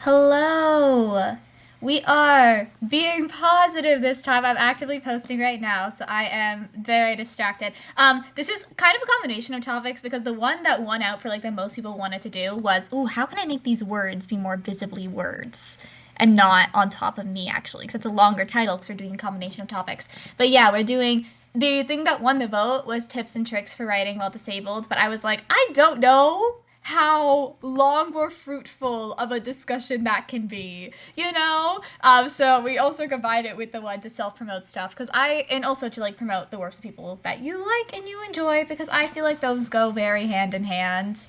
Hello! We are being positive this time. I'm actively posting right now, so I am very distracted. This is kind of a combination of topics because the one that won out for like the most people wanted to do was, ooh, how can I make these words be more visibly words? And not on top of me, actually, because it's a longer title because we're doing a combination of topics. But yeah, we're doing the thing that won the vote was tips and tricks for writing while disabled, but I was like, I don't know how long or fruitful of a discussion that can be, you know? So we also combined it with the one to self-promote stuff because and also to like promote the works of people that you like and you enjoy because I feel like those go very hand in hand.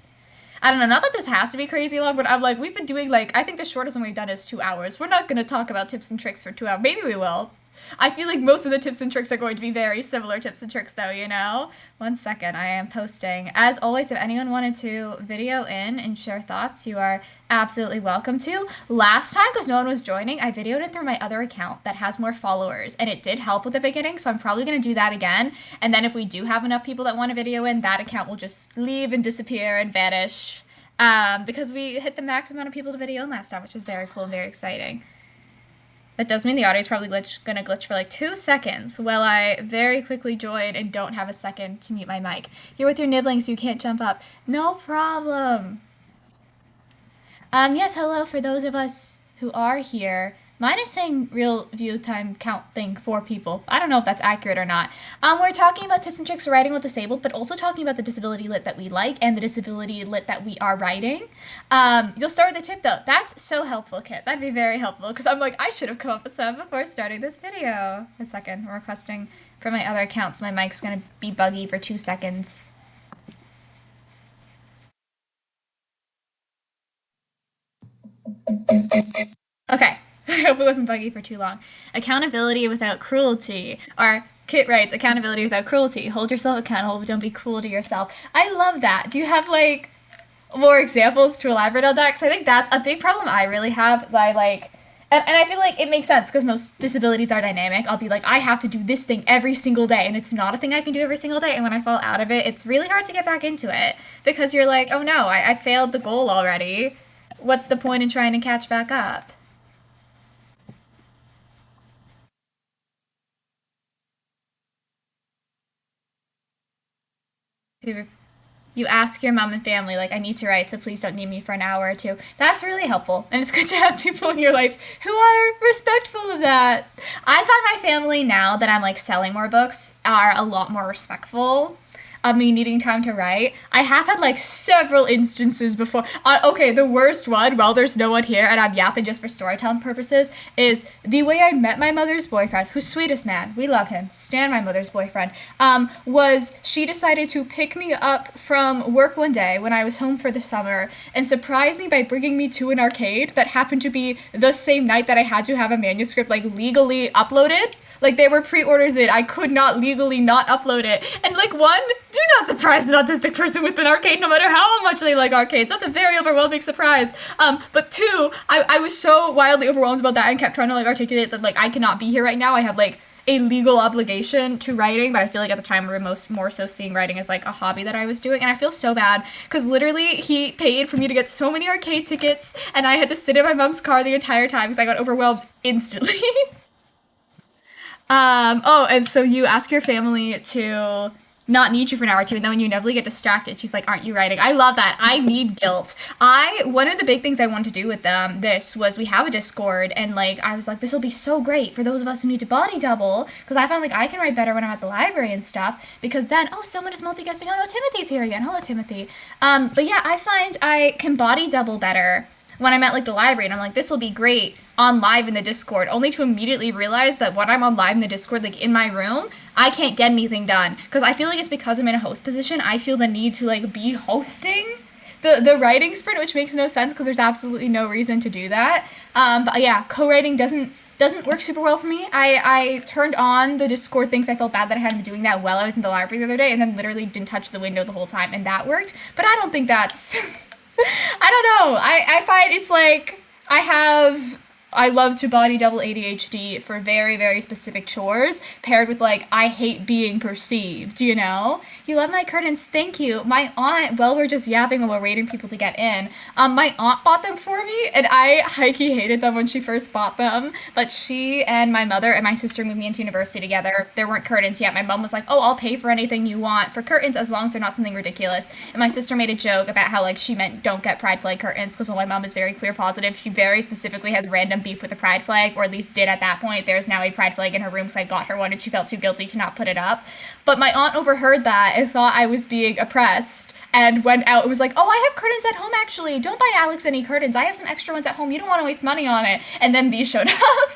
I don't know, not that this has to be crazy long, but I'm like, we've been doing like, I think the shortest one we've done is 2 hours. We're not gonna talk about tips and tricks for 2 hours. Maybe we will. I feel like most of the tips and tricks are going to be very similar tips and tricks, though, you know? One second, I am posting. As always, if anyone wanted to video in and share thoughts, you are absolutely welcome to. Last time, because no one was joining, I videoed it through my other account that has more followers, and it did help with the beginning, so I'm probably going to do that again. And then if we do have enough people that want to video in, that account will just leave and disappear and vanish. Because we hit the max amount of people to video in last time, which was very cool and very exciting. That does mean the audio's probably gonna glitch for like 2 seconds while I very quickly join and don't have a second to mute my mic. You're with your nibblings, so you can't jump up. No problem. Yes, hello for those of us who are here. Mine is saying real view time count thing for people. I don't know if that's accurate or not. We're talking about tips and tricks for writing while disabled, but also talking about the disability lit that we like and the disability lit that we are writing. You'll start with a tip though. That's so helpful, Kit. That'd be very helpful because I'm like, I should have come up with some before starting this video. A second, I'm requesting from my other account, so my mic's gonna be buggy for 2 seconds. Okay. I hope it wasn't buggy for too long. Accountability without cruelty. Or Kit writes, accountability without cruelty. Hold yourself accountable, but don't be cruel to yourself. I love that. Do you have like more examples to elaborate on that? Because I think that's a big problem I really have. Is I like, and I feel like it makes sense because most disabilities are dynamic. I'll be like, I have to do this thing every single day, and it's not a thing I can do every single day. And when I fall out of it, it's really hard to get back into it because you're like, oh no, I failed the goal already. What's the point in trying to catch back up? You ask your mom and family, like, I need to write, so please don't need me for an hour or two. That's really helpful. And it's good to have people in your life who are respectful of that. I find my family now that I'm like selling more books are a lot more respectful of me needing time to write. I have had like several instances before. Okay, the worst one, while there's no one here and I'm yapping just for storytelling purposes, is the way I met my mother's boyfriend, who's sweetest man. We love him. Stan, my mother's boyfriend. Was she decided to pick me up from work one day when I was home for the summer and surprise me by bringing me to an arcade that happened to be the same night that I had to have a manuscript like legally uploaded. Like they were pre-orders in. I could not legally not upload it. And like one, do not surprise an autistic person with an arcade, no matter how much they like arcades. That's a very overwhelming surprise. But two, I was so wildly overwhelmed about that and kept trying to like articulate that like I cannot be here right now. I have like a legal obligation to writing, but I feel like at the time we were more so seeing writing as like a hobby that I was doing, and I feel so bad because literally he paid for me to get so many arcade tickets, and I had to sit in my mom's car the entire time because I got overwhelmed instantly. Oh, and so you ask your family to not need you for an hour or two, and then when you inevitably get distracted, she's like, "Aren't you writing?" I love that. I need guilt. One of the big things I want to do with this was we have a Discord, and like I was like, this will be so great for those of us who need to body double, because I find like I can write better when I'm at the library and stuff, because then someone is multi-guesting. Oh no, Timothy's here again. Hello, Timothy. But yeah, I find I can body double better when I'm at like the library, and I'm like, this will be great on live in the Discord, only to immediately realize that when I'm on live in the Discord, like in my room, I can't get anything done. Because I feel like it's because I'm in a host position, I feel the need to like be hosting the writing sprint, which makes no sense because there's absolutely no reason to do that. But yeah, co-writing doesn't work super well for me. I turned on the Discord things. I felt bad that I hadn't been doing that while I was in the library the other day, and then literally didn't touch the window the whole time, and that worked. But I don't think that's I don't know. I find it's like I have I love to body double ADHD for very, very specific chores, paired with like, I hate being perceived, you know? You love my curtains, thank you. My aunt, well, we're just yapping while we're waiting people to get in. My aunt bought them for me, and I hikey hated them when she first bought them. But she and my mother and my sister moved me into university together. There weren't curtains yet. My mom was like, "Oh, I'll pay for anything you want for curtains as long as they're not something ridiculous." And my sister made a joke about how like she meant don't get pride flag curtains because while my mom is very queer positive, she very specifically has random beef with the pride flag, or at least did at that point. There's now a pride flag in her room because I got her one and she felt too guilty to not put it up. But my aunt overheard that and thought I was being oppressed and went out and was like, "Oh, I have curtains at home actually. Don't buy Alex any curtains. I have some extra ones at home. You don't want to waste money on it." And then these showed up.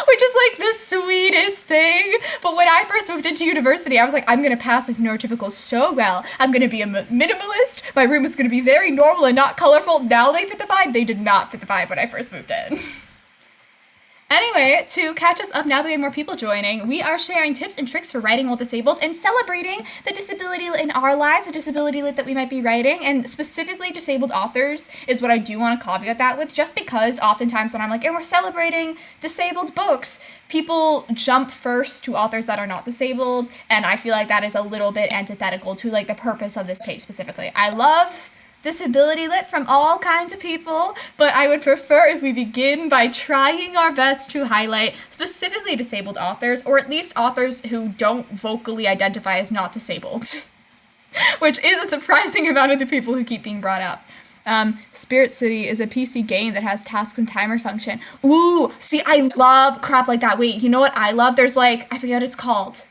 Which is like the sweetest thing. But when I first moved into university, I was like, I'm gonna pass this neurotypical so well. I'm gonna be a minimalist. My room is gonna be very normal and not colorful. Now they fit the vibe. They did not fit the vibe when I first moved in. Anyway, to catch us up now that we have more people joining, we are sharing tips and tricks for writing while disabled and celebrating the disability in our lives, the disability that we might be writing, and specifically disabled authors is what I do want to caveat that with, just because oftentimes when I'm like, and we're celebrating disabled books, people jump first to authors that are not disabled, and I feel like that is a little bit antithetical to like the purpose of this page specifically. I love disability lit from all kinds of people, but I would prefer if we begin by trying our best to highlight specifically disabled authors, or at least authors who don't vocally identify as not disabled, which is a surprising amount of the people who keep being brought up. Spirit City is a PC game that has tasks and timer function. Ooh, see, I love crap like that. Wait, you know what I love? There's like, I forget what it's called.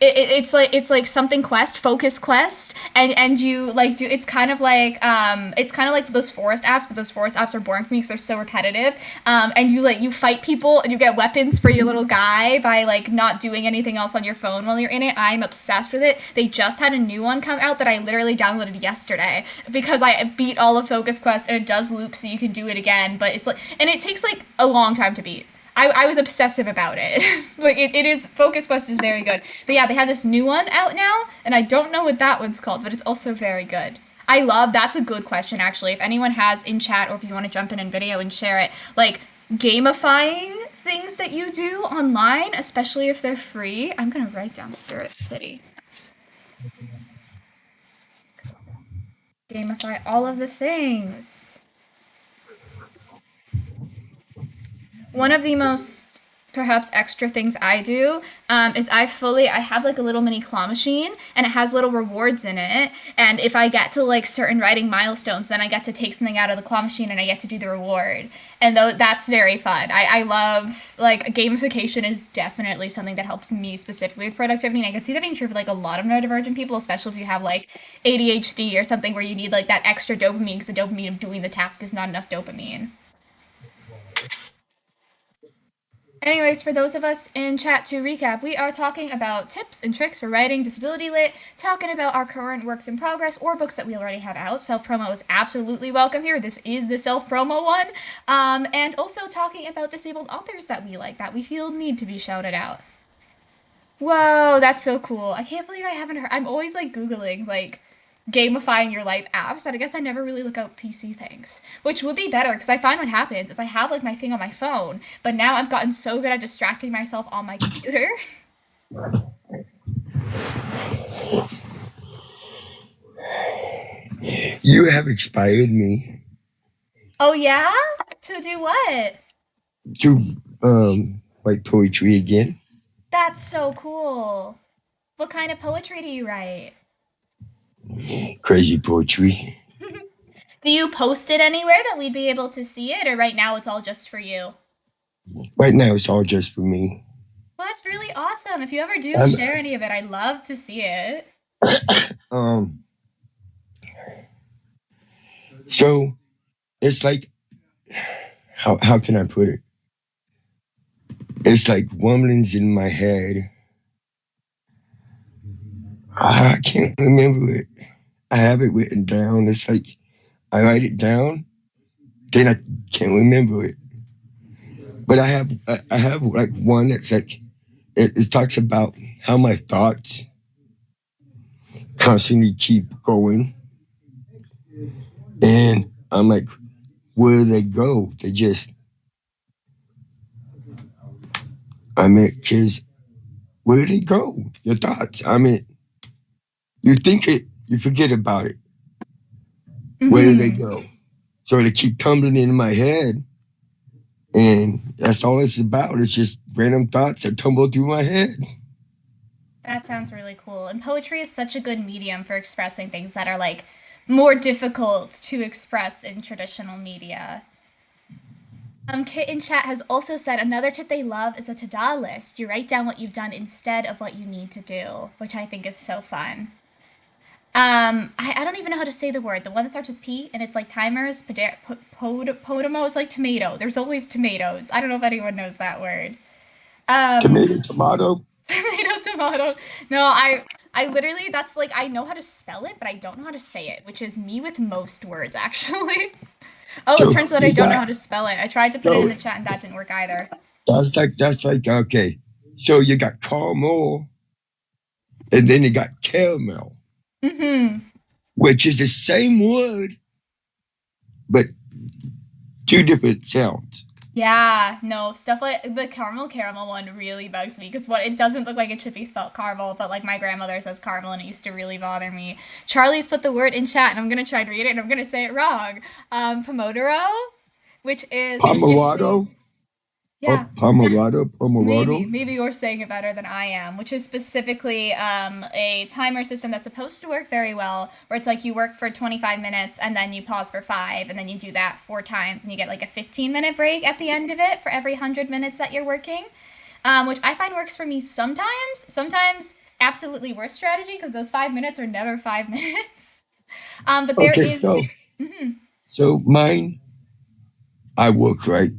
It's like something quest, focus quest, and you like do it's kind of like those forest apps, but those forest apps are boring for me because they're so repetitive. And you fight people and you get weapons for your little guy by like not doing anything else on your phone while you're in it. I'm obsessed with it. They just had a new one come out that I literally downloaded yesterday because I beat all of Focus Quest and it does loop so you can do it again, but it's like, and it takes like a long time to beat. I was obsessive about it. Like, it is, Focus Quest is very good. But yeah, they have this new one out now, and I don't know what that one's called, but it's also very good. That's a good question, actually. If anyone has in chat, or if you want to jump in video and share it, like, gamifying things that you do online, especially if they're free. I'm gonna write down Spirit City. Gamify all of the things. One of the most perhaps extra things I do is I have like a little mini claw machine and it has little rewards in it. And if I get to like certain writing milestones, then I get to take something out of the claw machine and I get to do the reward. And that's very fun. I love like gamification is definitely something that helps me specifically with productivity. And I can see that being true for like a lot of neurodivergent people, especially if you have like ADHD or something where you need like that extra dopamine because the dopamine of doing the task is not enough dopamine. Anyways, for those of us in chat to recap, we are talking about tips and tricks for writing disability lit, talking about our current works in progress or books that we already have out. Self-promo is absolutely welcome here. This is the self-promo one. And also talking about disabled authors that we like, that we feel need to be shouted out. Whoa, that's so cool. I can't believe I haven't heard. I'm always like Googling like gamifying your life apps, but I guess I never really look up PC things, which would be better because I find what happens is I have like my thing on my phone, but now I've gotten so good at distracting myself on my computer. You have inspired me Oh yeah? To do what? to write poetry again. That's so cool. What kind of poetry do you write? Crazy poetry. Do you post it anywhere that we'd be able to see it, or right now it's all just for you? Right now, it's all just for me. Well, that's really awesome. If you ever do I'm, share any of it, I'd love to see it. um, so it's like, how can I put it? It's like rumblings in my head. I can't remember it. I have it written down. It's like I write it down, then I can't remember it. But I have like one that's like it talks about how my thoughts constantly keep going, and I'm like, where do they go? They just I mean, because where did they go? Your thoughts. I mean, you think it, you forget about it. Where did they Hmm. go? So they keep tumbling into my head, and that's all it's about. It's just random thoughts that tumble through my head. That sounds really cool. And poetry is such a good medium for expressing things that are like more difficult to express in traditional media. Kit in chat has also said another tip they love is a to-do list. You write down what you've done instead of what you need to do, which I think is so fun. I don't even know how to say the word. The one that starts with P and it's like timers. Podemo is like tomato. There's always tomatoes. I don't know if anyone knows that word. Um, Tomato, tomato. tomato. No, I literally that's like I know how to spell it, but I don't know how to say it, which is me with most words actually. Oh, it So turns out I you don't know got how to spell it. I tried to put it so in the chat and that didn't work either. that's like okay. So you got caramel, and then you got caramel, Mm-hmm. which is the same word but two different sounds. Yeah, no, stuff like the caramel one really bugs me because what it doesn't look like a chippy spelled caramel, but like my grandmother says caramel and it used to really bother me. Charlie's put the word in chat and I'm gonna try to read it and I'm gonna say it wrong. Pomodoro, which is Pomerado, specifically yeah, Pomerado. maybe you're saying it better than I am, which is specifically a timer system that's supposed to work very well, where it's like you work for 25 minutes and then you pause for five, and then you do that four times, and you get like a 15-minute break at the end of it for every 100 minutes that you're working, which I find works for me sometimes. Sometimes absolutely worst strategy because those 5 minutes are never 5 minutes. But there Okay, is. so mine, I work right.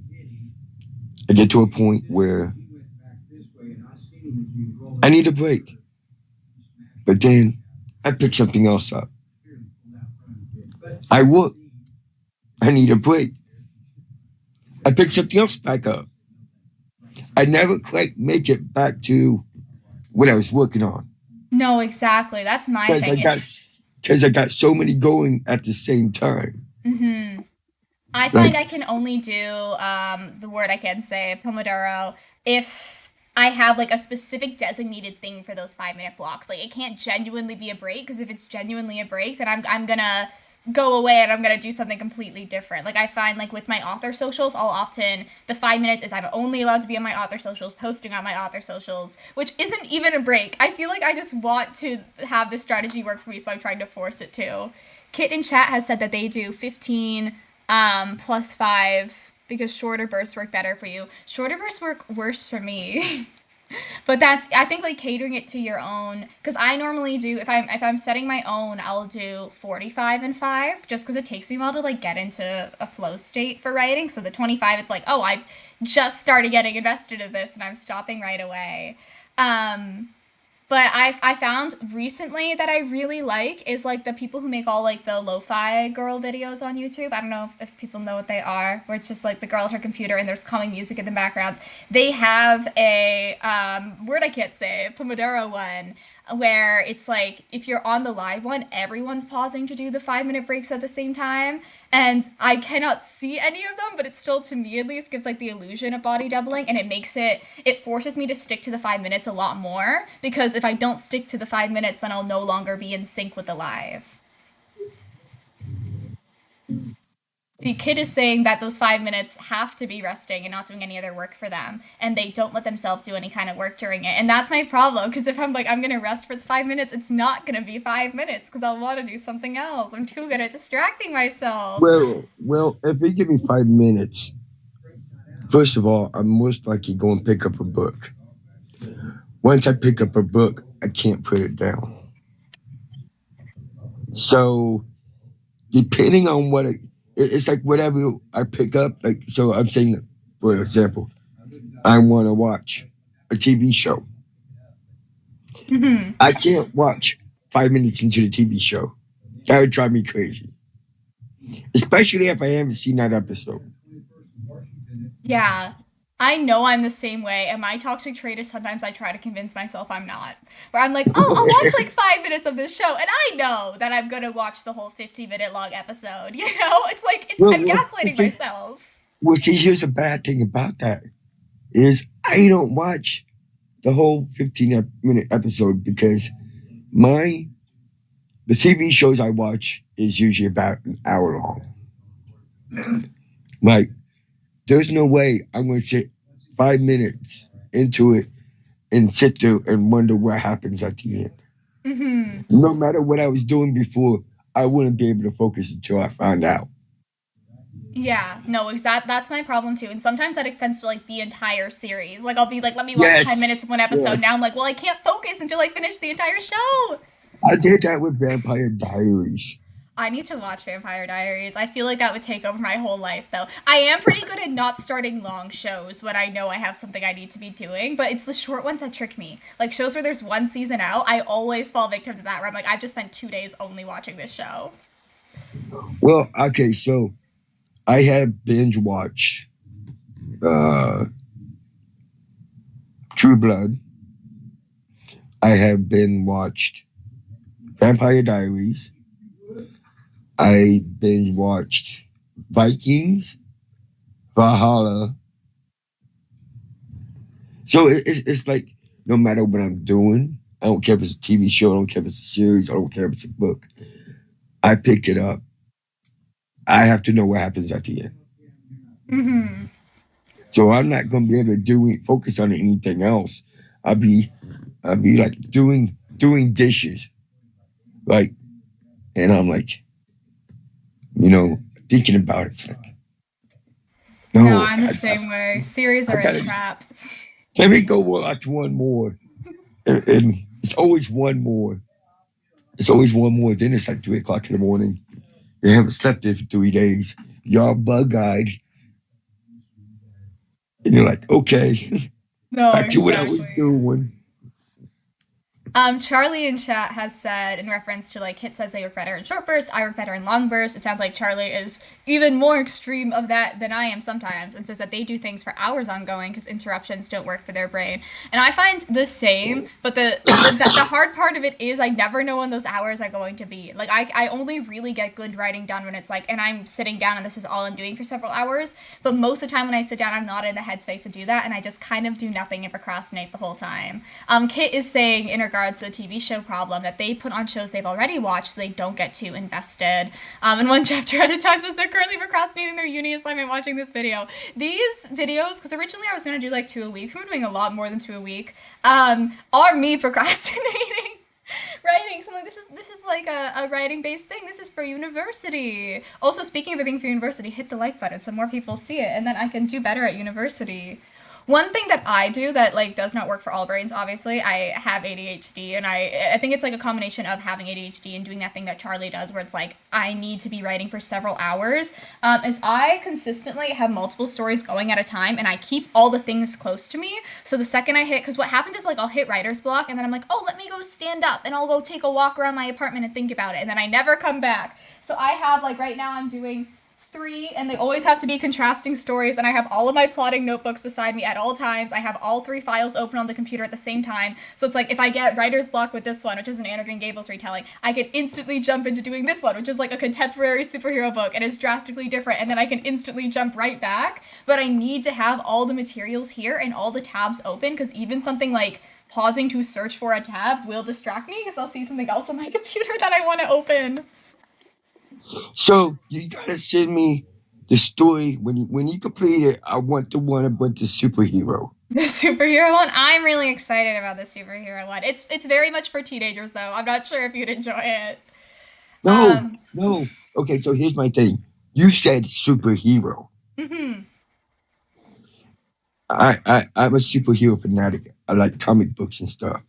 I get to a point where I need a break, but then I pick something else up. I work. I need a break. I pick something else back up. I never quite make it back to what I was working on No, exactly. That's my because I thing. got It's. because I got so many going at the same time. Mm-hmm. I find Like I can only do the word I can say, Pomodoro, if I have like a specific designated thing for those 5 minute blocks. Like it can't genuinely be a break because if it's genuinely a break, then I'm gonna go away and I'm gonna do something completely different. Like I find like with my author socials, I'll often the 5 minutes is I'm only allowed to be on my author socials, posting on my author socials, which isn't even a break. I feel like I just want to have this strategy work for me, so I'm trying to force it to. Kit in chat has said that they do 15 plus five because shorter bursts work better for you. Shorter bursts work worse for me. But that's I think like catering it to your own because I normally do if I'm setting my own I'll do 45 and 5 just because it takes me a while to like get into a flow state for writing. So the 25 it's like oh I've just started getting invested in this and I'm stopping right away. Um, but I found recently that I really like is like the people who make all like the lo-fi girl videos on YouTube. I don't know if people know what they are, where it's just like the girl at her computer and there's calming music in the background. They have a word I can't say, Pomodoro one, where it's like if you're on the live one, everyone's pausing to do the 5 minute breaks at the same time. And I cannot see any of them, but it still, to me at least, gives like the illusion of body doubling, and it forces me to stick to the 5 minutes a lot more because if I don't stick to the 5 minutes, then I'll no longer be in sync with the live. The kid is saying that those 5 minutes have to be resting and not doing any other work for them, and they don't let themselves do any kind of work during it. And that's my problem because if I'm like, I'm gonna rest for the 5 minutes, it's not gonna be 5 minutes because I'll want to do something else. I'm too good at distracting myself. well, if you give me 5 minutes, first of all, I'm most likely going to pick up a book. Once I pick up a book, I can't put it down. So depending on it's like whatever I pick up. Like so, I'm saying, for example, I want to watch a TV show. Hmm. I can't watch 5 minutes into the TV show. That would drive me crazy, especially if I haven't seen that episode. Yeah. I know I'm the same way, and my toxic trait is sometimes I try to convince myself I'm not. Where I'm like, oh, I'll watch like 5 minutes of this show, and I know that I'm gonna watch the whole 50-minute long episode. You know, it's like well, I'm well, gaslighting see, myself. well, see, here's a bad thing about that is I don't watch the whole 15-minute episode because my the TV shows I watch is usually about an hour long. Like, there's no way I'm going to sit 5 minutes into it and sit there and wonder what happens at the end. Mm-hmm. No matter what I was doing before, I wouldn't be able to focus until I found out. Yeah, no, that's my problem too. And sometimes that extends to like the entire series. Like I'll be like, let me watch 10 Yes, minutes of one episode. Now yes. I'm like, well, I can't focus until I finish the entire show. I did that with Vampire Diaries. I need to watch Vampire Diaries. I feel like that would take over my whole life, though. I am pretty good at not starting long shows when I know I have something I need to be doing, but it's the short ones that trick me. Like shows where there's one season out, I always fall victim to that, where I'm like, I've just spent 2 days only watching this show. Well, okay, so I have binge watched uh, True Blood. I have been watched Vampire Diaries. I binge watched Vikings, Valhalla. So it's like no matter what I'm doing, I don't care if it's a TV show, I don't care if it's a series, I don't care if it's a book. I pick it up. I have to know what happens at the end. Mm-hmm. So I'm not gonna be able to focus on anything else. I'll be I'll be like doing dishes. Like, and I'm like, thinking about it. It's like, No, no, I'm the same way. Series I are a gotta trap. let me go watch one more. And it's always one more. It's always one more. Then it's like 3 o'clock in the morning. You haven't slept in for 3 days. Y'all bug eyed. And you're like, okay, No, back to what I was exactly. doing. Charlie in chat has said in reference to like Kit says they work better in short bursts, I work better in long bursts. It sounds like Charlie is even more extreme of that than I am sometimes, and says that they do things for hours ongoing because interruptions don't work for their brain. And I find the same, but the hard part of it is I never know when those hours are going to be. Like I only really get good writing done when it's like, and I'm sitting down and this is all I'm doing for several hours. But most of the time when I sit down, I'm not in the headspace to do that, and I just kind of do nothing and procrastinate the whole time. Kit is saying in regards to the TV show problem that they put on shows they've already watched so they don't get too invested. And one chapter at a time says they're currently procrastinating their uni assignment watching this video. These videos, because originally I was going to do like 2 a week, I'm doing a lot more than 2 a week, are me procrastinating. Writing. So I'm like, this is like a writing based thing. This is for university. Also, speaking of it being for university, hit the like button so more people see it, and then I can do better at university. One thing that I do that like does not work for all brains, obviously, I have ADHD, and I think it's like a combination of having ADHD and doing that thing that Charlie does, where it's like I need to be writing for several hours. Is I consistently have multiple stories going at a time, and I keep all the things close to me. So the second I hit, because what happens is like I'll hit writer's block, and then I'm like, oh, let me go stand up, and I'll go take a walk around my apartment and think about it, and then I never come back. So I have like right now I'm doing three, and they always have to be contrasting stories, and I have all of my plotting notebooks beside me at all times. I have all three files open on the computer at the same time, so it's like if I get writer's block with this one, which is an Anne of Green Gables retelling, I can instantly jump into doing this one, which is like a contemporary superhero book and is drastically different, and then I can instantly jump right back. But I need to have all the materials here and all the tabs open, because even something like pausing to search for a tab will distract me because I'll see something else on my computer that I want to open. So you gotta send me the story when you complete it. I want the one about the superhero. The superhero one, I'm really excited about the superhero one. It's very much for teenagers though. I'm not sure if you'd enjoy it. No, Um, no. Okay, so here's my thing. You said superhero. mhm. I'm a superhero fanatic. I like comic books and stuff.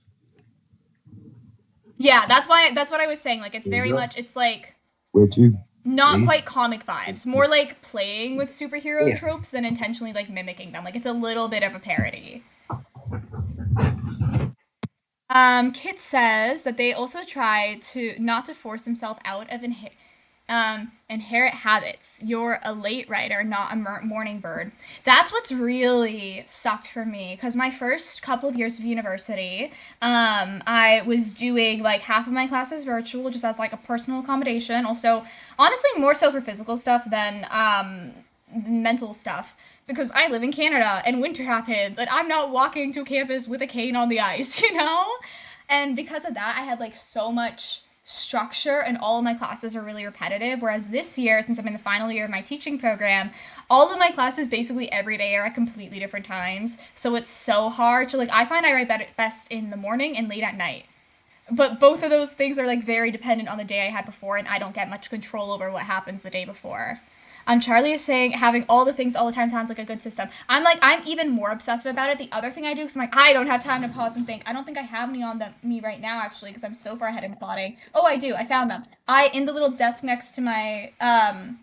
Yeah, that's what I was saying. Like it's There you very go. much it's like Where to? not quite Ace. comic vibes. More like playing with superhero Yeah. tropes than intentionally like mimicking them. Like it's a little bit of a parody. Kit says that they also try to not to force himself out of inherit habits. You're a late writer, not a morning bird. That's what's really sucked for me because my first couple of years of university, I was doing like half of my classes virtual just as like a personal accommodation. Also, honestly, more so for physical stuff than mental stuff because I live in Canada and winter happens and I'm not walking to campus with a cane on the ice, you know? And because of that, I had like so much structure and all of my classes are really repetitive. Whereas this year, since I'm in the final year of my teaching program, all of my classes basically every day are at completely different times. So it's so hard to like, I find I write best in the morning and late at night. But both of those things are like very dependent on the day I had before, and I don't get much control over what happens the day before. Charlie is saying having all the things all the time sounds like a good system. I'm even more obsessive about it. The other thing I do, because I'm like, I don't have time to pause and think. I don't think I have any on me right now, actually, because I'm so far ahead in plotting. Oh, I do. I found them. In the little desk next to my,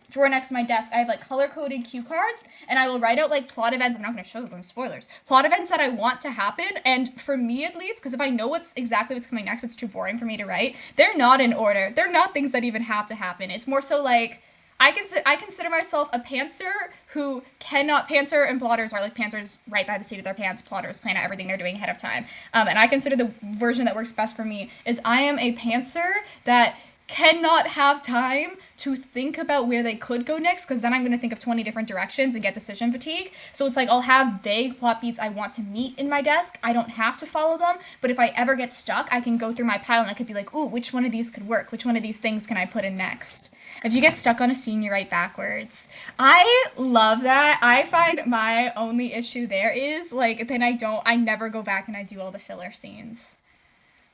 drawer next to my desk, I have like color-coded cue cards, and I will write out like plot events. I'm not going to show them, spoilers. Plot events that I want to happen, and for me at least, because if I know exactly what's coming next, it's too boring for me to write. They're not in order. They're not things that even have to happen. It's more so like, I consider myself a pantser who cannot pantser, and plotters are like pantsers right by the seat of their pants. Plotters plan out everything they're doing ahead of time. And I consider the version that works best for me is I am a pantser that cannot have time to think about where they could go next, because then I'm going to think of 20 different directions and get decision fatigue. So it's like I'll have vague plot beats I want to meet in my desk. I don't have to follow them, but if I ever get stuck, I can go through my pile and I could be like, ooh, which one of these could work? Which one of these things can I put in next? If you get stuck on a scene, you write backwards. I love that. I find my only issue there is like then I never go back and I do all the filler scenes,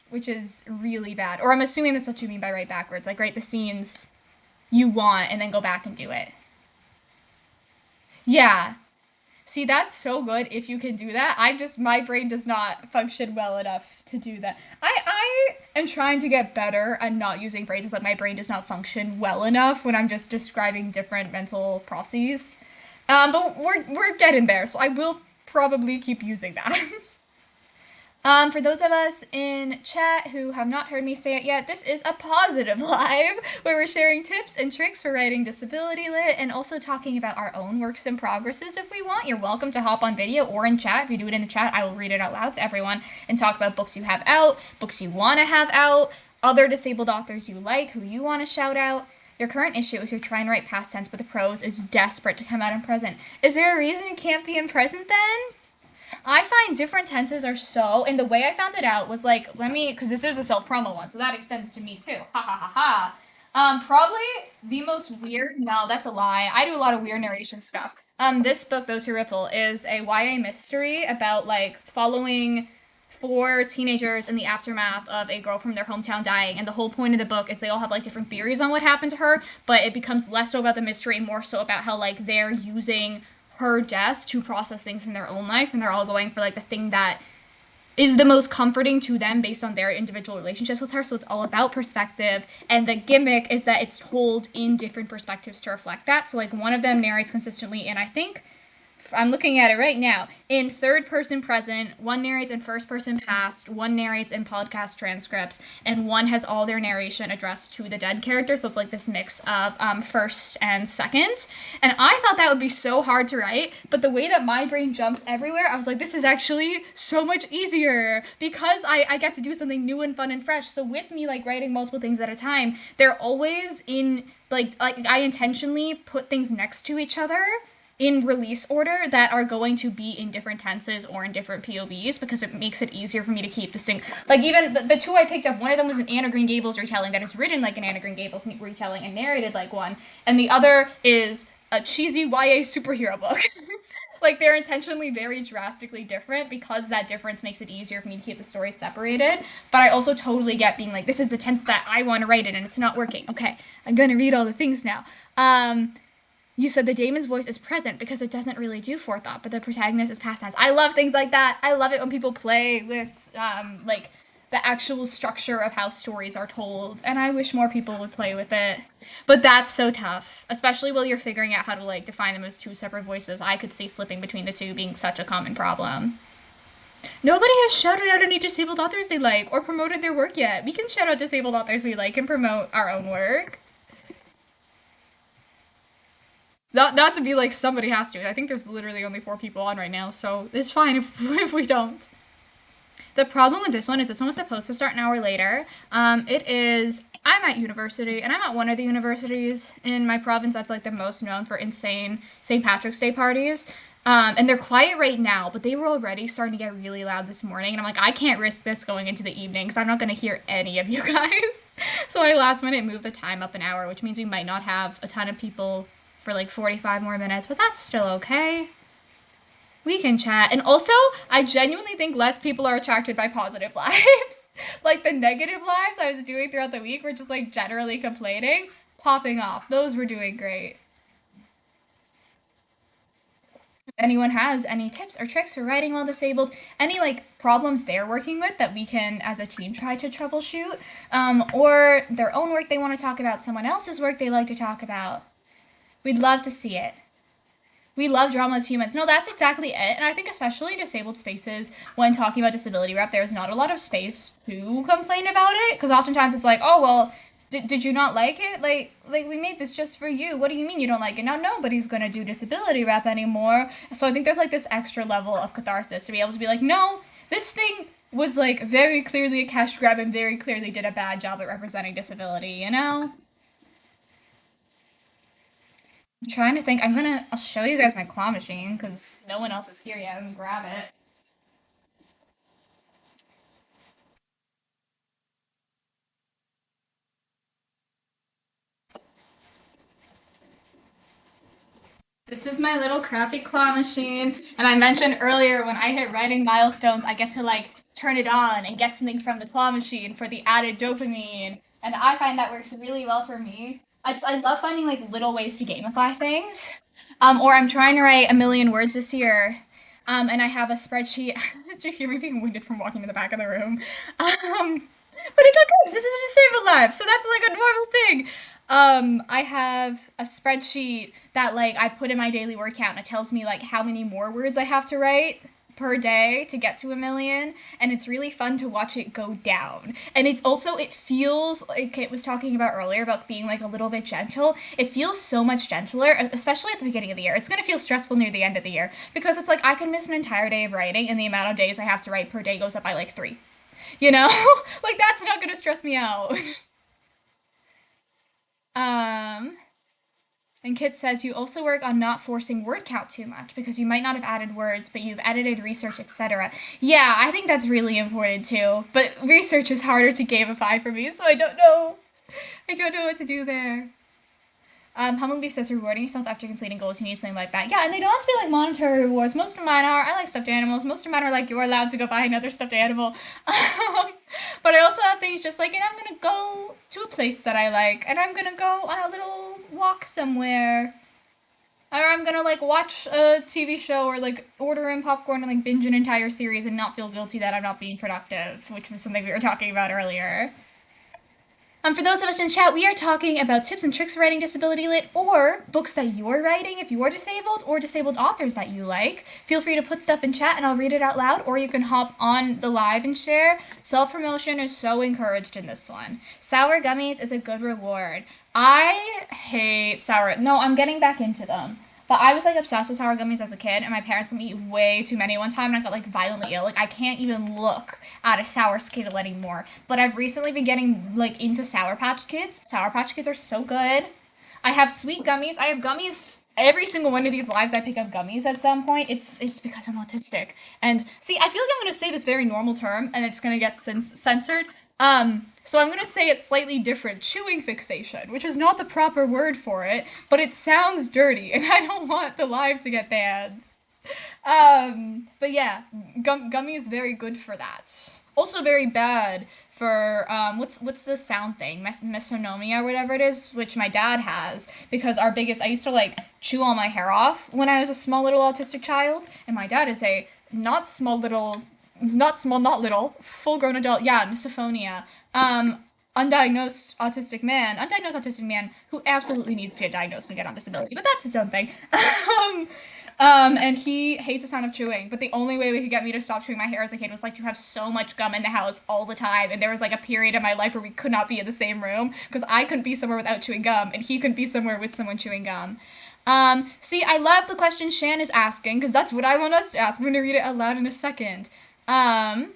which is really bad. Or I'm assuming that's what you mean by write backwards. Like write the scenes you want and then go back and do it. Yeah. See, that's so good if you can do that. My brain does not function well enough to do that. I am trying to get better at not using phrases like my brain does not function well enough when I'm just describing different mental processes. But we're getting there, so I will probably keep using that. For those of us in chat who have not heard me say it yet, this is a positive live where we're sharing tips and tricks for writing disability lit and also talking about our own works in progresses if we want. You're welcome to hop on video or in chat. If you do it in the chat, I will read it out loud to everyone and talk about books you have out, books you want to have out, other disabled authors you like who you want to shout out. Your current issue is you're trying to write past tense, but the prose is desperate to come out in present. Is there a reason you can't be in present then? I find different tenses are so, and the way I found it out was like, because this is a self-promo one, so that extends to me too. Ha ha ha ha. Probably the most weird, no, that's a lie. I do a lot of weird narration stuff. This book, Those Who Ripple, is a YA mystery about like following 4 teenagers in the aftermath of a girl from their hometown dying, and the whole point of the book is they all have like different theories on what happened to her, but it becomes less so about the mystery and more so about how like they're using her death to process things in their own life, and they're all going for like the thing that is the most comforting to them based on their individual relationships with her. So it's all about perspective, and the gimmick is that it's told in different perspectives to reflect that. So like one of them narrates consistently, and I think I'm looking at it right now, in third person present, one narrates in first person past, one narrates in podcast transcripts, and one has all their narration addressed to the dead character, so it's like this mix of first and second. And I thought that would be so hard to write, but the way that my brain jumps everywhere, I was like, this is actually so much easier, because I get to do something new and fun and fresh. So with me like writing multiple things at a time, they're always in, like I intentionally put things next to each other in release order that are going to be in different tenses or in different POVs, because it makes it easier for me to keep distinct. Like even the 2 I picked up, one of them was an Anne of Green Gables retelling that is written like an Anne of Green Gables retelling and narrated like one, and the other is a cheesy YA superhero book. Like they're intentionally very drastically different because that difference makes it easier for me to keep the stories separated. But I also totally get being like, this is the tense that I want to write in and it's not working. Okay, I'm gonna read all the things now. You said the daemon's voice is present because it doesn't really do forethought, but the protagonist is past tense. I love things like that. I love it when people play with, like, the actual structure of how stories are told, and I wish more people would play with it. But that's so tough, especially while you're figuring out how to, like, define them as 2 separate voices. I could see slipping between the 2 being such a common problem. Nobody has shouted out any disabled authors they like or promoted their work yet. We can shout out disabled authors we like and promote our own work. Not to be like somebody has to. I think there's literally only 4 people on right now, so it's fine if we don't. The problem with this one is this one was supposed to start an hour later. I'm at university, and I'm at one of the universities in my province that's like the most known for insane St. Patrick's Day parties. And they're quiet right now, but they were already starting to get really loud this morning. And I'm like, I can't risk this going into the evening because I'm not going to hear any of you guys. So I last minute moved the time up an hour, which means we might not have a ton of people for like 45 more minutes, but that's still okay. We can chat. And also, I genuinely think less people are attracted by positive lives. Like the negative lives I was doing throughout the week were just like generally complaining, popping off. Those were doing great. Anyone has any tips or tricks for writing while disabled, any like problems they're working with that we can as a team try to troubleshoot, or their own work they want to talk about, someone else's work they like to talk about, we'd love to see it. We love drama as humans. No, that's exactly it. And I think especially disabled spaces, when talking about disability rep, there's not a lot of space to complain about it. Because oftentimes it's like, oh, well, did you not like it? Like we made this just for you. What do you mean you don't like it? Now nobody's going to do disability rep anymore. So I think there's like this extra level of catharsis to be able to be like, no, this thing was like very clearly a cash grab and very clearly did a bad job at representing disability, you know? I'm trying to think. I'll show you guys my claw machine because no one else is here yet. And grab it. This is my little crappy claw machine. And I mentioned earlier when I hit writing milestones, I get to like turn it on and get something from the claw machine for the added dopamine. And I find that works really well for me. I love finding like little ways to gamify things. Or I'm trying to write a million words this year. And I have a spreadsheet. Did you hear me being winded from walking to the back of the room? But it's okay 'cause this is a disabled life, so that's like a normal thing. I have a spreadsheet that like I put in my daily word count and it tells me like how many more words I have to write per day to get to a million, and it's really fun to watch it go down. And it's also it feels like it was talking about earlier about being like a little bit gentle. It feels so much gentler, especially at the beginning of the year. It's going to feel stressful near the end of the year because it's like I can miss an entire day of writing and the amount of days I have to write per day goes up by like 3. You know? Like that's not going to stress me out. Um, and Kit says you also work on not forcing word count too much because you might not have added words, but you've edited research, etc. Yeah, I think that's really important too. But research is harder to gamify for me, so I don't know. I don't know what to do there. Humble Beef says rewarding yourself after completing goals, you need something like that. Yeah, and they don't have to be like monetary rewards. Most of mine are, I like stuffed animals. Most of mine are like, you're allowed to go buy another stuffed animal. But I also have things just like, and I'm gonna go to a place that I like, and I'm gonna go on a little walk somewhere. Or I'm gonna like watch a TV show or like order in popcorn and like binge an entire series and not feel guilty that I'm not being productive, which was something we were talking about earlier. For those of us in chat, we are talking about tips and tricks for writing disability lit or books that you're writing if you're disabled or disabled authors that you like. Feel free to put stuff in chat and I'll read it out loud, or you can hop on the live and share. Self-promotion is so encouraged in this one. Sour gummies is a good reward. I hate sour. No, I'm getting back into them. But I was like obsessed with sour gummies as a kid, and my parents let me eat way too many one time, and I got like violently ill. Like I can't even look at a sour Skittle anymore. But I've recently been getting like into Sour Patch Kids. Sour Patch Kids are so good. I have sweet gummies. I have gummies. Every single one of these lives, I pick up gummies at some point. It's because I'm autistic. And see, I feel like I'm gonna say this very normal term, and it's gonna get censored. So I'm gonna say it's slightly different. Chewing fixation, which is not the proper word for it, but it sounds dirty, and I don't want the live to get banned. But yeah, gummy is very good for that. Also very bad for what's the sound thing, mesonomia or whatever it is, which my dad has, because I used to like chew all my hair off when I was a small little autistic child, and my dad is a not small little, not small, not little, full grown adult. Yeah, misophonia. Undiagnosed autistic man who absolutely needs to get diagnosed and get on disability, but that's his own thing. And he hates the sound of chewing, but the only way we could get me to stop chewing my hair as a kid was like to have so much gum in the house all the time, and there was like a period in my life where we could not be in the same room because I couldn't be somewhere without chewing gum, and he couldn't be somewhere with someone chewing gum. See, I love the question Shan is asking because that's what I want us to ask. I'm gonna read it out loud in a second. Um,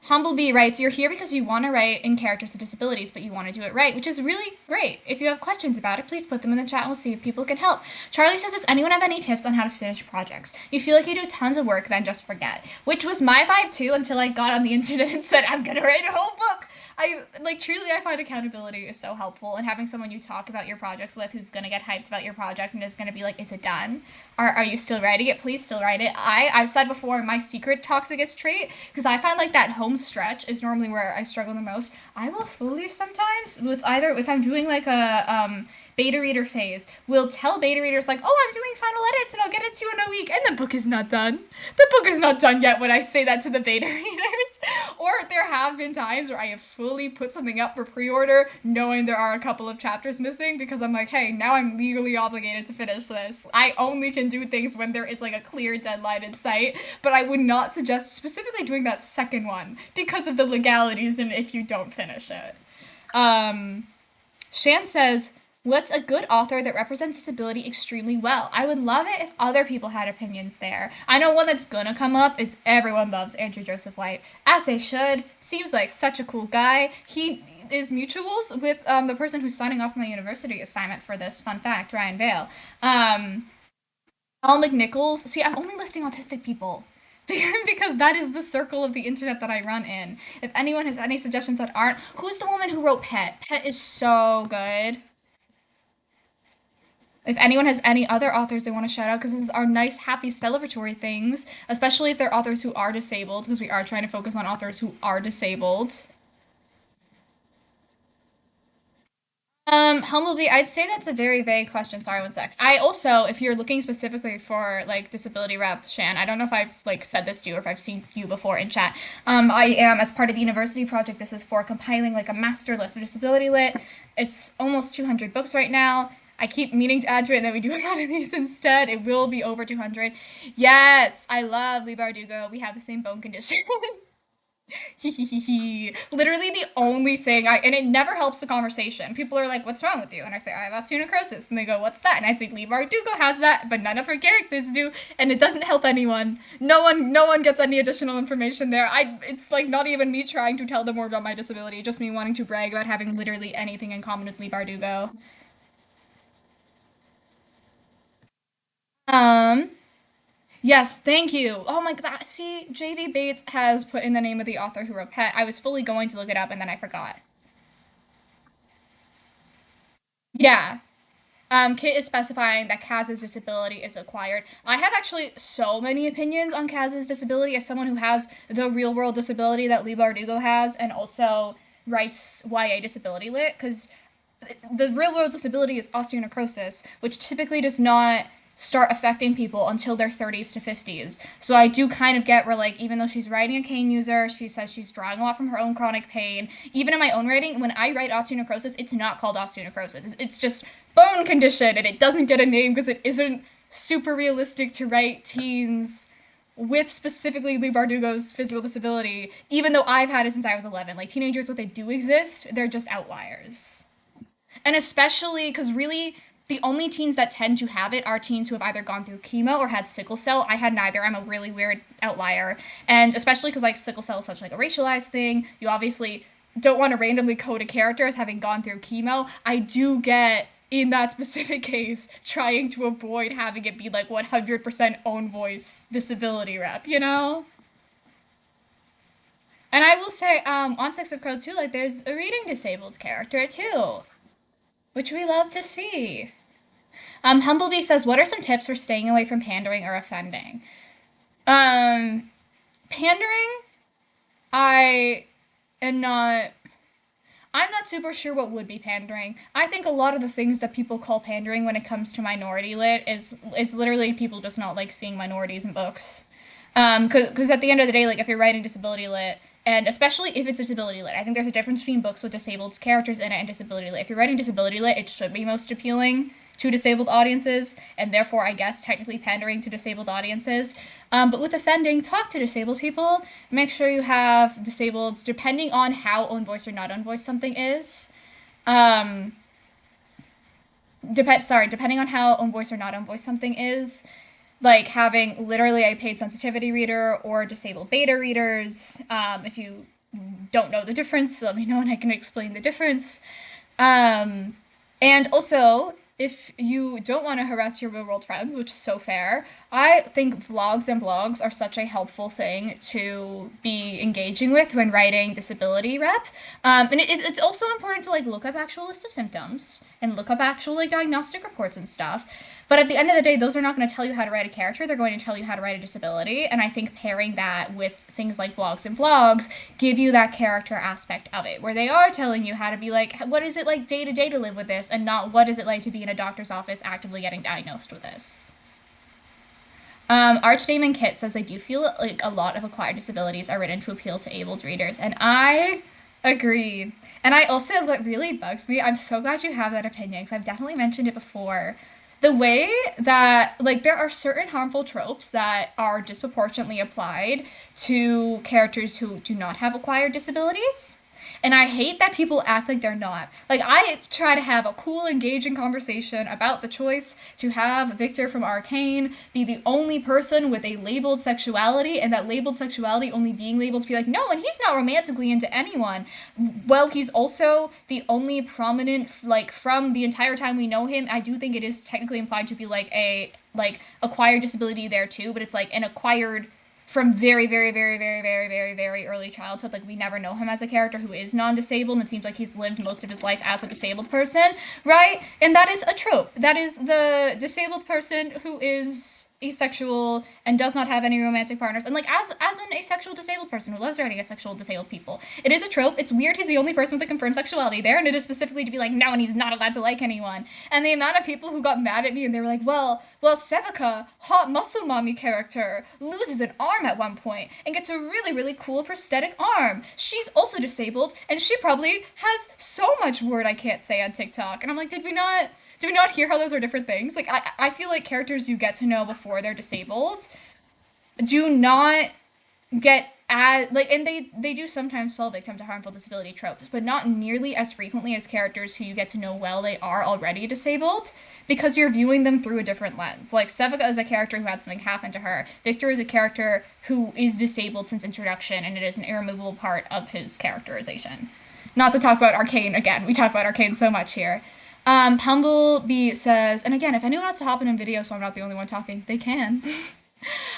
Humblebee writes, "You're here because you want to write in characters with disabilities, but you want to do it right," which is really great. If you have questions about it, please put them in the chat and we'll see if people can help. Charlie says, "Does anyone have any tips on how to finish projects? You feel like you do tons of work, then just forget." Which was my vibe too until I got on the internet and said, "I'm gonna write a whole book." I find accountability is so helpful, and having someone you talk about your projects with who's gonna get hyped about your project and is gonna be like, "Is it done? Are you still writing it? Please still write it." I've said before, my secret toxicist trait, because I find like that home stretch is normally where I struggle the most. I will fully sometimes with either if I'm doing like a beta reader phase, will tell beta readers like, "Oh, I'm doing final edits and I'll get it to you in a week," and the book is not done. The book is not done yet when I say that to the beta readers. Or there have been times where I have fully put something up for pre-order knowing there are a couple of chapters missing because I'm like, hey, now I'm legally obligated to finish this. I only can do things when there is like a clear deadline in sight, but I would not suggest specifically doing that second one because of the legalities and if you don't finish it. Shan says, "What's a good author that represents disability extremely well?" I would love it if other people had opinions there. I know one that's gonna come up is everyone loves Andrew Joseph White, as they should. Seems like such a cool guy. He is mutuals with the person who's signing off my university assignment for this. Fun fact, Ryan Vale. Al McNichols. See, I'm only listing autistic people. Because that is the circle of the internet that I run in. If anyone has any suggestions that aren't, who's the woman who wrote Pet? Pet is so good. If anyone has any other authors they want to shout out, because this is our nice, happy, celebratory things, especially if they're authors who are disabled, because we are trying to focus on authors who are disabled. Humblebee, I'd say that's a very vague question. Sorry, one sec. I also, if you're looking specifically for like disability rep, Shan, I don't know if I've like said this to you or if I've seen you before in chat. I am, as part of the university project, this is for compiling like a master list of disability lit. It's almost 200 books right now. I keep meaning to add to it, and then we do a lot of these instead. It will be over 200. Yes, I love Lee Bardugo. We have the same bone condition. Literally the only thing and it never helps the conversation. People are like, "What's wrong with you?" And I say, "I have osteonecrosis." And they go, "What's that?" And I say, "Lee Bardugo has that, but none of her characters do." And it doesn't help anyone. No one gets any additional information there. It's like not even me trying to tell them more about my disability, just me wanting to brag about having literally anything in common with Lee Bardugo. Um, yes, thank you. Oh my god, see, JV Bates has put in the name of the author who wrote Pet. I was fully going to look it up and then I forgot. Yeah. Kit is specifying that Kaz's disability is acquired. I have actually so many opinions on Kaz's disability as someone who has the real world disability that Lee Bardugo has and also writes YA disability lit, because the real world disability is osteonecrosis, which typically does not start affecting people until their 30s to 50s. So I do kind of get where, like, even though she's writing a cane user, she says she's drawing a lot from her own chronic pain. Even in my own writing, when I write osteonecrosis, it's not called osteonecrosis. It's just bone condition, and it doesn't get a name because it isn't super realistic to write teens with specifically Lee Bardugo's physical disability, even though I've had it since I was 11. Like, teenagers, what they do exist, they're just outliers. And especially because really, the only teens that tend to have it are teens who have either gone through chemo or had sickle cell. I had neither. I'm a really weird outlier. And especially because like sickle cell is such like a racialized thing, you obviously don't want to randomly code a character as having gone through chemo. I do get in that specific case trying to avoid having it be like 100% own voice disability rep, you know? And I will say, on Six of Crows too, like there's a reading disabled character too, which we love to see. Humblebee says, "What are some tips for staying away from pandering or offending?" Um, Pandering, I am not. I'm not super sure what would be pandering. I think a lot of the things that people call pandering when it comes to minority lit is literally people just not like seeing minorities in books. Because at the end of the day, like if you're writing disability lit, and especially if it's disability lit, I think there's a difference between books with disabled characters in it and disability lit. If you're writing disability lit, it should be most appealing to disabled audiences, and therefore, I guess, technically pandering to disabled audiences. But with offending, talk to disabled people. Make sure you have disabled, depending on how own voice or not own voice something is. Um, depending on how own voice or not own voice something is, having literally a paid sensitivity reader or disabled beta readers. If you don't know the difference, let me know and I can explain the difference. Um, and also, if you don't want to harass your real world friends, which is so fair, I think vlogs and blogs are such a helpful thing to be engaging with when writing disability rep. And it's also important to like look up actual list of symptoms and look up actual like diagnostic reports and stuff. But at the end of the day, those are not going to tell you how to write a character. They're going to tell you how to write a disability. And I think pairing that with things like blogs and vlogs give you that character aspect of it, where they are telling you how to be like, what is it like day to day to live with this, and not what is it like to be in a doctor's office actively getting diagnosed with this. Archdamon Kit says they do feel like a lot of acquired disabilities are written to appeal to abled readers, and I agree. And I also, what really bugs me, I'm so glad you have that opinion, because I've definitely mentioned it before. The way that, like, there are certain harmful tropes that are disproportionately applied to characters who do not have acquired disabilities. And I hate that people act like they're not. Like, I try to have a cool, engaging conversation about the choice to have Victor from Arcane be the only person with a labeled sexuality, and that labeled sexuality only being labeled to be like, no, and he's not romantically into anyone. Well, he's also the only prominent, like, from the entire time we know him, I do think it is technically implied to be like a, like, acquired disability there too, but it's like an acquired from very, very, very, very, very, very, very early childhood. Like, we never know him as a character who is non-disabled, and it seems like he's lived most of his life as a disabled person, right? And that is a trope. That is the disabled person who is asexual and does not have any romantic partners. And, like, as an asexual disabled person who loves writing asexual disabled people, it is a trope. It's weird he's the only person with a confirmed sexuality there, and it is specifically to be like, no, and he's not allowed to like anyone. And the amount of people who got mad at me and they were like, well, Sevica, hot muscle mommy character, loses an arm at one point and gets a really, really cool prosthetic arm. She's also disabled, and she probably has so much word I can't say on TikTok. And I'm like, did we not hear how those are different things? Like, I feel like characters you get to know before they're disabled do not get as, like, and they do sometimes fall victim to harmful disability tropes, but not nearly as frequently as characters who you get to know well they are already disabled, because you're viewing them through a different lens. Like, Sevica is a character who had something happen to her. Victor is a character who is disabled since introduction, and it is an irremovable part of his characterization. Not to talk about Arcane again. We talk about Arcane so much here. Humblebee says, and again, if anyone wants to hop in a video so I'm not the only one talking, they can.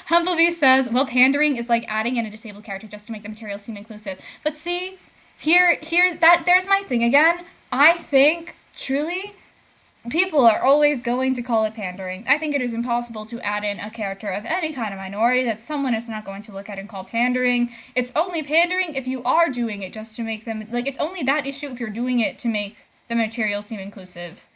Humblebee says, well, pandering is like adding in a disabled character just to make the material seem inclusive. But see, here's my thing again. I think, truly, people are always going to call it pandering. I think it is impossible to add in a character of any kind of minority that someone is not going to look at and call pandering. It's only pandering if you are doing it just to make them, like, it's only that issue if you're doing it to make the material seem inclusive.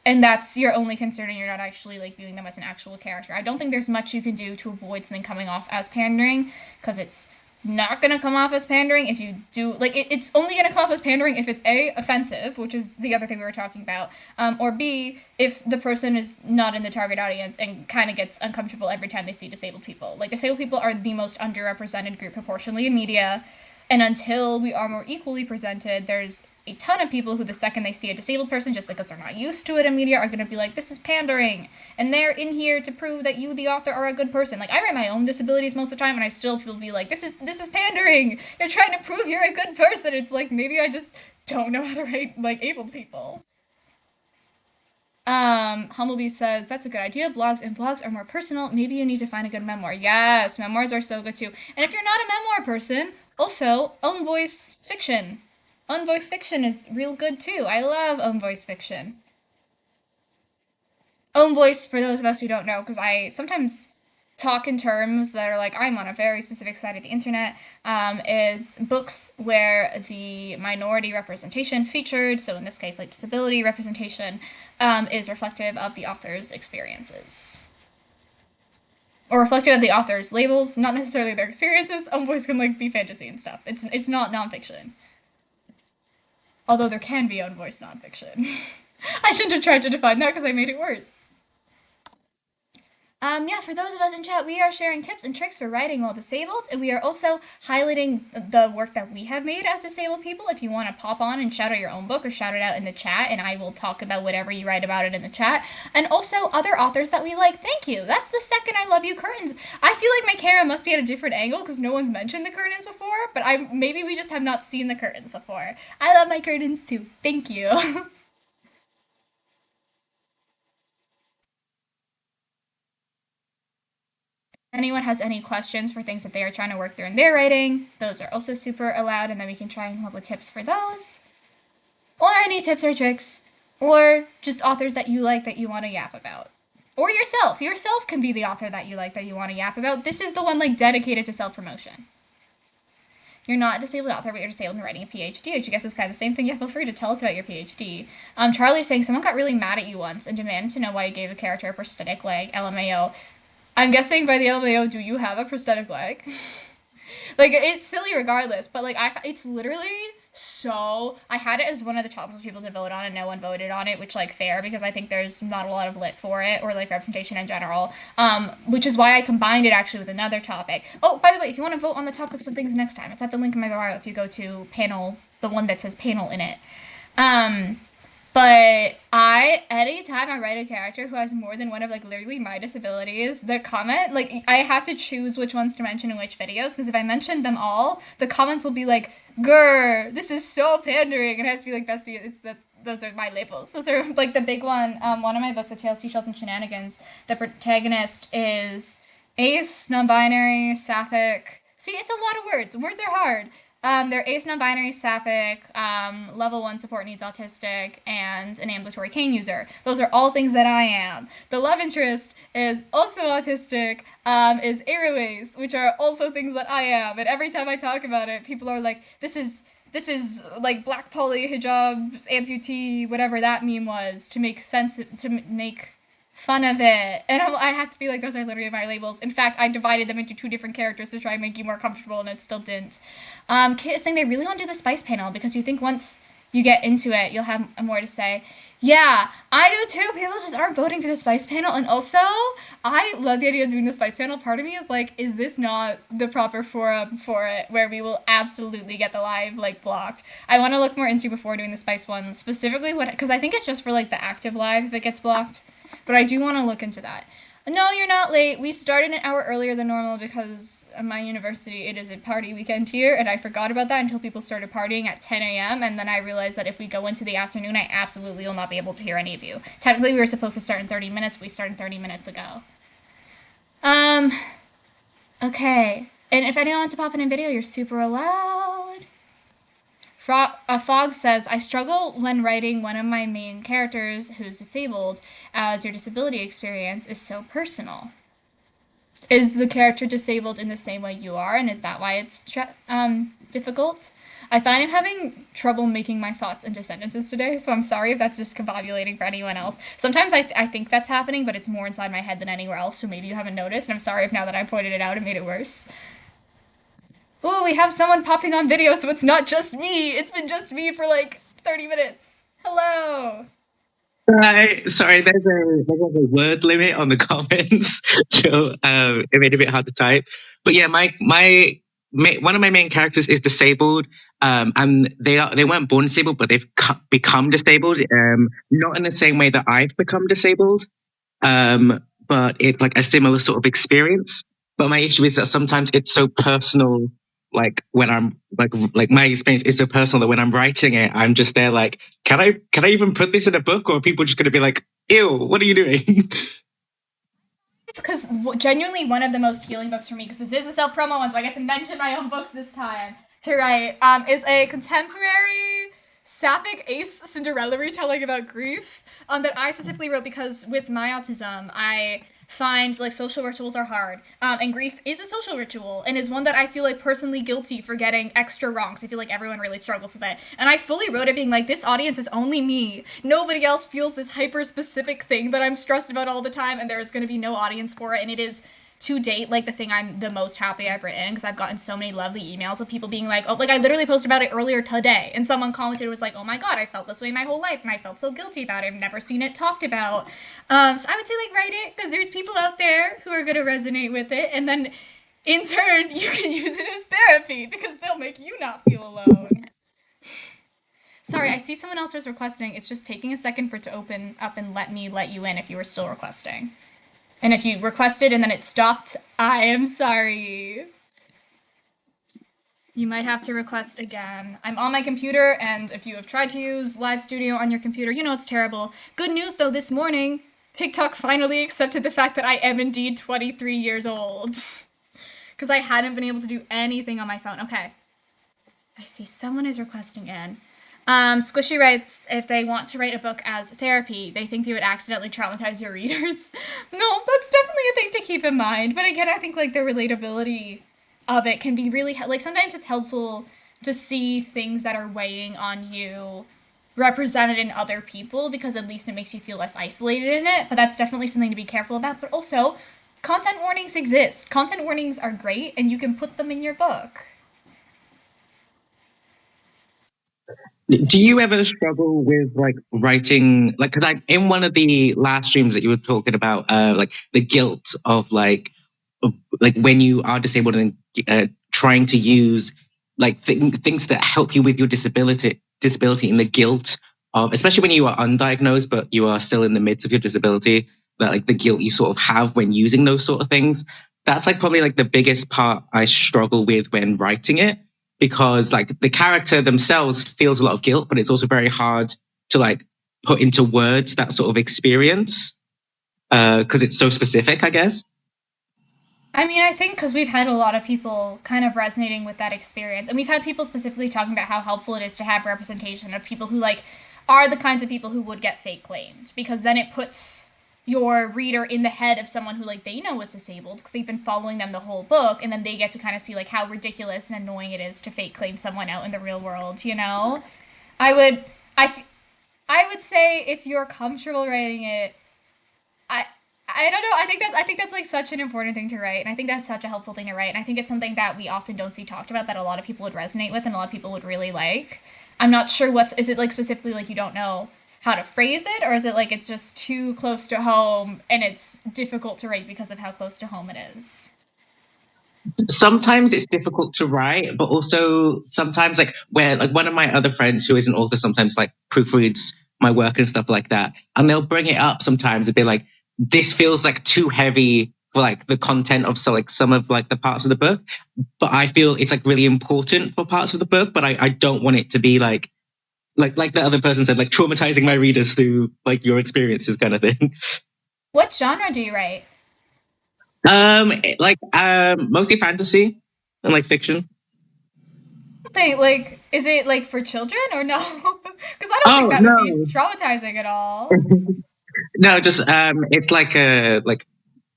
And that's your only concern, and you're not actually, like, viewing them as an actual character. I don't think there's much you can do to avoid something coming off as pandering, because it's not gonna come off as pandering if you do, like, it's only gonna come off as pandering if it's A, offensive, which is the other thing we were talking about, or B, if the person is not in the target audience and kind of gets uncomfortable every time they see disabled people. Like, disabled people are the most underrepresented group proportionally in media, and until we are more equally presented, there's a ton of people who, the second they see a disabled person, just because they're not used to it in media, are going to be like, this is pandering. And they're in here to prove that you, the author, are a good person. Like, I write my own disabilities most of the time, and I still people be like, this is pandering. You're trying to prove you're a good person. It's like, maybe I just don't know how to write, like, abled people. Humblebee says, that's a good idea. Blogs and vlogs are more personal. Maybe you need to find a good memoir. Yes, memoirs are so good too. And if you're not a memoir person, also, own voice fiction. Own voice fiction is real good too. I love own voice fiction. Own voice, for those of us who don't know, because I sometimes talk in terms that are like, I'm on a very specific side of the internet, is books where the minority representation featured, so in this case, like disability representation, is reflective of the author's experiences. Or reflective of the author's labels, not necessarily their experiences. Own voice can, like, be fantasy and stuff. It's not nonfiction. Although there can be own voice nonfiction. I shouldn't have tried to define that because I made it worse. Yeah, for those of us in chat, we are sharing tips and tricks for writing while disabled, and we are also highlighting the work that we have made as disabled people. If you want to pop on and shout out your own book or shout it out in the chat, and I will talk about whatever you write about it in the chat. And also other authors that we like. Thank you. That's the second I love you curtains. I feel like my camera must be at a different angle because no one's mentioned the curtains before, but maybe we just have not seen the curtains before. I love my curtains too. Thank you. Anyone has any questions for things that they are trying to work through in their writing, those are also super allowed, and then we can try and come up with tips for those. Or any tips or tricks, or just authors that you like that you want to yap about. Or yourself. Yourself can be the author that you like that you want to yap about. This is the one like dedicated to self-promotion. You're not a disabled author, but you're disabled in writing a PhD, which I guess is kind of the same thing. Yeah, feel free to tell us about your PhD. Charlie's saying someone got really mad at you once and demanded to know why you gave a character a prosthetic leg, LMAO. I'm guessing by the LMAO, do you have a prosthetic leg? Like, it's silly regardless, but like, it's literally so. I had it as one of the topics for people to vote on, and no one voted on it, which, like, fair, because I think there's not a lot of lit for it, or, like, representation in general, which is why I combined it, actually, with another topic. Oh, by the way, if you want to vote on the topics of things next time, it's at the link in my bio if you go to panel, the one that says panel in it. But anytime I write a character who has more than one of, like, literally my disabilities, the comment, like, I have to choose which ones to mention in which videos, because if I mention them all, the comments will be like, grr, this is so pandering, and I have to be like, bestie, those are my labels. Those are, like, the big one. One of my books, A Tale of Seashells and Shenanigans, the protagonist is ace, non-binary, sapphic. See, it's a lot of words. Words are hard. They're ace, non-binary, sapphic, level 1 support needs autistic, and an ambulatory cane user. Those are all things that I am. The love interest is also autistic, is airways, which are also things that I am. And every time I talk about it, people are like, this is like black poly hijab amputee, whatever that meme was, to make sense, to make fun of it. And I have to be like, those are literally my labels. In fact, I divided them into 2 different characters to try and make you more comfortable, and it still didn't. Kit is saying they really want to do the spice panel because you think once you get into it, you'll have more to say. Yeah, I do too. People just aren't voting for the spice panel. And also, I love the idea of doing the spice panel. Part of me is like, is this not the proper forum for it, where we will absolutely get the live, like, blocked? I want to look more into before doing the spice one, specifically because I think it's just for, like, the active live if it gets blocked. But I do want to look into that. No, you're not late. We started an hour earlier than normal because at my university, it is a party weekend here, and I forgot about that until people started partying at 10 a.m., and then I realized that if we go into the afternoon, I absolutely will not be able to hear any of you. Technically, we were supposed to start in 30 minutes, but we started 30 minutes ago. Okay. And if anyone wants to pop in a video, you're super allowed. Fog says, I struggle when writing one of my main characters who's disabled, as your disability experience is so personal. Is the character disabled in the same way you are, and is that why it's difficult? I find I'm having trouble making my thoughts into sentences today, so I'm sorry if that's discombobulating for anyone else. Sometimes I think that's happening, but it's more inside my head than anywhere else, so maybe you haven't noticed, and I'm sorry if now that I pointed it out it made it worse. Ooh, we have someone popping on video, so it's not just me. It's been just me for like 30 minutes. Hello. Sorry, there's a word limit on the comments, so it made it a bit hard to type. But yeah, one of my main characters is disabled, and they weren't born disabled, but they've become disabled. Not in the same way that I've become disabled, but it's like a similar sort of experience. But my issue is that sometimes it's so personal. Like when I'm like my experience is so personal that when I'm writing it, I'm just there like, can I even put this in a book, or are people just going to be like, ew, what are you doing? It's because genuinely one of the most healing books for me, because this is a self-promo one, so I get to mention my own books this time to write, is a contemporary sapphic ace Cinderella retelling about grief that I specifically wrote because with my autism, I find like social rituals are hard, and grief is a social ritual and is one that I feel like personally guilty for getting extra wrong, because I feel like everyone really struggles with it. And I fully wrote it being like, this audience is only me. Nobody else feels this hyper specific thing that I'm stressed about all the time, and there is going to be no audience for it, and it is to date, like the thing I'm the most happy I've written, because I've gotten so many lovely emails of people being like, oh, like I literally posted about it earlier today, and someone commented, was like, oh my god, I felt this way my whole life, and I felt so guilty about it. I've never seen it talked about. So I would say like write it, because there's people out there who are gonna resonate with it, and then in turn you can use it as therapy because they'll make you not feel alone. Sorry, I see someone else was requesting. It's just taking a second for it to open up and let me let you in if you were still requesting. And if you requested and then it stopped, I am sorry. You might have to request again. I'm on my computer, and if you have tried to use Live Studio on your computer, you know it's terrible. Good news though, this morning, TikTok finally accepted the fact that I am indeed 23 years old. Because I hadn't been able to do anything on my phone. Okay. I see someone is requesting in. Squishy writes, if they want to write a book as therapy, they think they would accidentally traumatize your readers. No, that's definitely a thing to keep in mind. But again, I think like the relatability of it can be really, like sometimes it's helpful to see things that are weighing on you represented in other people, because at least it makes you feel less isolated in it. But that's definitely something to be careful about. But also, content warnings exist. Content warnings are great, and you can put them in your book. Do you ever struggle with like writing, like, because I in one of the last streams that you were talking about, like the guilt of like when you are disabled and trying to use like things that help you with your disability, and the guilt of, especially when you are undiagnosed but you are still in the midst of your disability, that like the guilt you sort of have when using those sort of things. That's like probably like the biggest part I struggle with when writing it, because like the character themselves feels a lot of guilt, but it's also very hard to like put into words that sort of experience, because it's so specific, I guess. I mean, I think because we've had a lot of people kind of resonating with that experience, and we've had people specifically talking about how helpful it is to have representation of people who like are the kinds of people who would get fake claimed, because then it puts your reader in the head of someone who like they know is disabled because they've been following them the whole book, and then they get to kind of see like how ridiculous and annoying it is to fake claim someone out in the real world, you know. I would I would say if you're comfortable writing it, I I don't know. I think that's like such an important thing to write, and I think that's such a helpful thing to write. And I think it's something that we often don't see talked about that a lot of people would resonate with and a lot of people would really like. I'm not sure what's, is it like specifically like you don't know how to phrase it, or is it like it's just too close to home and it's difficult to write because of how close to home it is? Sometimes it's difficult to write, but also sometimes like where like one of my other friends who is an author sometimes like proofreads my work and stuff like that, and they'll bring it up sometimes and be like, this feels like too heavy for like the content of so like some of like the parts of the book, but I feel it's like really important for parts of the book, but I don't want it to be like the other person said, like traumatizing my readers through like your experiences kind of thing. What genre do you write? Mostly fantasy and like fiction. Think like, is it like for children or no? Because I don't think Oh that would be no, traumatizing at all. no, just it's like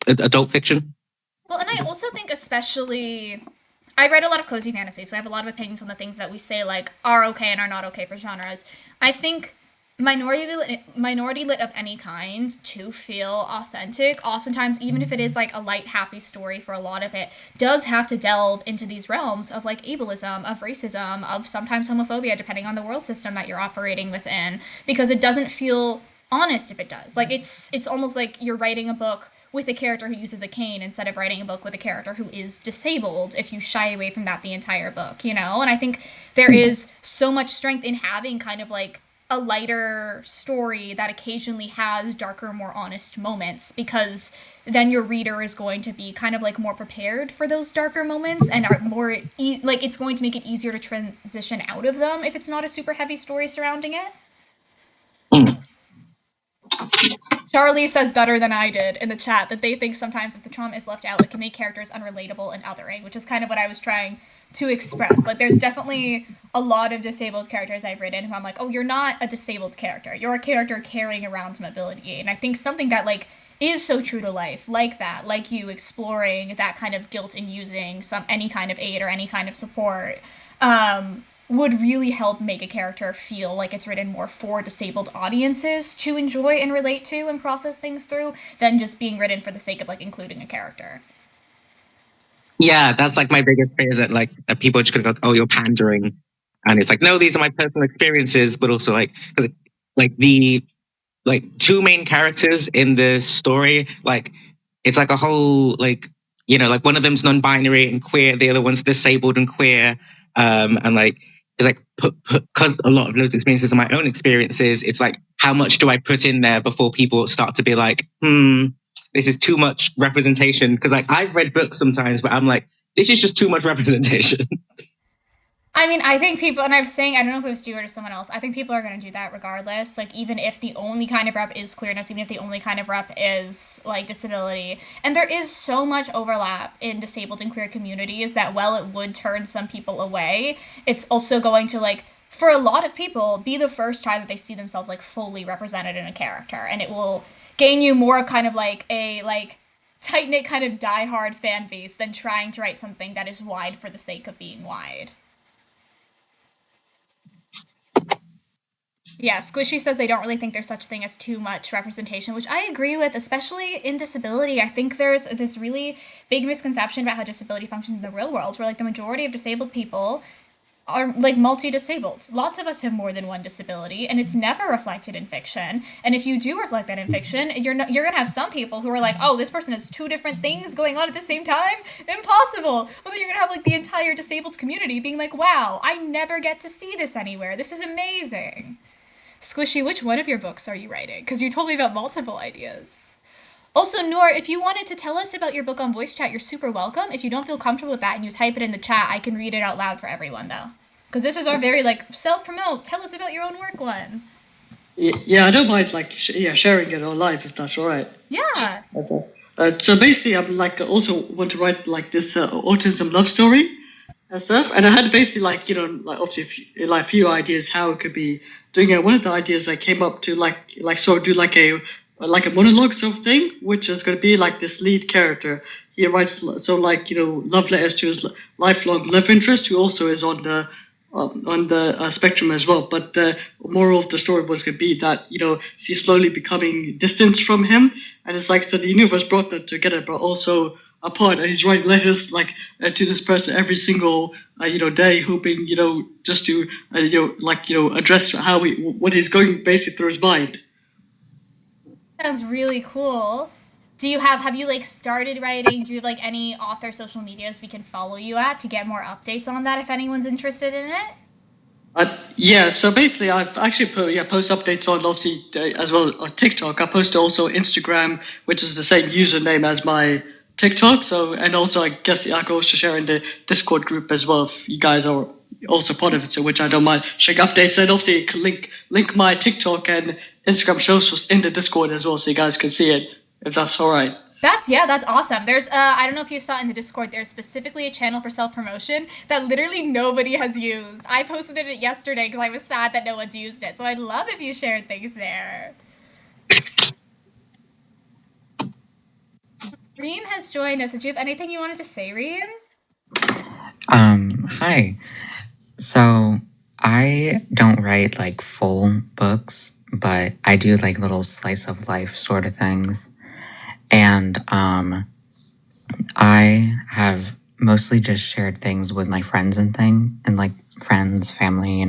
adult fiction. Well, and I also think especially I read a lot of cozy fantasy, so I have a lot of opinions on the things that we say like are okay and are not okay for genres. I think minority lit of any kind to feel authentic, oftentimes even if it is like a light happy story for a lot of it, does have to delve into these realms of like ableism, of racism, of sometimes homophobia, depending on the world system that you're operating within, because it doesn't feel honest if it does. Like it's almost like you're writing a book with a character who uses a cane instead of writing a book with a character who is disabled if you shy away from that the entire book, you know? And I think there is so much strength in having kind of like a lighter story that occasionally has darker, more honest moments, because then your reader is going to be kind of like more prepared for those darker moments and are more like it's going to make it easier to transition out of them if it's not a super heavy story surrounding it. Mm. Charlie says better than I did in the chat that they think sometimes if the trauma is left out, it can make characters unrelatable and othering, which is kind of what I was trying to express. Like, there's definitely a lot of disabled characters I've written who I'm like, oh, you're not a disabled character. You're a character carrying around some ability. And I think something that, like, is so true to life, like that, like you exploring that kind of guilt in using any kind of aid or any kind of support, would really help make a character feel like it's written more for disabled audiences to enjoy and relate to and process things through than just being written for the sake of like including a character. Yeah, that's like my biggest fear is that like that people are just gonna go, oh, you're pandering, and it's like, no, these are my personal experiences, but also like because like the like two main characters in the story, like it's like a whole like like one of them's non-binary and queer, the other one's disabled and queer, and like it's like because a lot of those experiences are my own experiences. It's like how much do I put in there before people start to be like, this is too much representation? Because like I've read books sometimes, but I'm like, this is just too much representation. I mean, I think people, and I'm saying, I don't know if it was Stuart or someone else, I think people are going to do that regardless. Like, even if the only kind of rep is queerness, even if the only kind of rep is, like, disability. And there is so much overlap in disabled and queer communities that while it would turn some people away, it's also going to, like, for a lot of people, be the first time that they see themselves, like, fully represented in a character. And it will gain you more of kind of, like, a, like, tight knit kind of diehard fan base than trying to write something that is wide for the sake of being wide. Yeah, Squishy says they don't really think there's such thing as too much representation, which I agree with, especially in disability. I think there's this really big misconception about how disability functions in the real world, where like the majority of disabled people are like multi-disabled. Lots of us have more than one disability, and it's never reflected in fiction. And if you do reflect that in fiction, you're gonna have some people who are like, oh, this person has two different things going on at the same time. Impossible. But then you're gonna have like the entire disabled community being like, wow, I never get to see this anywhere. This is amazing. Squishy, which one of your books are you writing? Because you told me about multiple ideas. Also, Noor, if you wanted to tell us about your book on voice chat, you're super welcome. If you don't feel comfortable with that and you type it in the chat, I can read it out loud for everyone, though. Because this is our very, like, self-promote. Tell us about your own work one. Yeah, I don't mind like sharing it on live if that's all right. Yeah. Okay. So basically, I'm like also want to write like this autism love story and stuff, and I had basically like like obviously like a few ideas how it could be doing it. One of the ideas I came up to like sort of do like a monologue sort of thing, which is going to be like this lead character. He writes so like love letters to his lifelong love interest, who also is on the spectrum as well. But the moral of the story was going to be that she's slowly becoming distant from him, and it's like so the universe brought them together, but also apart. And he's writing letters like to this person every single day, hoping just to address what he's going basically through his mind. Sounds really cool. Have you like started writing? Do you have like any author social medias we can follow you at to get more updates on that if anyone's interested in it? Yeah, so basically, I've actually post updates on obviously as well on TikTok. I post also Instagram, which is the same username as my TikTok. So and also I guess I can also share in the Discord group as well if you guys are also part of it. So which I don't mind sharing updates, and obviously you can link my TikTok and Instagram socials in the Discord as well, so you guys can see it if that's all right. That's awesome. There's I don't know if you saw in the Discord, there's specifically a channel for self-promotion that literally nobody has used. I posted it yesterday because I was sad that no one's used it. So I'd love if you shared things there. Reem has joined us. Did you have anything you wanted to say, Reem? Hi. So I don't write like full books, but I do like little slice of life sort of things. And I have mostly just shared things with my friends and like friends, family,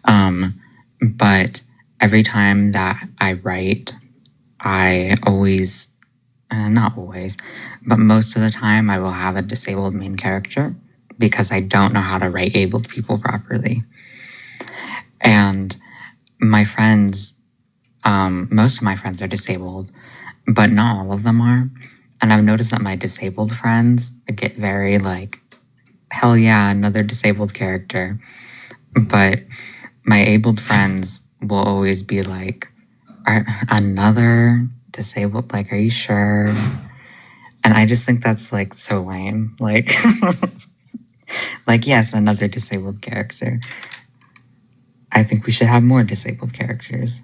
But every time that I write, I always, not always, but most of the time I will have a disabled main character because I don't know how to write abled people properly. And my friends, most of my friends are disabled, but not all of them are. And I've noticed that my disabled friends get very like, hell yeah, another disabled character. But my abled friends will always be like, another disabled, like, are you sure? And I just think that's like so lame. Like, like, yes, another disabled character. I think we should have more disabled characters.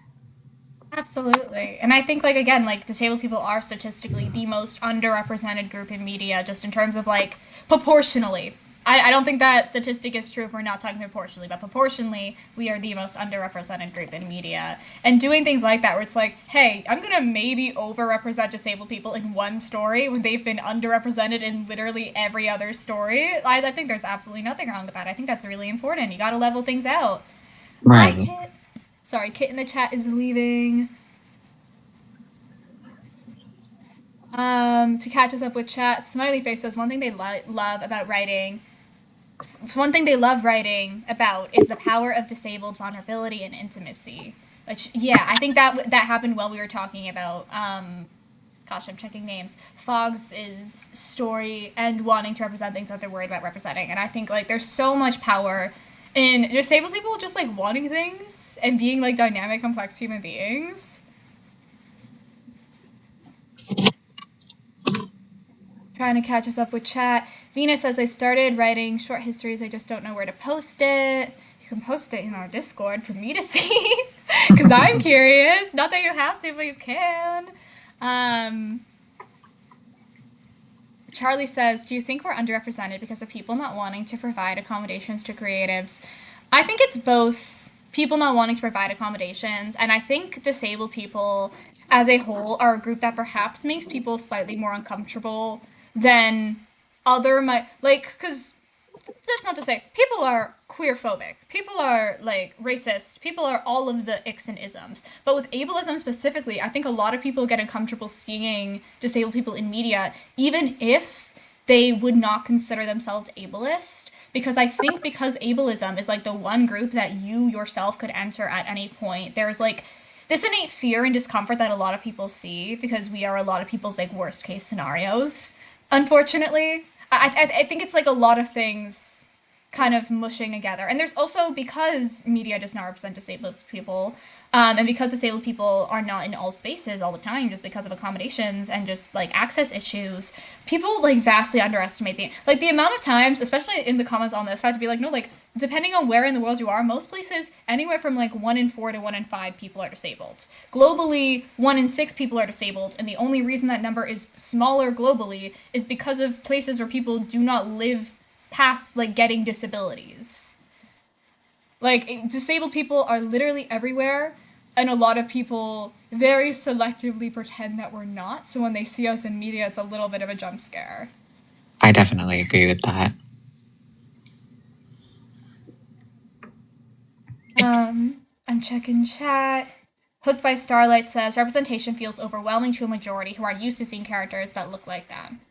Absolutely. And I think, like, again, like, disabled people are statistically the most underrepresented group in media, just in terms of, like, proportionally. I don't think that statistic is true if we're not talking proportionally, but proportionally, we are the most underrepresented group in media. And doing things like that, where it's like, hey, I'm gonna maybe overrepresent disabled people in one story when they've been underrepresented in literally every other story. I think there's absolutely nothing wrong with that. I think that's really important. You gotta level things out. Right. Hi, Kit. Sorry, Kit in the chat is leaving. To catch us up with chat, Smiley Face says one thing they love about writing. One thing they love writing about is the power of disabled vulnerability and intimacy. Which, yeah, I think that happened while we were talking about. Gosh, I'm checking names. Fogg's story and wanting to represent things that they're worried about representing, and I think like there's so much power in disabled people just like wanting things and being like dynamic, complex human beings. Trying to catch us up with chat. Venus says, I started writing short histories. I just don't know where to post it. You can post it in our Discord for me to see. Because I'm curious. Not that you have to, but you can. Charlie says, do you think we're underrepresented because of people not wanting to provide accommodations to creatives? I think it's both people not wanting to provide accommodations, and I think disabled people as a whole are a group that perhaps makes people slightly more uncomfortable than because that's not to say people are queerphobic, people are like racist, people are all of the icks and isms, but with ableism specifically, I think a lot of people get uncomfortable seeing disabled people in media even if they would not consider themselves ableist, because I think because ableism is like the one group that you yourself could enter at any point, there's like this innate fear and discomfort that a lot of people see because we are a lot of people's like worst case scenarios. Unfortunately, I think it's like a lot of things kind of mushing together. And there's also, because media does not represent disabled people, and because disabled people are not in all spaces all the time just because of accommodations and just like access issues, people like vastly underestimate the amount of times, especially in the comments on this, I have to be like, no, like depending on where in the world you are, most places anywhere from like 1 in 4 to 1 in 5 people are disabled. Globally, 1 in 6 people are disabled, and the only reason that number is smaller globally is because of places where people do not live past like getting disabilities. Like disabled people are literally everywhere, and a lot of people very selectively pretend that we're not, so when they see us in media, it's a little bit of a jump scare. I definitely agree with that. I'm checking chat. Hooked by Starlight says, representation feels overwhelming to a majority who aren't used to seeing characters that look like them.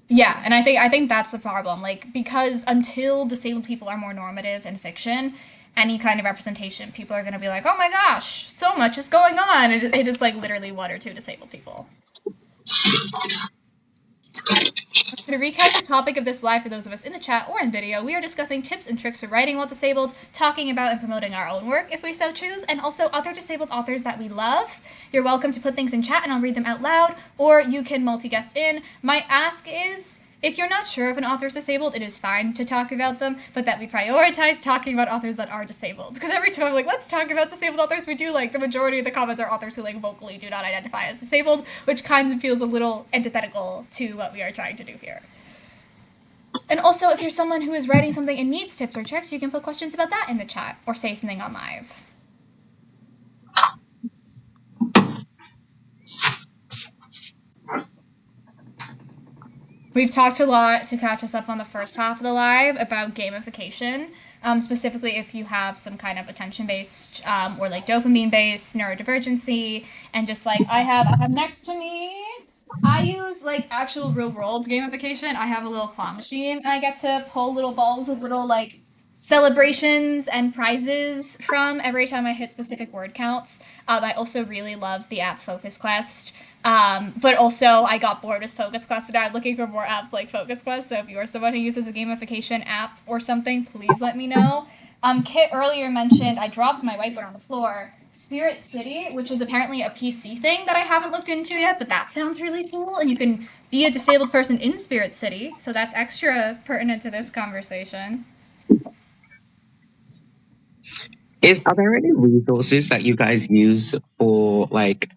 Yeah, and I think that's the problem. Like, because until disabled people are more normative in fiction, any kind of representation, people are going to be like, oh my gosh, so much is going on. It is like literally 1 or 2 disabled people. To recap the topic of this live for those of us in the chat or in video, we are discussing tips and tricks for writing while disabled, talking about and promoting our own work if we so choose, and also other disabled authors that we love. You're welcome to put things in chat and I'll read them out loud, or you can multi-guest in. My ask is, if you're not sure if an author is disabled, it is fine to talk about them, but that we prioritize talking about authors that are disabled. Because every time I'm like, let's talk about disabled authors, we do like the majority of the comments are authors who like vocally do not identify as disabled, which kind of feels a little antithetical to what we are trying to do here. And also, if you're someone who is writing something and needs tips or tricks, you can put questions about that in the chat or say something on live. We've talked a lot to catch us up on the first half of the live about gamification, specifically if you have some kind of attention-based or like dopamine-based neurodivergency, and just like I have next to me, I use like actual real-world gamification. I have a little claw machine, and I get to pull little balls with little like celebrations and prizes from every time I hit specific word counts. I also really love the app Focus Quest. But also I got bored with Focus Quest and I'm looking for more apps like Focus Quest, so if you are someone who uses a gamification app or something, please let me know. Kit earlier mentioned, I dropped my whiteboard on the floor, Spirit City, which is apparently a PC thing that I haven't looked into yet, but that sounds really cool, and you can be a disabled person in Spirit City, so that's extra pertinent to this conversation. Are there any resources that you guys use for like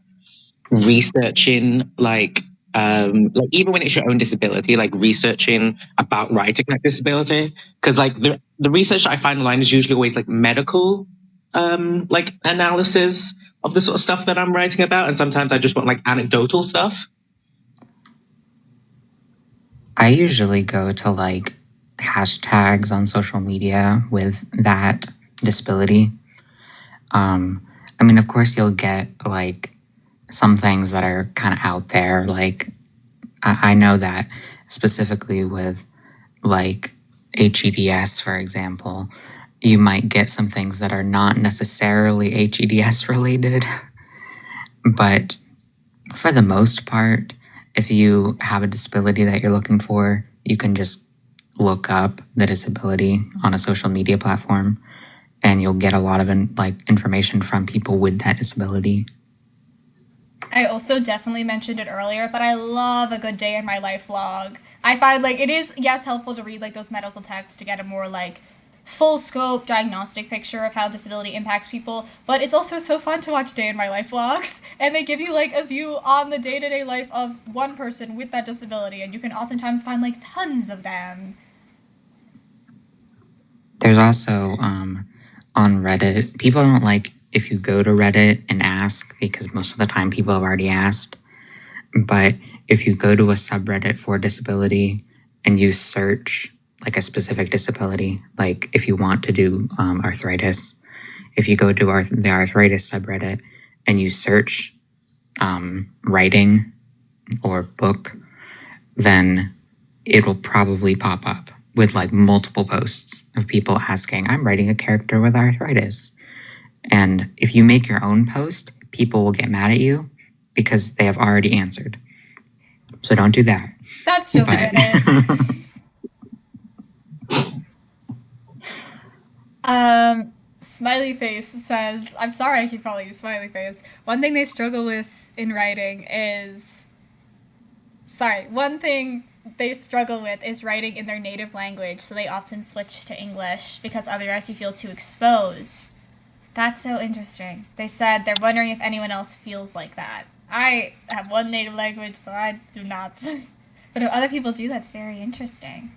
researching like like even when it's your own disability, like researching about writing that disability, because like the research that I find online is usually always like medical like analysis of the sort of stuff that I'm writing about, and sometimes I just want like anecdotal stuff. I usually go to like hashtags on social media with that disability. I mean, of course, you'll get like some things that are kind of out there. Like, I know that specifically with like HEDS, for example, you might get some things that are not necessarily HEDS related. But for the most part, if you have a disability that you're looking for, you can just look up the disability on a social media platform, and you'll get a lot of information from people with that disability. I also definitely mentioned it earlier, but I love a good day in my life vlog. I find like it is, yes, helpful to read like those medical texts to get a more like full scope diagnostic picture of how disability impacts people, but it's also so fun to watch day in my life vlogs, and they give you like a view on the day-to-day life of one person with that disability, and you can oftentimes find like tons of them. There's also on Reddit, people don't like if you go to Reddit and ask, because most of the time people have already asked. But if you go to a subreddit for disability and you search like a specific disability, like if you want to do arthritis, if you go to the arthritis subreddit and you search writing or book, then it'll probably pop up with like multiple posts of people asking, I'm writing a character with arthritis. And if you make your own post, people will get mad at you because they have already answered. So don't do that. That's just it. Smiley Face says, I'm sorry I keep calling you Smiley Face. One thing they struggle with in writing is... One thing they struggle with is writing in their native language, so they often switch to English because otherwise you feel too exposed. That's so interesting. They said they're wondering if anyone else feels like that. I have one native language, so I do not. But if other people do, that's very interesting.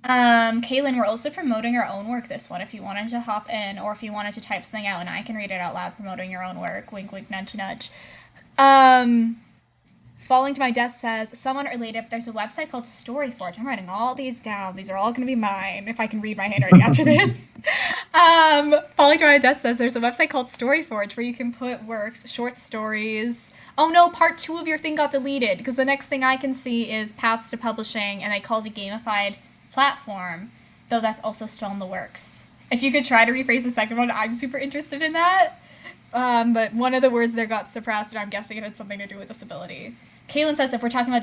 Kaylin, we're also promoting our own work this one if you wanted to hop in, or if you wanted to type something out and I can read it out loud promoting your own work. Wink, wink, nudge, nudge. Falling to My Death says, someone related, but there's a website called Storyforge. I'm writing all these down. These are all going to be mine if I can read my handwriting after this. Falling to My Death says, there's a website called Storyforge where you can put works, short stories. Oh no, part 2 of your thing got deleted because the next thing I can see is paths to publishing, and they call it a gamified platform, though that's also still in the works. If you could try to rephrase the second one, I'm super interested in that. But one of the words there got suppressed, and I'm guessing it had something to do with disability. Kaylin says if we're talking about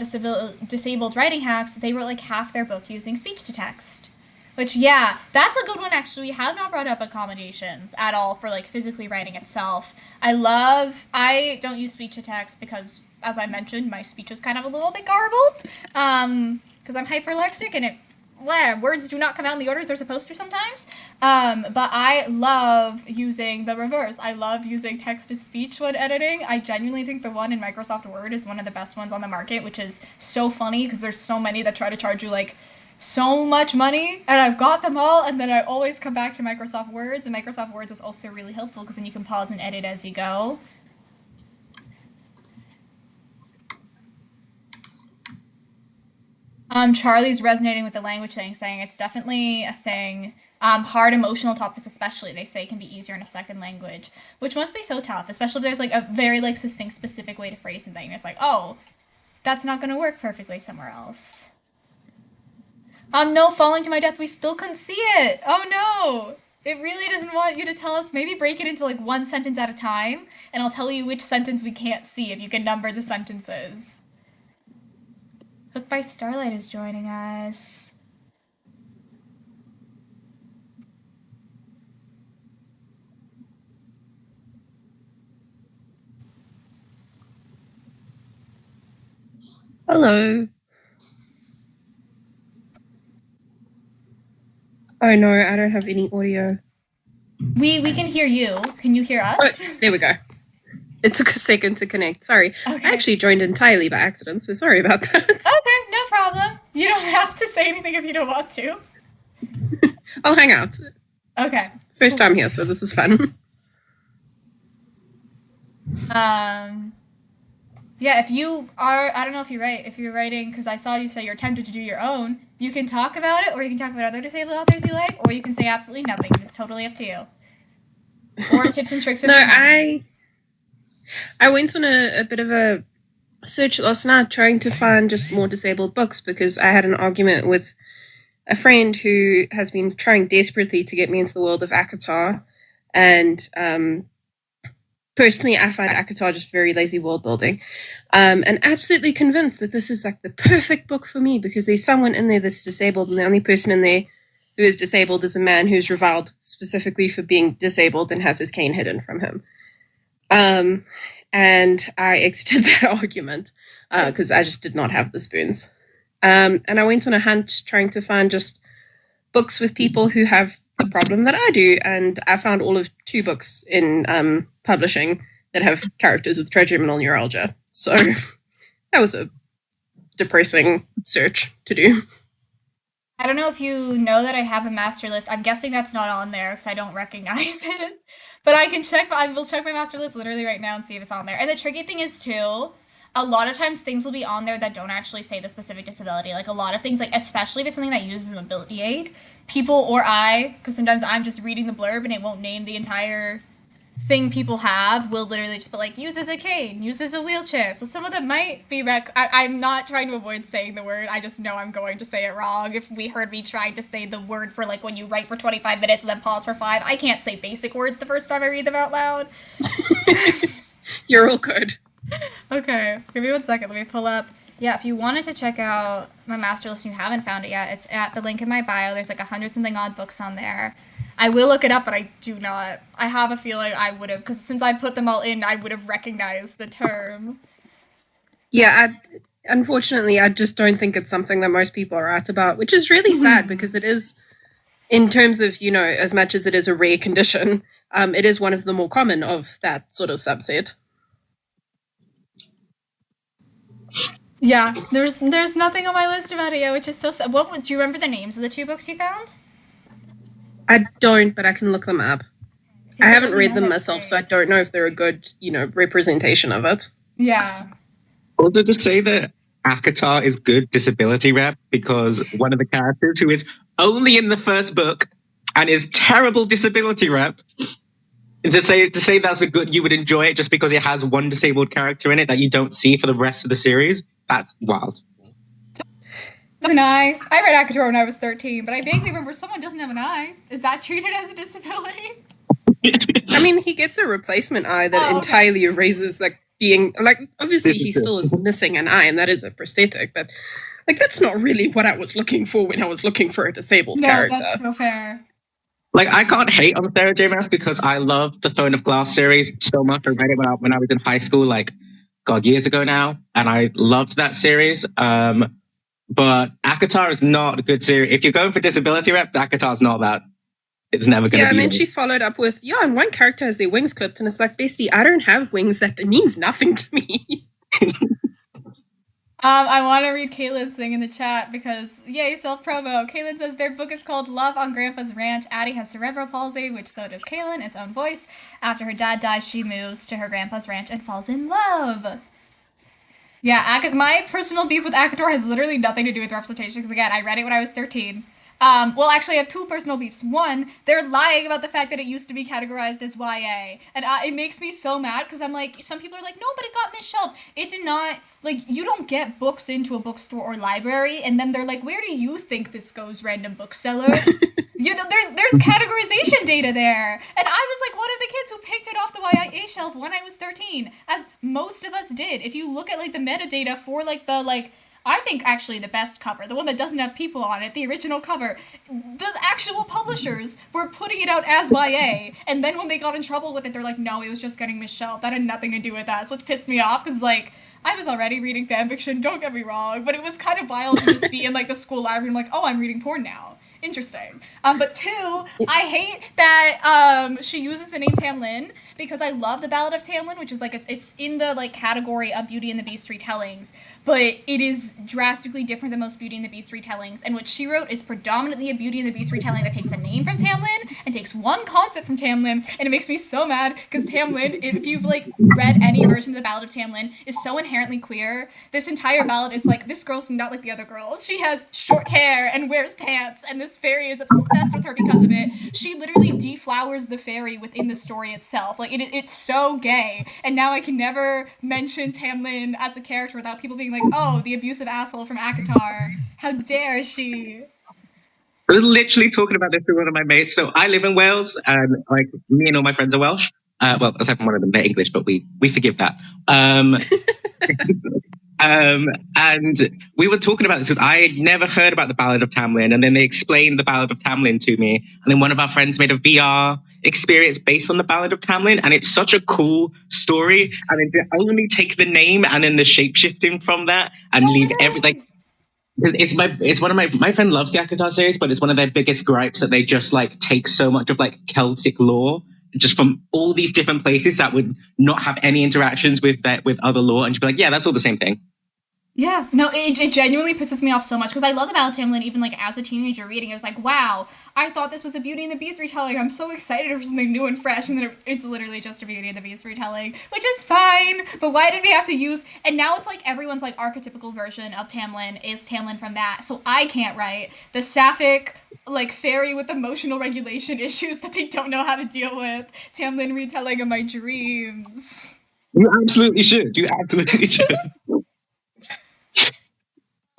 disabled writing hacks, they wrote like half their book using speech-to-text. Which, yeah, that's a good one, actually. We have not brought up accommodations at all for, like, physically writing itself. I don't use speech-to-text because, as I mentioned, my speech is kind of a little bit garbled. Because I'm hyperlexic and words do not come out in the orders they're supposed to sometimes. But I love using the reverse. I love using text-to-speech when editing. I genuinely think the one in Microsoft Word is one of the best ones on the market, which is so funny because there's so many that try to charge you, like, so much money, and I've got them all, and then I always come back to Microsoft Words, and Microsoft Words is also really helpful because then you can pause and edit as you go. Charlie's resonating with the language thing, saying it's definitely a thing. Hard emotional topics especially, they say, can be easier in a second language, which must be so tough, especially if there's like a very like succinct, specific way to phrase something. It's like, oh, that's not going to work perfectly somewhere else. No, Falling to My Death, we still couldn't see it. Oh no. It really doesn't want you to tell us. Maybe break it into like one sentence at a time, and I'll tell you which sentence we can't see if you can number the sentences. Hooked by Starlight is joining us. Hello. Oh no, I don't have any audio. We can hear you. Can you hear us? Oh, there we go. It took a second to connect. Sorry. Okay. I actually joined entirely by accident, so sorry about that. Okay, no problem. You don't have to say anything if you don't want to. I'll hang out. Okay. First time here, so this is fun. Yeah, if you are, I don't know if you're writing, because I saw you say you're tempted to do your own, you can talk about it, or you can talk about other disabled authors you like, or you can say absolutely nothing. It's totally up to you. Or tips and tricks. No, I went on a bit of a search last night trying to find just more disabled books because I had an argument with a friend who has been trying desperately to get me into the world of ACOTAR, and personally I find ACOTAR just very lazy world building, and absolutely convinced that this is like the perfect book for me because there's someone in there that's disabled, and the only person in there who is disabled is a man who's reviled specifically for being disabled and has his cane hidden from him. And I exited that argument because I just did not have the spoons. And I went on a hunt trying to find just books with people who have the problem that I do. And I found all of 2 books in publishing that have characters with trigeminal neuralgia. So that was a depressing search to do. I don't know if you know that I have a master list. I'm guessing that's not on there because I don't recognize it. But I can check. I will check my master list literally right now and see if it's on there. And the tricky thing is too, a lot of times things will be on there that don't actually say the specific disability. Like a lot of things, like especially if it's something that uses a mobility aid, people or I, because sometimes I'm just reading the blurb and it won't name the entire thing people have, will literally just put like uses a cane, uses a wheelchair. So some of them might be I'm not trying to avoid saying the word. I just know I'm going to say it wrong. If we heard me trying to say the word for like when you write for 25 minutes and then pause for 5, I can't say basic words the first time I read them out loud. You're all good. Okay, give me 1 second. Let me pull up. Yeah, if you wanted to check out my master list and you haven't found it yet, it's at the link in my bio. There's like 100-something odd books on there. I will look it up, but I do not. I have a feeling I would have, because since I put them all in, I would have recognized the term. Yeah, unfortunately, I just don't think it's something that most people are out about, which is really sad because it is, in terms of, you know, as much as it is a rare condition, it is one of the more common of that sort of subset. Yeah, there's nothing on my list about it yet, which is so sad. Do you remember the names of the 2 books you found? I don't, but I can look them up. I haven't read them myself, so I don't know if they're a good, you know, representation of it. Yeah. Also, to say that ACOTAR is good disability rep because one of the characters who is only in the first book and is terrible disability rep, and to say that's a good, you would enjoy it just because it has one disabled character in it that you don't see for the rest of the series, that's wild. An eye. I read ACOTAR when I was 13, but I vaguely remember someone doesn't have an eye. Is that treated as a disability? I mean, he gets a replacement eye that entirely erases, like, being, like, obviously he still is missing an eye, and that is a prosthetic, but, like, that's not really what I was looking for when I was looking for a disabled character. No, that's so fair. Like, I can't hate on Sarah J. Maas because I love the Throne of Glass series so much. I read it when I was in high school, like, God, years ago now, and I loved that series. But ACOTAR is not a good series. If you're going for disability rep, ACOTAR is not that. It's never going to be. Yeah, and then she followed up with, and one character has their wings clipped, and it's like, bestie, I don't have wings. That means nothing to me. I want to read Caitlin's thing in the chat because, yay, self-promo. Caitlin says their book is called Love on Grandpa's Ranch. Addie has cerebral palsy, which so does Caitlin, its own voice. After her dad dies, she moves to her grandpa's ranch and falls in love. Yeah, my personal beef with ACOTAR has literally nothing to do with representation, because again, I read it when I was 13. Well, actually, I have 2 personal beefs. One, they're lying about the fact that it used to be categorized as YA, and it makes me so mad, because I'm like, some people are like, no, but it got misshelved. It did not, like, you don't get books into a bookstore or library, and then they're like, where do you think this goes, random bookseller? You know, there's categorization data there. And I was like one of the kids who picked it off the YA shelf when I was 13, as most of us did. If you look at, like, the metadata for, like, the, like, I think actually the best cover, the one that doesn't have people on it, the original cover, the actual publishers were putting it out as YA, and then when they got in trouble with it, they're like, no, it was just getting misshelved. That had nothing to do with that. So it pissed me off, because, like, I was already reading fanfiction, don't get me wrong, but it was kind of wild to just be in, like, the school library and I'm like, oh, I'm reading porn now. Interesting. But two, I hate that she uses the name Tamlin because I love the Ballad of Tamlin, which is like it's in the like category of Beauty and the Beast retellings, but it is drastically different than most Beauty and the Beast retellings. And what she wrote is predominantly a Beauty and the Beast retelling that takes a name from Tamlin and takes one concept from Tamlin, and it makes me so mad because Tamlin, if you've like read any version of the Ballad of Tamlin, is so inherently queer. This entire ballad is like this girl's not like the other girls. She has short hair and wears pants, and this fairy is obsessed with her because of it. She literally deflowers the fairy within the story itself. Like it's so gay, and now I can never mention Tamlin as a character without people being like, "Oh, the abusive asshole from ACOTAR. How dare she?" I was literally talking about this with one of my mates. So I live in Wales, and like me and all my friends are Welsh. Well, aside from one of them, they're English, but we forgive that. And we were talking about this because I had never heard about the Ballad of Tamlin, and then they explained the Ballad of Tamlin to me. And then one of our friends made a VR experience based on the Ballad of Tamlin, and it's such a cool story. And then to only take the name and then the shape shifting from that and leave everything. It's one of my friend loves the ACOTAR series, but it's one of their biggest gripes that they just like take so much of like Celtic lore just from all these different places that would not have any interactions with other lore, and just be like, yeah, that's all the same thing. Yeah, no, it genuinely pisses me off so much because I love the Ballad of Tamlin. Even like as a teenager reading, I was like, wow, I thought this was a Beauty and the Beast retelling. I'm so excited for something new and fresh, and then it's literally just a Beauty and the Beast retelling, which is fine. But why did we have to use? And now it's like everyone's like archetypical version of Tamlin is Tamlin from that, so I can't write the sapphic like fairy with emotional regulation issues that they don't know how to deal with. Tamlin retelling of my dreams. You absolutely should. You absolutely should.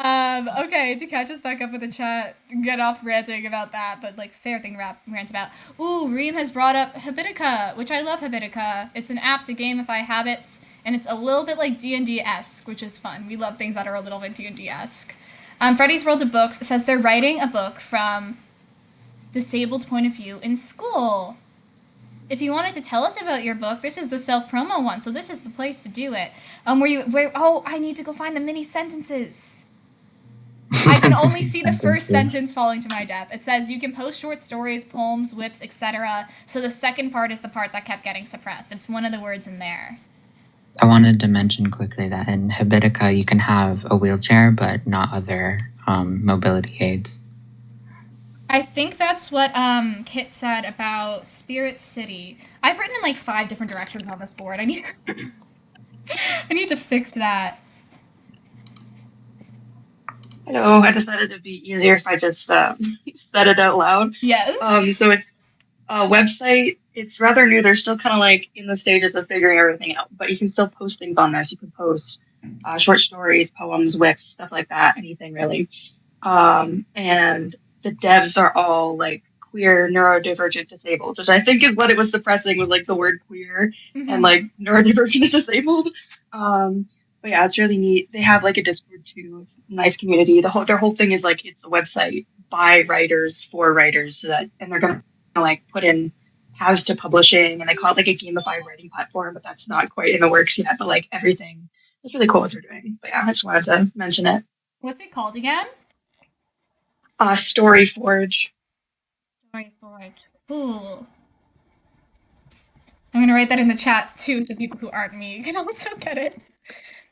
Okay, to catch us back up with the chat, get off ranting about that, but like fair thing to rant about. Ooh, Reem has brought up Habitica, which I love Habitica. It's an app to gamify habits, and it's a little bit like D&D-esque, which is fun. We love things that are a little bit D&D-esque. Freddy's World of Books says they're writing a book from disabled point of view in school. If you wanted to tell us about your book, this is the self-promo one, so this is the place to do it. I need to go find the mini sentences. I can only see the first sentence falling to my death. It says you can post short stories, poems, whips, etc. So the second part is the part that kept getting suppressed. It's one of the words in there. I wanted to mention quickly that in Habitica you can have a wheelchair, but not other mobility aids. I think that's what Kit said about Spirit City. I've written in like 5 different directions on this board. I need to fix that. Hello, I decided it'd be easier if I just said it out loud. Yes. So it's a website. It's rather new. They're still kind of like in the stages of figuring everything out, but you can still post things on there. So you can post short stories, poems, whips, stuff like that, anything really. And the devs are all like queer, neurodivergent, disabled, which I think is what it was suppressing was like the word queer and like neurodivergent and disabled. But yeah, it's really neat. They have like a Discord too. It's a nice community. Their whole thing is like it's a website by writers for writers, so that and they're gonna like put in paths to publishing, and they call it like a gamified writing platform, but that's not quite in the works yet. But like everything, it's really cool what they're doing. But yeah, I just wanted to mention it. What's it called again? Storyforge. Storyforge. Cool. I'm gonna write that in the chat too, so people who aren't me can also get it.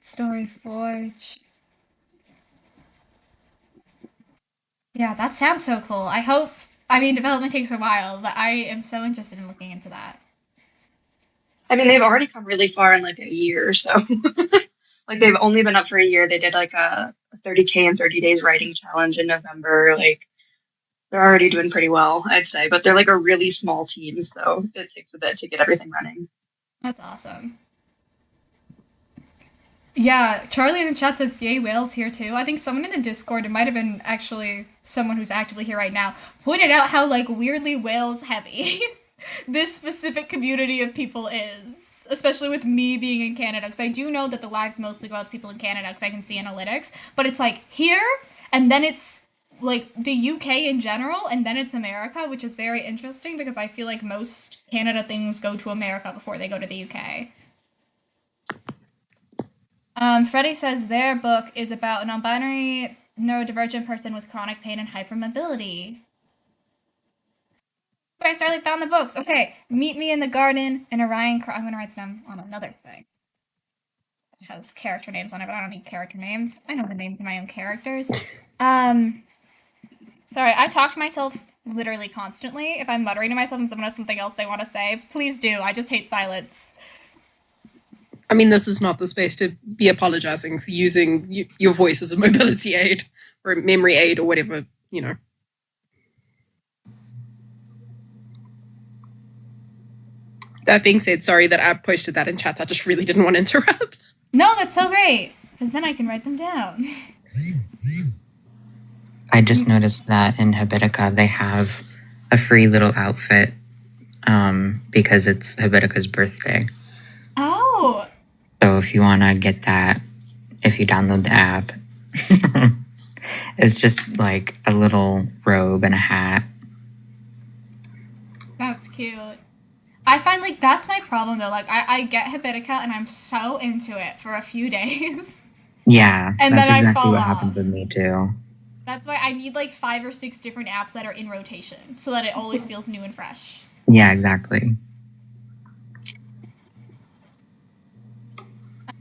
Storyforge. Yeah, that sounds so cool. Development takes a while, but I am so interested in looking into that. I mean, they've already come really far in like a year, so like they've only been up for a year. They did like a 30K in 30 days writing challenge in November. Like they're already doing pretty well, I'd say, but they're like a really small team, so it takes a bit to get everything running. That's awesome. Yeah, Charlie in the chat says, yay, Wales here too. I think someone in the Discord, it might have been actually someone who's actively here right now, pointed out how, like, weirdly Wales heavy this specific community of people is. Especially with me being in Canada, because I do know that the lives mostly go out to people in Canada, because I can see analytics, but it's, like, here, and then it's, like, the UK in general, and then it's America, which is very interesting, because I feel like most Canada things go to America before they go to the UK. Freddie says their book is about a non-binary neurodivergent person with chronic pain and hypermobility. I started found the books. Okay, meet me in the garden and Orion. I'm gonna write them on another thing. It has character names on it, but I don't need character names. I know the names of my own characters. Sorry, I talk to myself literally constantly. If I'm muttering to myself and someone has something else they want to say, please do. I just hate silence. I mean, this is not the space to be apologizing for using your voice as a mobility aid or a memory aid or whatever, you know. That being said, sorry that I posted that in chat. I just really didn't want to interrupt. No, that's so great, because then I can write them down. I just noticed that in Habitica they have a free little outfit because it's Habitica's birthday. Oh. So if you want to get that, if you download the app, it's just like a little robe and a hat. That's cute. I find like that's my problem though. Like I get Habitica and I'm so into it for a few days. Yeah, And that's then I exactly fall what off. happens with me too. That's why I need like 5 or 6 different apps that are in rotation so that it always feels new and fresh. Yeah, exactly.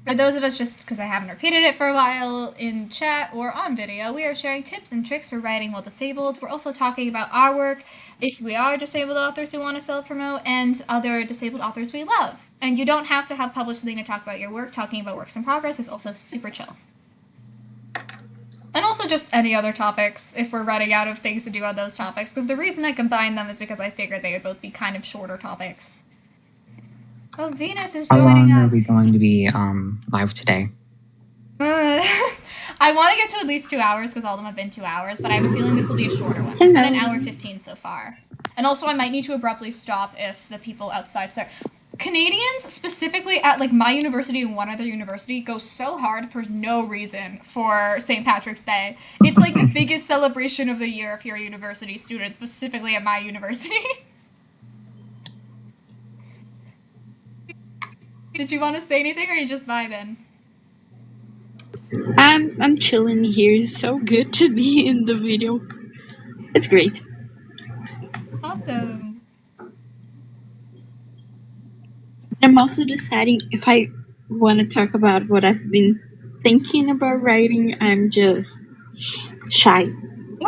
For those of us, just because I haven't repeated it for a while in chat or on video, we are sharing tips and tricks for writing while disabled. We're also talking about our work, if we are disabled authors who want to self-promote, and other disabled authors we love. And you don't have to have published something to talk about your work. Talking about works in progress is also super chill. And also just any other topics, if we're running out of things to do on those topics. Because the reason I combined them is because I figured they would both be kind of shorter topics. Oh, Venus is How joining long us. are we going to be live today? I want to get to at least 2 hours because all of them have been 2 hours, but I have a feeling this will be a shorter one. So it's been an hour 15 so far. And also I might need to abruptly stop if the people outside start. Canadians, specifically at like my university and one other university, go so hard for no reason for St. Patrick's Day. It's like the biggest celebration of the year if you're a university student, specifically at my university. Did you want to say anything or are you just vibing? I'm chilling here. It's so good to be in the video. It's great. Awesome. I'm also deciding if I want to talk about what I've been thinking about writing. I'm just shy.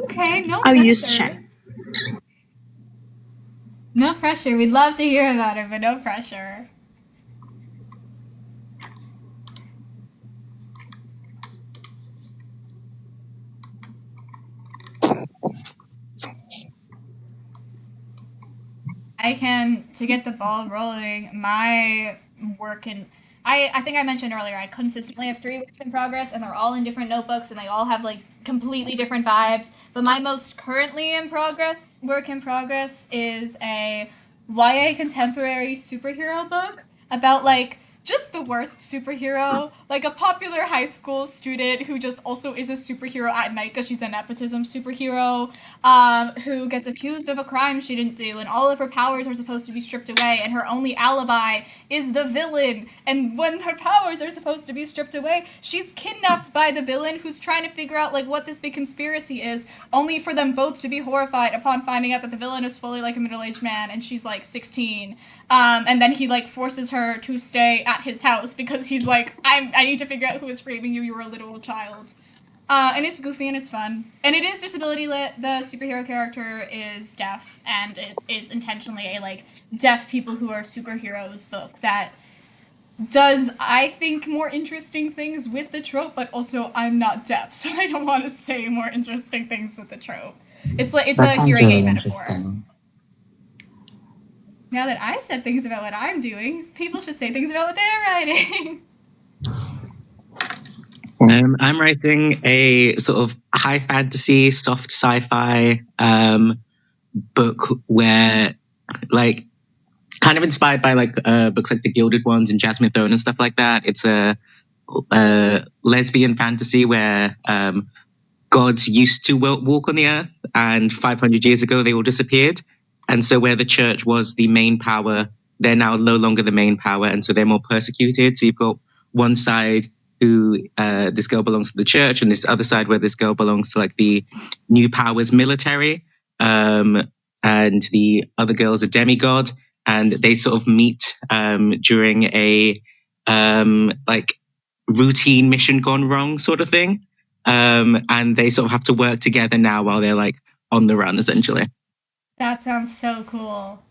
Okay, no I'll pressure. use shy. No pressure. We'd love to hear about it, but no pressure. To get the ball rolling, my work in, I think I mentioned earlier, I consistently have 3 works in progress, and they're all in different notebooks, and they all have, like, completely different vibes, but my most currently work in progress is a YA contemporary superhero book about, like, just the worst superhero, like a popular high school student who just also is a superhero at night because she's a nepotism superhero, who gets accused of a crime she didn't do, and all of her powers are supposed to be stripped away, and her only alibi is the villain, and when her powers are supposed to be stripped away, she's kidnapped by the villain who's trying to figure out, like, what this big conspiracy is, only for them both to be horrified upon finding out that the villain is fully, like, a middle-aged man, and she's, like, 16, and then he, like, forces her to stay at his house because he's like, I need to figure out who is framing you, you're a literal child. And it's goofy and it's fun. And it is disability lit. The superhero character is deaf, and it is intentionally a, like, deaf people who are superheroes book that does, I think, more interesting things with the trope, but also I'm not deaf, so I don't want to say more interesting things with the trope. It's like, it's That a sounds hearing really aid metaphor. interesting. Now that I said things about what I'm doing, people should say things about what they're writing. I'm writing a sort of high fantasy, soft sci-fi book where, like, kind of inspired by like books like The Gilded Ones and Jasmine Throne and stuff like that. It's a lesbian fantasy where gods used to walk on the earth, and 500 years ago they all disappeared. And so where the church was the main power, they're now no longer the main power, and so they're more persecuted. So you've got one side who this girl belongs to the church, and this other side where this girl belongs to like the new powers military. and the other girl is a demigod, and they sort of meet during a like routine mission gone wrong sort of thing, and they sort of have to work together now while they're like on the run, essentially. That sounds so cool.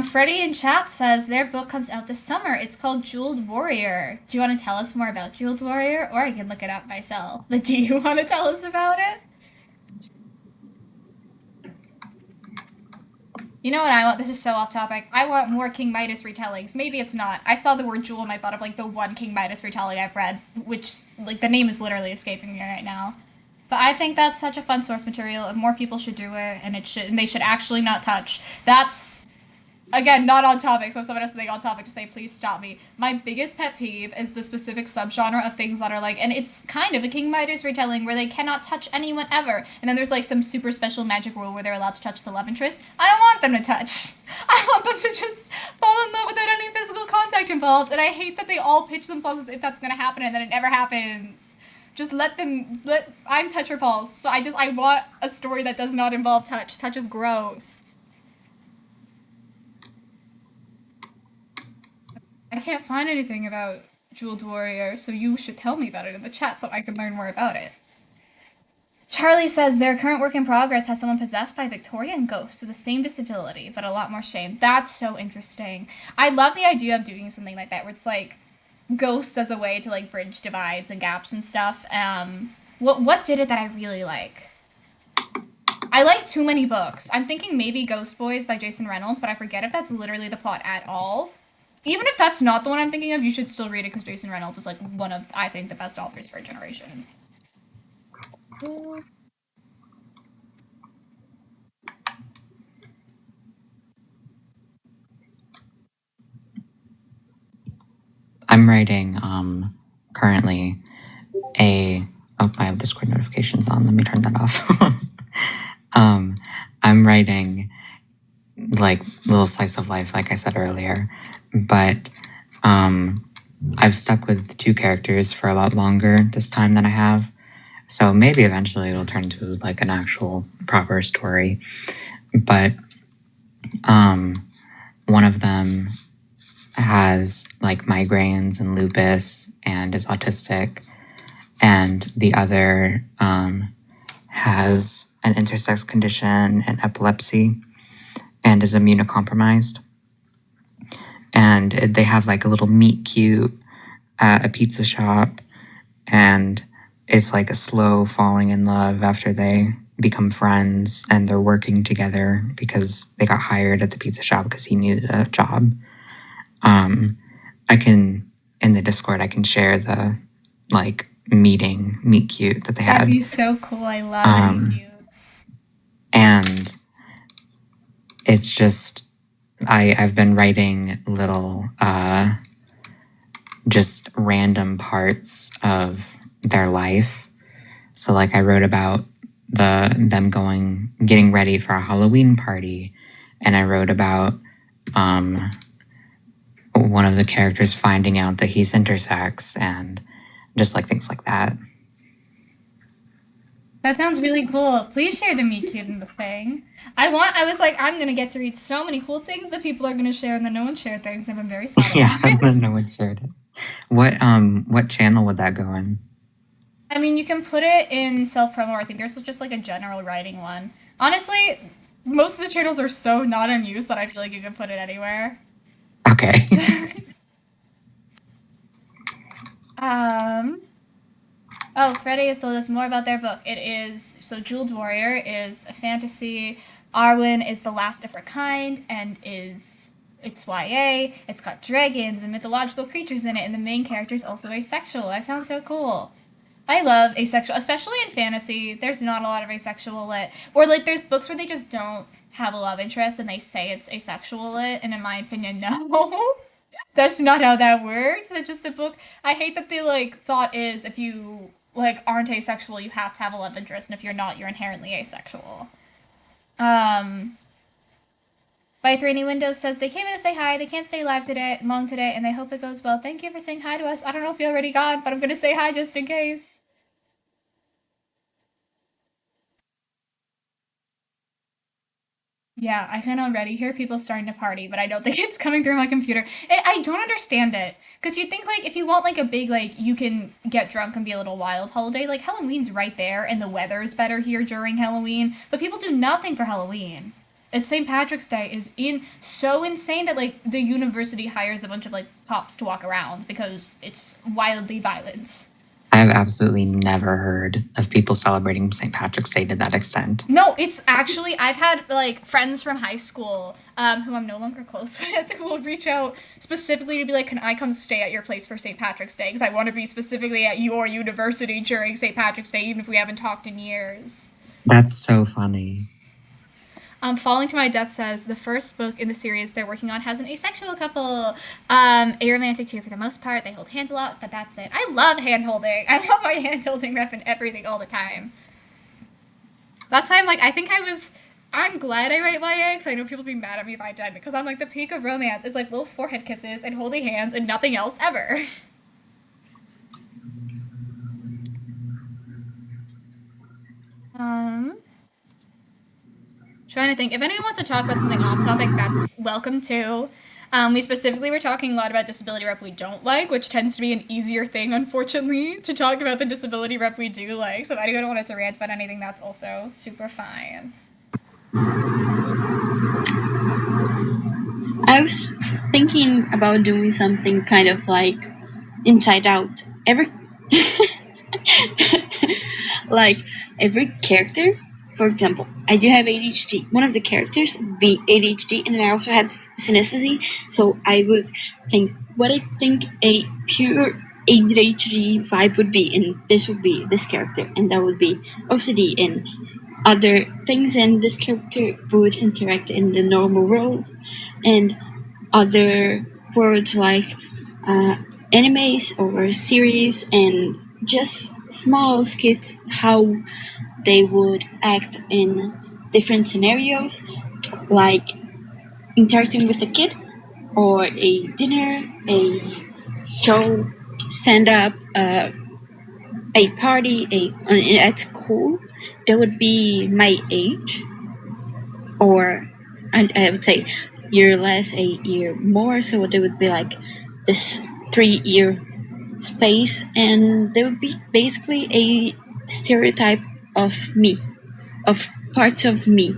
Freddie in chat says their book comes out this summer. It's called Jeweled Warrior. Do you want to tell us more about Jeweled Warrior? Or I can look it up myself. But do you want to tell us about it? You know what I want? This is so off topic. I want more King Midas retellings. Maybe it's not. I saw the word jewel and I thought of like the one King Midas retelling I've read, which like the name is literally escaping me right now. But I think that's such a fun source material, and more people should do it, and they should actually not touch. That's again not on topic, so if someone has something on topic to say, please stop me. My biggest pet peeve is the specific subgenre of things that are like, and it's kind of a King Midas retelling where they cannot touch anyone ever, and then there's like some super special magic rule where they're allowed to touch the love interest. I don't want them to touch. I want them to just fall in love without any physical contact involved, and I hate that they all pitch themselves as if that's gonna happen and then it never happens. Just I'm touch repulsed, so I want a story that does not involve touch. Touch is gross. I can't find anything about Jeweled Warrior, so you should tell me about it in the chat so I can learn more about it. Charlie says their current work in progress has someone possessed by a Victorian ghost with the same disability, but a lot more shame. That's so interesting. I love the idea of doing something like that, where it's like ghost as a way to like bridge divides and gaps and stuff. What did it that I really like? I like too many books. I'm thinking maybe Ghost Boys by Jason Reynolds, but I forget if that's literally the plot at all. Even if that's not the one I'm thinking of, you should still read it because Jason Reynolds is like one of, I think, the best authors for a generation. I'm writing currently I have Discord notifications on. Let me turn that off. I'm writing like little slice of life, like I said earlier, but I've stuck with 2 characters for a lot longer this time than I have. So maybe eventually it'll turn into like an actual proper story. But one of them has like migraines and lupus and is autistic, and the other has an intersex condition and epilepsy and is immunocompromised. And they have like a little meet cute at a pizza shop, and it's like a slow falling in love after they become friends, and they're working together because they got hired at the pizza shop because he needed a job. I can, in the Discord, I can share the like meet cute that they had. That'd be so cool. I love meet cute. And it's just, I've been writing little, just random parts of their life. So like I wrote about them getting ready for a Halloween party, and I wrote about one of the characters finding out that he's intersex, and just like things like that. That sounds really cool. Please share the meet cute in the thing. I'm gonna get to read so many cool things that people are gonna share, and then no one shared things, and I'm very sad. Yeah, no one shared it. What channel would that go in? I mean, you can put it in self-promo. I think there's just like a general writing one. Honestly, most of the channels are so not in use that I feel like you can put it anywhere. Okay. Freddie has told us more about their book. Jeweled Warrior is a fantasy. Arwen is the last of her kind, and it's YA. It's got dragons and mythological creatures in it, and the main character is also asexual. That sounds so cool. I love asexual, especially in fantasy. There's not a lot of asexual lit. Or like there's books where they just don't have a love interest and they say it's asexual lit, and in my opinion, no. That's not how that works. It's just a book. I hate that the like thought is if you like aren't asexual, you have to have a love interest, and if you're not, you're inherently asexual. By 3 New Windows says they came in to say hi. They can't stay live long today, and they hope it goes well. Thank you for saying hi to us. I don't know if you already got, but I'm gonna say hi just in case. Yeah, I can already hear people starting to party, but I don't think it's coming through my computer. I don't understand it. Because you'd think, like, if you want, like, a big, like, you can get drunk and be a little wild holiday, like, Halloween's right there, and the weather's better here during Halloween, but people do nothing for Halloween. It's St. Patrick's Day is so insane that, like, the university hires a bunch of, like, cops to walk around because it's wildly violent. I have absolutely never heard of people celebrating St. Patrick's Day to that extent. No, it's actually, I've had like friends from high school who I'm no longer close with who will reach out specifically to be like, can I come stay at your place for St. Patrick's Day? Because I want to be specifically at your university during St. Patrick's Day, even if we haven't talked in years. That's so funny. Falling to My Death says the first book in the series they're working on has an asexual couple. A romantic too for the most part. They hold hands a lot, but that's it. I love hand holding. I love my hand holding rep and everything all the time. That's why I'm like, I'm glad I write YA because I know people would be mad at me if I didn't. Because I'm like, the peak of romance is like little forehead kisses and holding hands and nothing else ever. Trying to think. If anyone wants to talk about something off topic, that's welcome too. We specifically were talking a lot about disability rep we don't like, which tends to be an easier thing, unfortunately, to talk about the disability rep we do like. So if anyone wanted to rant about anything, that's also super fine. I was thinking about doing something kind of like Inside Out. Like every character, for example, I do have ADHD. One of the characters be ADHD, and then I also have synesthesia. So I would think what I think a pure ADHD vibe would be, and this would be this character, and that would be OCD and other things, and this character would interact in the normal world, and other worlds like animes or series, and just small skits how they would act in different scenarios, like interacting with a kid or a dinner, a show, stand-up, a party, at school. That would be my age, or I would say year less, a year more, so there would be like this 3-year space, and there would be basically a stereotype of me, of parts of me.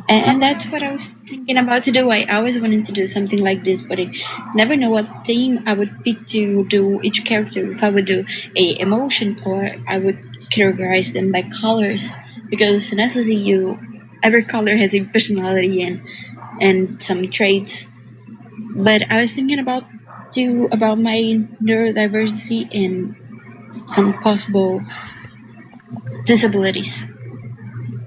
And that's what I was thinking about to do. I always wanted to do something like this, but I never know what theme I would pick to do each character. If I would do a emotion, or I would categorize them by colors, because necessarily every color has a personality and some traits. But I was thinking about my neurodiversity and some possible disabilities.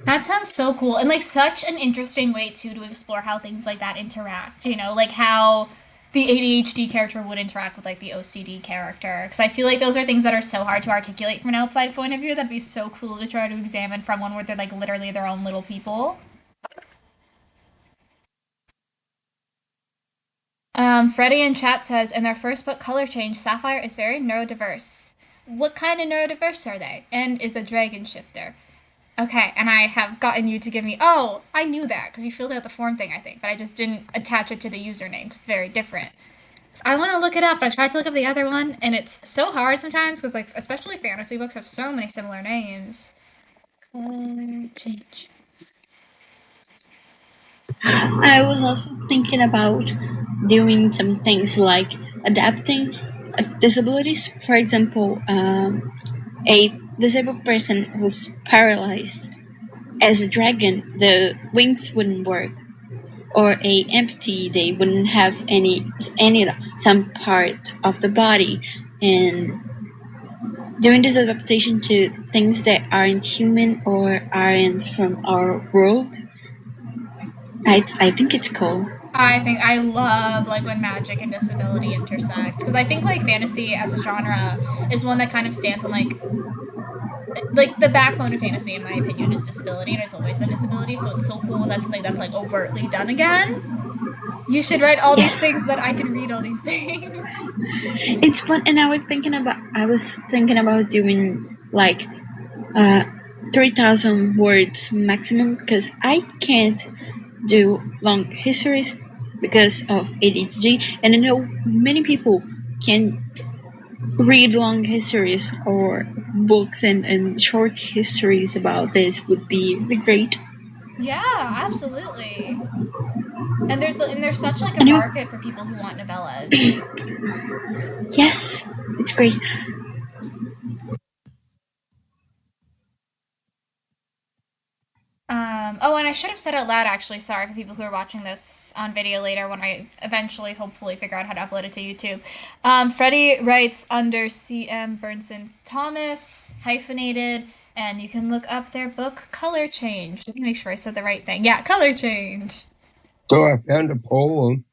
That sounds so cool, and like such an interesting way too to explore how things like that interact, you know, like how the ADHD character would interact with like the OCD character, because I feel like those are things that are so hard to articulate from an outside point of view. That'd be so cool to try to examine from one where they're like literally their own little people. Freddie in chat says, in their first book, Color Change, Sapphire is very neurodiverse. What kind of neurodiverse are they? And is a dragon shifter. Okay, and I have gotten you to give me... Oh, I knew that, because you filled out the form thing, I think, but I just didn't attach it to the username, because it's very different. So I want to look it up, but I tried to look up the other one, and it's so hard sometimes, because, like, especially fantasy books have so many similar names. Change. I was also thinking about doing some things like adapting disabilities. For example, a disabled person who's paralyzed. As a dragon, the wings wouldn't work, or a amputee, they wouldn't have some part of the body, and doing this adaptation to things that aren't human or aren't from our world. I think it's cool. I love like when magic and disability intersect, because I think like fantasy as a genre is one that kind of stands on like the backbone of fantasy, in my opinion, is disability, and has always been disability. So it's so cool when that's something that's like overtly done again. You should write all these things that I can read all these things. It's fun, and I was thinking about doing like 3,000 words maximum, because I can't do long histories because of ADHD, and I know many people can read long histories or books and short histories about this would be really great. Yeah, absolutely. And there's such like a I know. market for people who want novellas. Yes, it's great. Oh, and I should have said out loud, actually, sorry for people who are watching this on video later when I eventually, hopefully, figure out how to upload it to YouTube. Freddie writes under C.M. Burnson Thomas, hyphenated, and you can look up their book, Color Change. Let me make sure I said the right thing. Yeah, Color Change. So I found a poem.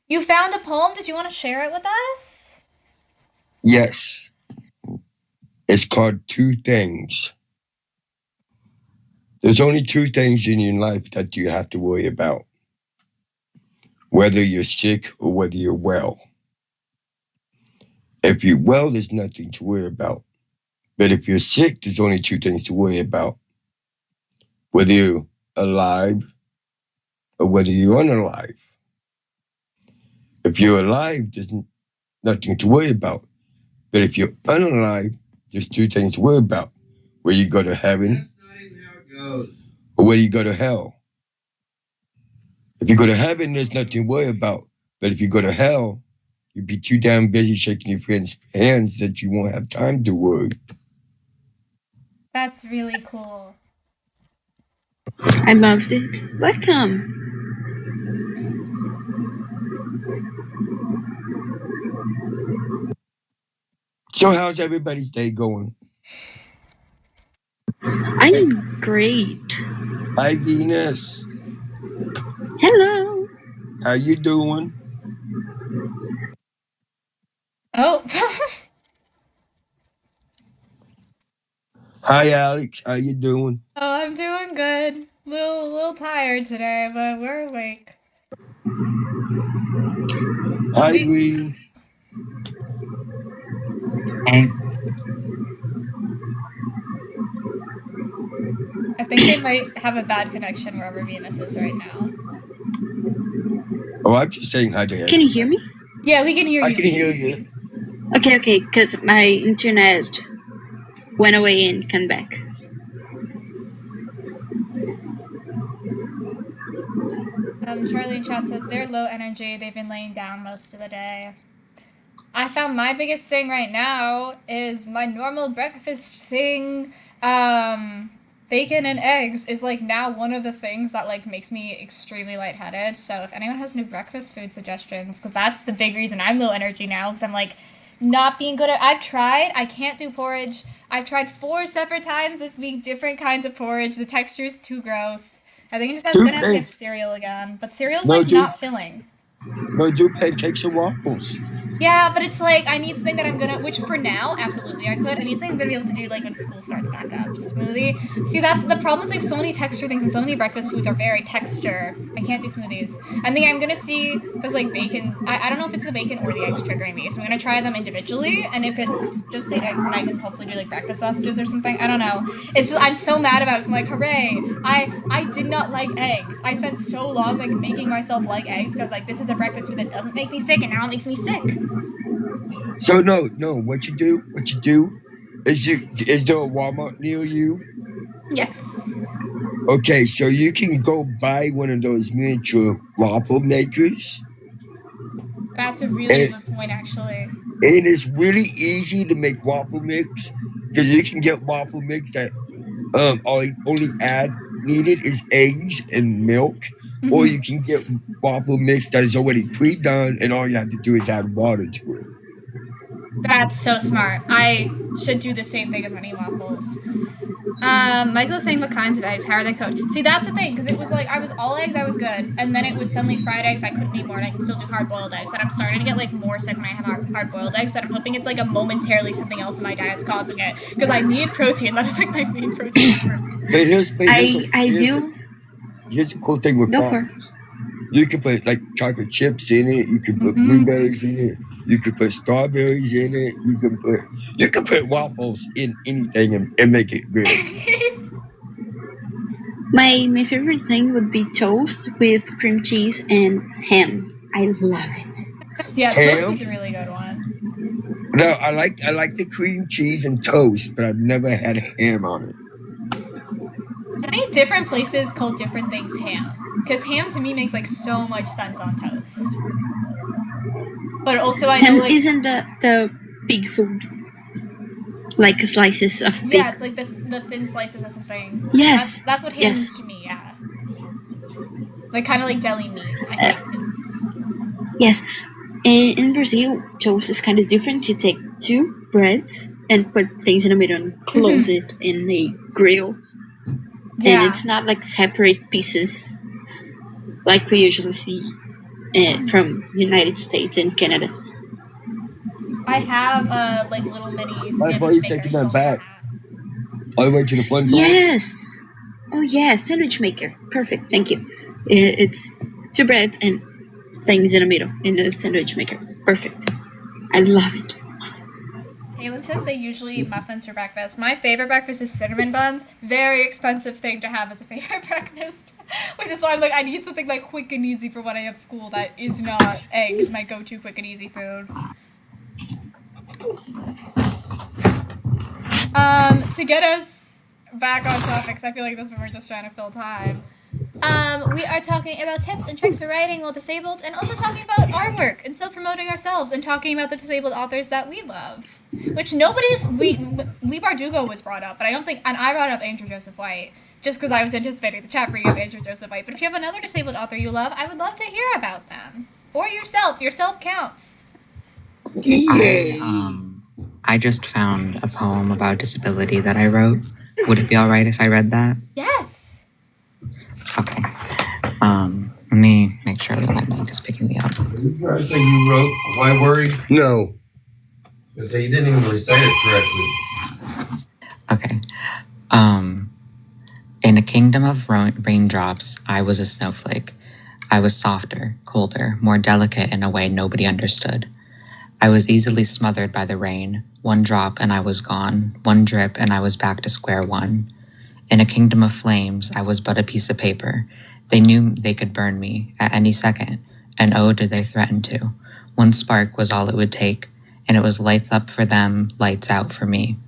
You found the poem? Did you want to share it with us? Yes. It's called Two Things. There's only two things in your life that you have to worry about. Whether you're sick or whether you're well. If you're well, there's nothing to worry about. But if you're sick, there's only two things to worry about. Whether you're alive or whether you're unalive. If you're alive, there's nothing to worry about. But if you're unalive, there's two things to worry about. Whether you go to heaven That's not even how it goes. or whether you go to hell. If you go to heaven, there's nothing to worry about. But if you go to hell, you'd be too damn busy shaking your friends' hands that you won't have time to worry. That's really cool. I loved it. Welcome. So how's everybody's day going? I'm great. Hi, Venus. Hello. How you doing? Oh. Hi, Alex. How you doing? Oh, I'm doing good. Little tired today, but we're awake. Hi, Green. Hey, I think they might have a bad connection wherever Venus is right now. Oh, I'm just saying hi to Can you hear me? Yeah, we can hear you. I can hear you. Okay, because my internet went away and come back. Charlie in chat says they're low energy. They've been laying down most of the day. I found my biggest thing right now is my normal breakfast thing. Bacon and eggs is like now one of the things that like makes me extremely lightheaded. So if anyone has new breakfast food suggestions, because that's the big reason I'm low energy now, because I'm like not being good at. I've tried. I can't do porridge. I've tried 4 separate times this week, different kinds of porridge. The texture is too gross. I think I'm gonna have to get cereal again. But cereal's like not filling. No, do pancakes or waffles. Yeah, but it's like I need something that I'm gonna, which for now, absolutely I could. I need something I'm gonna be able to do like when school starts back up. Smoothie. See, that's the problem. Is I have so many texture things, and so many breakfast foods are very texture. I can't do smoothies. I think I'm gonna see because like bacon's. I don't know if it's the bacon or the eggs triggering me, so I'm gonna try them individually. And if it's just the eggs, then I can hopefully do like breakfast sausages or something. I don't know. I'm so mad about it. 'Cause I'm like, hooray! I did not like eggs. I spent so long like making myself like eggs because like this is a breakfast food that doesn't make me sick, and now it makes me sick. So no, what you do is there a Walmart near you? Yes. Okay, so you can go buy one of those miniature waffle makers. That's a really good point, actually. And it's really easy to make waffle mix because you can get waffle mix that only needed is eggs and milk, or you can get waffle mix that is already pre-done and all you have to do is add water to it. That's so smart. I should do the same thing with mini waffles. Michael's saying what kinds of eggs, how are they cooked? See, that's the thing, because it was like, I was all eggs, I was good, and then it was suddenly fried eggs, I couldn't eat more, and I can still do hard-boiled eggs, but I'm starting to get like more sick when I have hard-boiled eggs, but I'm hoping it's like a momentarily something else in my diet's causing it, because I need protein. That is like my main protein source. Here's the cool thing with waffles. You can put like chocolate chips in it. You can put blueberries in it. You can put strawberries in it. You can put waffles in anything and make it good. My favorite thing would be toast with cream cheese and ham. I love it. Yeah, toast Ham? is a really good one. No, I like the cream cheese and toast, but I've never had ham on it. I think different places call different things ham. Because ham to me makes like so much sense on toast. But also I know Ham like isn't the big food, like slices of pig. yeah, it's like the thin slices of something. Yes. That's what ham Yes. is to me. Yeah, like kind of like deli meat. I think is. Yes. In Brazil, toast is kind of different. You take two breads and put things in the middle and close it in a grill. Yeah. And it's not like separate pieces like we usually see from United States and Canada. I have like little mini. Why are you taking that back? All the way to the front door? Yes. Oh, yeah. Sandwich maker. Perfect. Thank you. It's two breads and things in the middle in the sandwich maker. Perfect. I love it. Kaylin says they usually eat muffins for breakfast. My favorite breakfast is cinnamon buns. Very expensive thing to have as a favorite breakfast. Which is why I'm like, I need something like quick and easy for when I have school that is not eggs, my go-to quick and easy food. To get us back on topics, I feel like this one we're just trying to fill time. We are talking about tips and tricks for writing while disabled, and also talking about our work and still promoting ourselves and talking about the disabled authors that we love. Which Lee Bardugo was brought up, but I don't think, and I brought up Andrew Joseph White just because I was anticipating the chat bringing up Andrew Joseph White. But if you have another disabled author you love, I would love to hear about them. Or yourself. Yourself counts. I just found a poem about disability that I wrote. Would it be all right if I read that? Yes. Okay. Let me make sure that my mic is picking me up. Did you say you wrote Why Worry? No. You say you didn't even recite it correctly. Okay. In a kingdom of raindrops, I was a snowflake. I was softer, colder, more delicate in a way nobody understood. I was easily smothered by the rain. One drop and I was gone. One drip and I was back to square one. In a kingdom of flames, I was but a piece of paper. They knew they could burn me at any second, and oh, did they threaten to. One spark was all it would take, and it was lights up for them, lights out for me.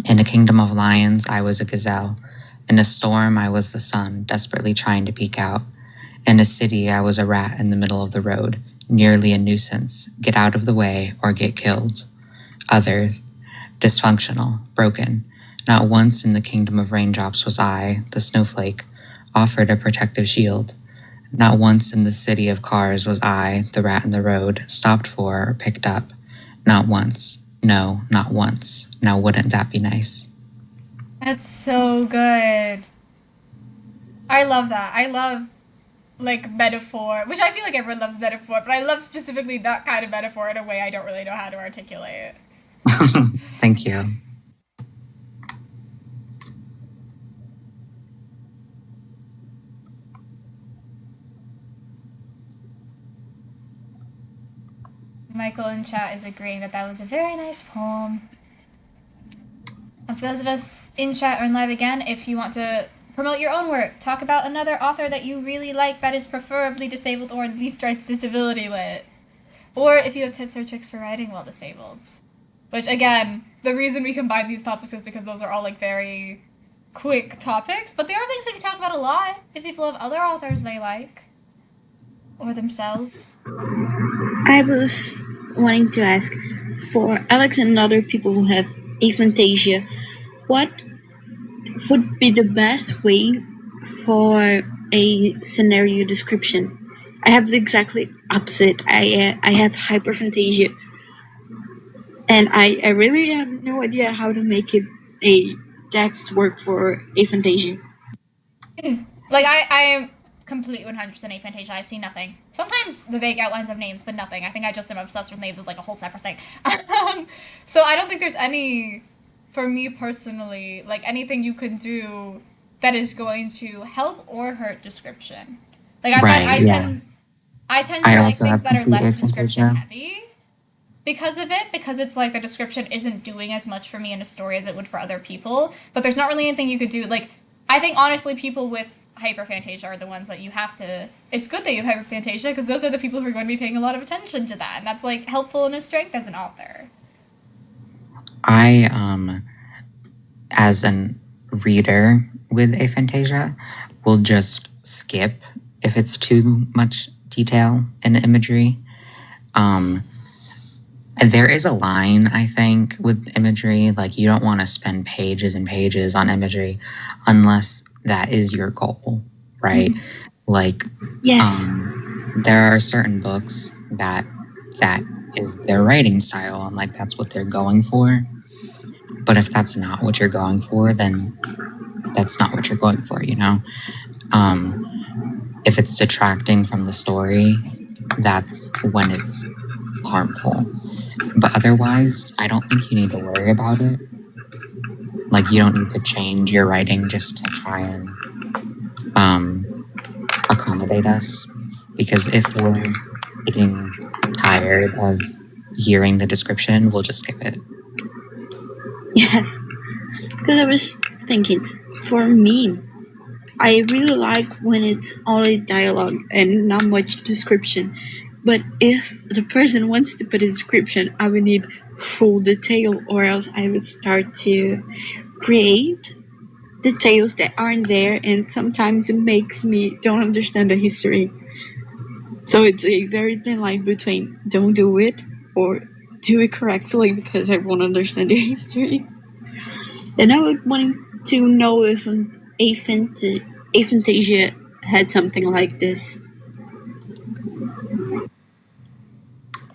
In a kingdom of lions, I was a gazelle. In a storm, I was the sun, desperately trying to peek out. In a city, I was a rat in the middle of the road, nearly a nuisance, get out of the way or get killed. Others, dysfunctional, broken. Not once in the kingdom of raindrops was I, the snowflake, offered a protective shield. Not once in the city of cars was I, the rat in the road, stopped for or picked up. Not once. No, not once. Now wouldn't that be nice? That's so good. I love that. I love like metaphor, which I feel like everyone loves metaphor, but I love specifically that kind of metaphor in a way I don't really know how to articulate. Thank you. Michael in chat is agreeing that that was a very nice poem. And for those of us in chat or in live again, if you want to promote your own work, talk about another author that you really like that is preferably disabled or at least writes disability lit. Or if you have tips or tricks for writing while disabled. Which, again, the reason we combine these topics is because those are all, like, very quick topics. But they are things we can talk about a lot if people have other authors they like. Or themselves. I was wanting to ask, for Alex and other people who have aphantasia, what would be the best way for a scenario description? I have the exactly opposite. I have hyperphantasia, and I really have no idea how to make it a text work for aphantasia. Like, I am complete 100% aphantasia. I see nothing. Sometimes the vague outlines of names, but nothing. I think I just am obsessed with names as like a whole separate thing. So I don't think there's any, for me personally, like anything you can do that is going to help or hurt description. Like I tend to like things that are less description heavy because of it, because it's like the description isn't doing as much for me in a story as it would for other people. But there's not really anything you could do. Like, I think honestly, people with hyperphantasia are the ones that you have to. It's good that you have hyperphantasia because those are the people who are going to be paying a lot of attention to that, and that's like helpful in a strength as an author. I, as an reader with aphantasia, will just skip if it's too much detail and imagery. There is a line, I think, with imagery. Like, you don't want to spend pages and pages on imagery unless that is your goal, right? Like, Yes. there are certain books that is their writing style, and like that's what they're going for. But if that's not what you're going for, then that's not what you're going for, you know? If it's detracting from the story, that's when it's harmful. But otherwise, I don't think you need to worry about it. Like, you don't need to change your writing just to try and accommodate us. Because if we're getting tired of hearing the description, we'll just skip it. Yes. Because I was thinking, for me, I really like when it's all a dialogue and not much description. But if the person wants to put a description, I would need full detail, or else I would start to create details that aren't there, and sometimes it makes me don't understand the history. So it's a very thin line between don't do it or do it correctly because I won't understand the history. And I would want to know if aphantasia had something like this.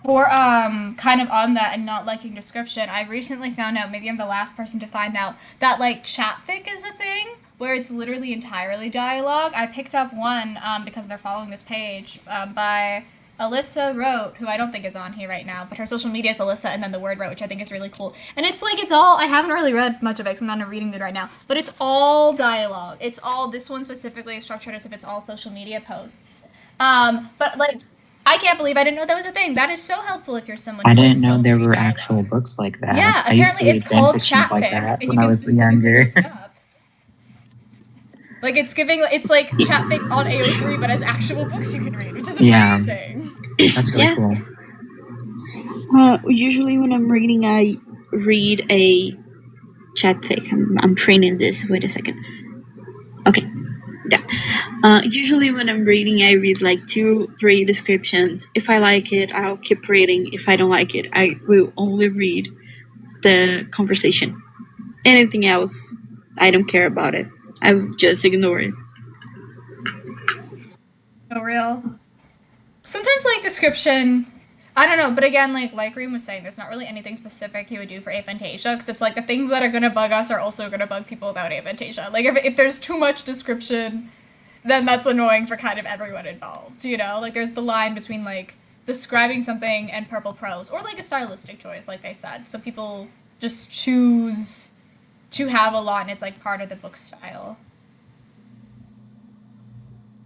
For kind of on that and not liking description, I recently found out, maybe I'm the last person to find out, that like chatfic is a thing where it's literally entirely dialogue. I picked up one because they're following this page by Alyssa Wrote, who I don't think is on here right now, but her social media is Alyssa and then the word wrote, which I think is really cool. And it's like, it's all, I haven't really read much of it because I'm not in a reading mood right now, but it's all dialogue. It's all, this one specifically is structured as if it's all social media posts. But like, I can't believe I didn't know that was a thing. That is so helpful if you're someone who I didn't know likes there so were dialogue. actual books like that. Yeah, I used to apparently read it's called fanfictions like chatfic, that and when you I can was specifically younger. look it up. Like, it's giving, it's like chatfic on AO3, but as actual books you can read, which is Yeah. amazing. That's really Yeah. cool. Usually when I'm reading, I read a chatfic. I'm printing this. Wait a second. Okay. Yeah. Usually when I'm reading, I read like 2-3 descriptions. If I like it, I'll keep reading. If I don't like it, I will only read the conversation. Anything else, I don't care about it. I just ignore it. So real. Sometimes, like, description, I don't know, but again, like Reem was saying, there's not really anything specific you would do for aphantasia, because it's like the things that are going to bug us are also going to bug people without aphantasia. Like, if there's too much description, then that's annoying for kind of everyone involved, you know? Like, there's the line between, like, describing something and purple prose, or, like, a stylistic choice, like they said. Some people just choose to have a lot, and it's, like, part of the book style.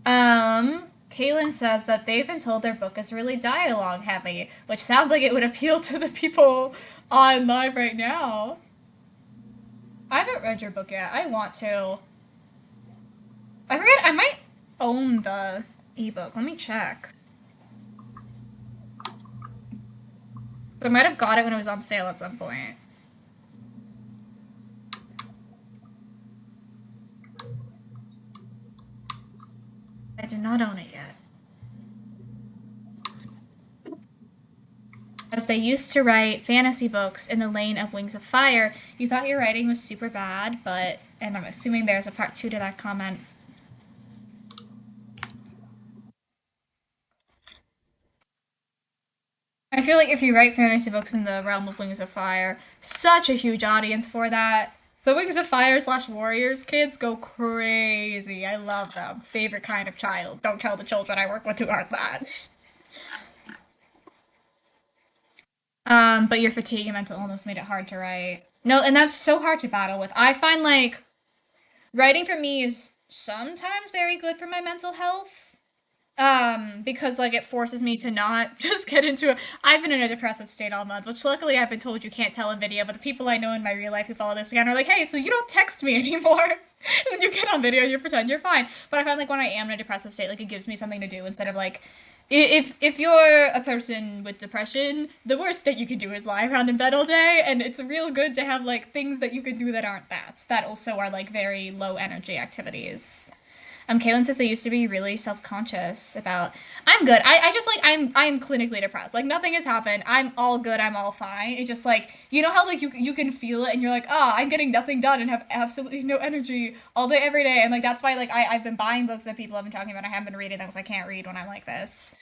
Kaylin says that they've been told their book is really dialogue heavy, which sounds like it would appeal to the people on live right now. I haven't read your book yet. I want to. I forget, I might own the ebook. Let me check. I might have got it when it was on sale at some point. I do not own it yet. As they used to write fantasy books in the lane of Wings of Fire, you thought your writing was super bad, but, and I'm assuming there's a part 2 to that comment. I feel like if you write fantasy books in the realm of Wings of Fire, such a huge audience for that. The Wings of Fire / Warriors kids go crazy. I love them. Favorite kind of child. Don't tell the children I work with who aren't that. But your fatigue and mental illness made it hard to write. No, and that's so hard to battle with. I find, like, writing for me is sometimes very good for my mental health. Because, like, it forces me to not just get into I've been in a depressive state all month, which luckily I've been told you can't tell in video, but the people I know in my real life who follow this again are like, hey, so you don't text me anymore. When you get on video, you pretend you're fine. But I find like when I am in a depressive state, like it gives me something to do instead of like if you're a person with depression, the worst thing you can do is lie around in bed all day, and it's real good to have like things that you can do that aren't that also are like very low energy activities. Kaylin says they used to be really self-conscious about. I'm good. I just like I'm clinically depressed. Like nothing has happened. I'm all good. I'm all fine. It's just like you know how like you can feel it and you're like I'm getting nothing done and have absolutely no energy all day every day, and like that's why like I've been buying books that people have been talking about. I haven't been reading them because I can't read when I'm like this.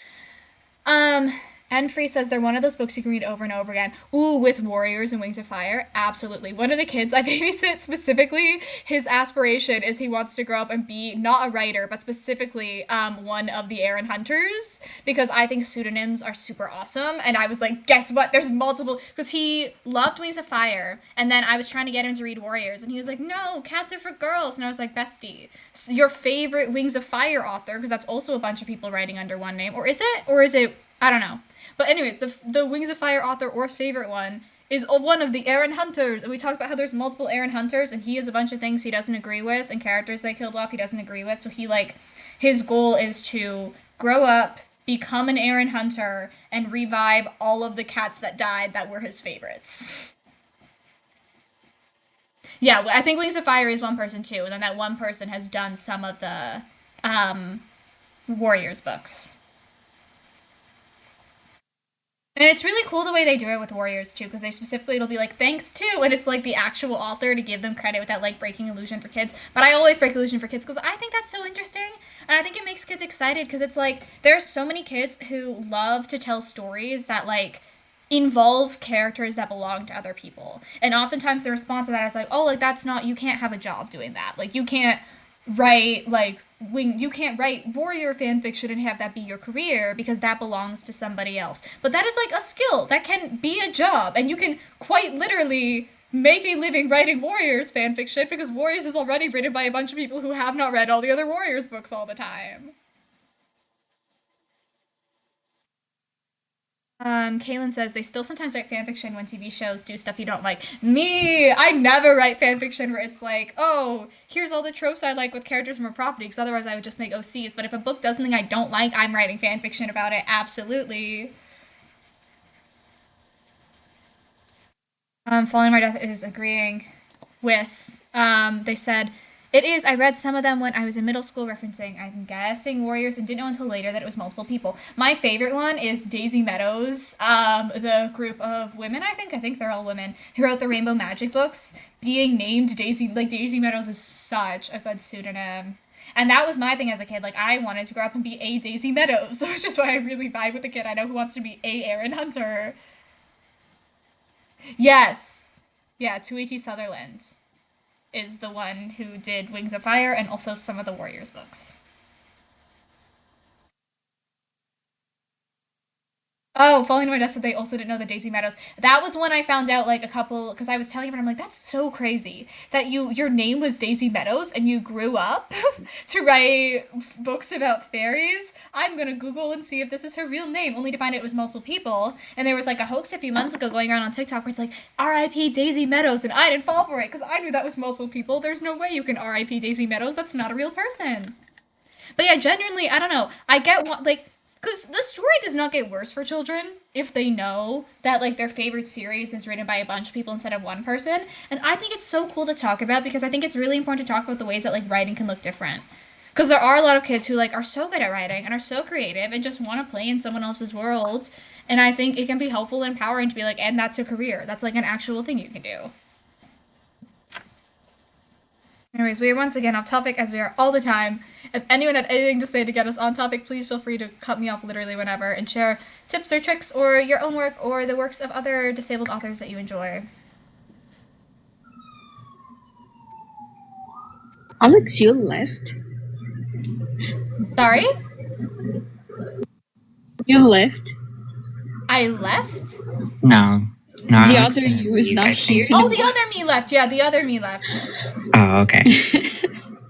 Enfree says they're one of those books you can read over and over again. Ooh, with Warriors and Wings of Fire. Absolutely. One of the kids I babysit specifically, his aspiration is he wants to grow up and be not a writer, but specifically one of the Aaron Hunters, because I think pseudonyms are super awesome. And I was like, guess what? There's multiple, because he loved Wings of Fire, and then I was trying to get him to read Warriors, and he was like, no, cats are for girls. And I was like, bestie, your favorite Wings of Fire author, because that's also a bunch of people writing under one name, or is it, I don't know. But anyways, the Wings of Fire author or favorite one is one of the Aaron Hunters. And we talked about how there's multiple Aaron Hunters, and he has a bunch of things he doesn't agree with, and characters they killed off he doesn't agree with. So he, like, his goal is to grow up, become an Aaron Hunter, and revive all of the cats that died that were his favorites. Yeah, I think Wings of Fire is one person too, and then that one person has done some of the Warriors books. And it's really cool the way they do it with Warriors too, because they specifically, it'll be like, thanks to, and it's like the actual author to give them credit without like breaking illusion for kids. But I always break illusion for kids because I think that's so interesting, and I think it makes kids excited because it's like, there's so many kids who love to tell stories that like involve characters that belong to other people. And oftentimes the response to that is like, oh, like that's not, you can't have a job doing that. Like you can't write like you can't write warrior fan fiction and have that be your career because that belongs to somebody else. But that is like a skill that can be a job, and you can quite literally make a living writing Warriors fan fiction because Warriors is already written by a bunch of people who have not read all the other Warriors books all the time. Kaylin says they still sometimes write fanfiction when TV shows do stuff you don't like. Me! I never write fanfiction where it's like, oh, here's all the tropes I like with characters from a property, because otherwise I would just make OCs. But if a book does something I don't like, I'm writing fanfiction about it. Absolutely. Falling My Death is agreeing with, they said, it is, I read some of them when I was in middle school referencing, I'm guessing Warriors, and didn't know until later that it was multiple people. My favorite one is Daisy Meadows, the group of women, I think they're all women, who wrote the Rainbow Magic books, being named Daisy, like Daisy Meadows is such a good pseudonym. And that was my thing as a kid, like I wanted to grow up and be a Daisy Meadows, which is why I really vibe with the kid I know who wants to be a Aaron Hunter. Yes. Yeah, Tuiti Sutherland is the one who did Wings of Fire and also some of the Warriors books. Oh, Falling to My Death said they also didn't know the Daisy Meadows. That was when I found out, like, a couple, because I was telling everyone, I'm like, that's so crazy that your name was Daisy Meadows and you grew up to write books about fairies. I'm gonna Google and see if this is her real name, only to find it was multiple people. And there was, like, a hoax a few months ago going around on TikTok where it's like, R.I.P. Daisy Meadows, and I didn't fall for it because I knew that was multiple people. There's no way you can R.I.P. Daisy Meadows. That's not a real person. But yeah, genuinely, I don't know. I get what, like, because the story does not get worse for children if they know that, like, their favorite series is written by a bunch of people instead of one person. And I think it's so cool to talk about because I think it's really important to talk about the ways that, like, writing can look different. Because there are a lot of kids who, like, are so good at writing and are so creative and just want to play in someone else's world. And I think it can be helpful and empowering to be like, and that's a career. That's, like, an actual thing you can do. Anyways, we are once again off topic, as we are all the time. If anyone had anything to say to get us on topic, please feel free to cut me off literally whenever and share tips or tricks or your own work or the works of other disabled authors that you enjoy. Alex, you left? Sorry? You left? I left? No. No, The Alex other didn't you is leave, not I here. think. Oh, the other me left. Yeah, the other me left. Oh, okay.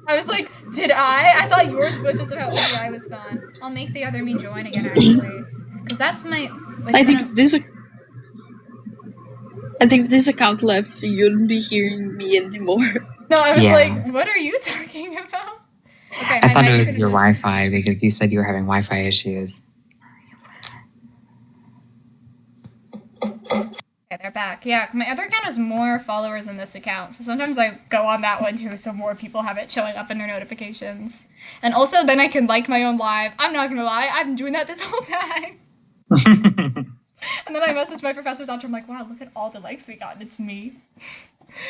I was like, did I? I thought yours glitches about why I was gone. I'll make the other me join again, actually. Because that's my... Like, I think if this account left, you wouldn't be hearing me anymore. No, I was Yeah. like, what are you talking about? Okay, I thought mic's it was gonna your be- Wi-Fi because you said you were having Wi-Fi issues. Okay, they're back. Yeah, my other account has more followers than this account, so sometimes I go on that one too, so more people have it showing up in their notifications. And also, then I can like my own live. I'm not gonna lie, I've been doing that this whole time. And then I messaged my professors after, I'm like, wow, look at all the likes we got, and it's me.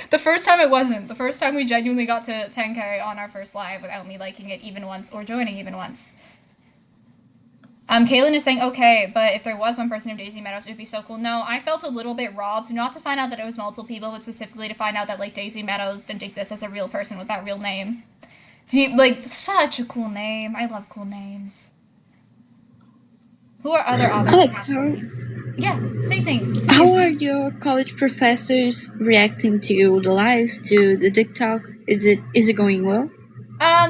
The first time it wasn't. The first time we genuinely got to 10K on our first live without me liking it even once or joining even once. Kaylin is saying, okay, but if there was one person named Daisy Meadows, it would be so cool. No, I felt a little bit robbed, not to find out that it was multiple people, but specifically to find out that, like, Daisy Meadows didn't exist as a real person with that real name. Like, such a cool name. I love cool names. Who are other authors? Alex, Yeah, say things, please. how are your college professors reacting to the lives, to the TikTok? Is it going well?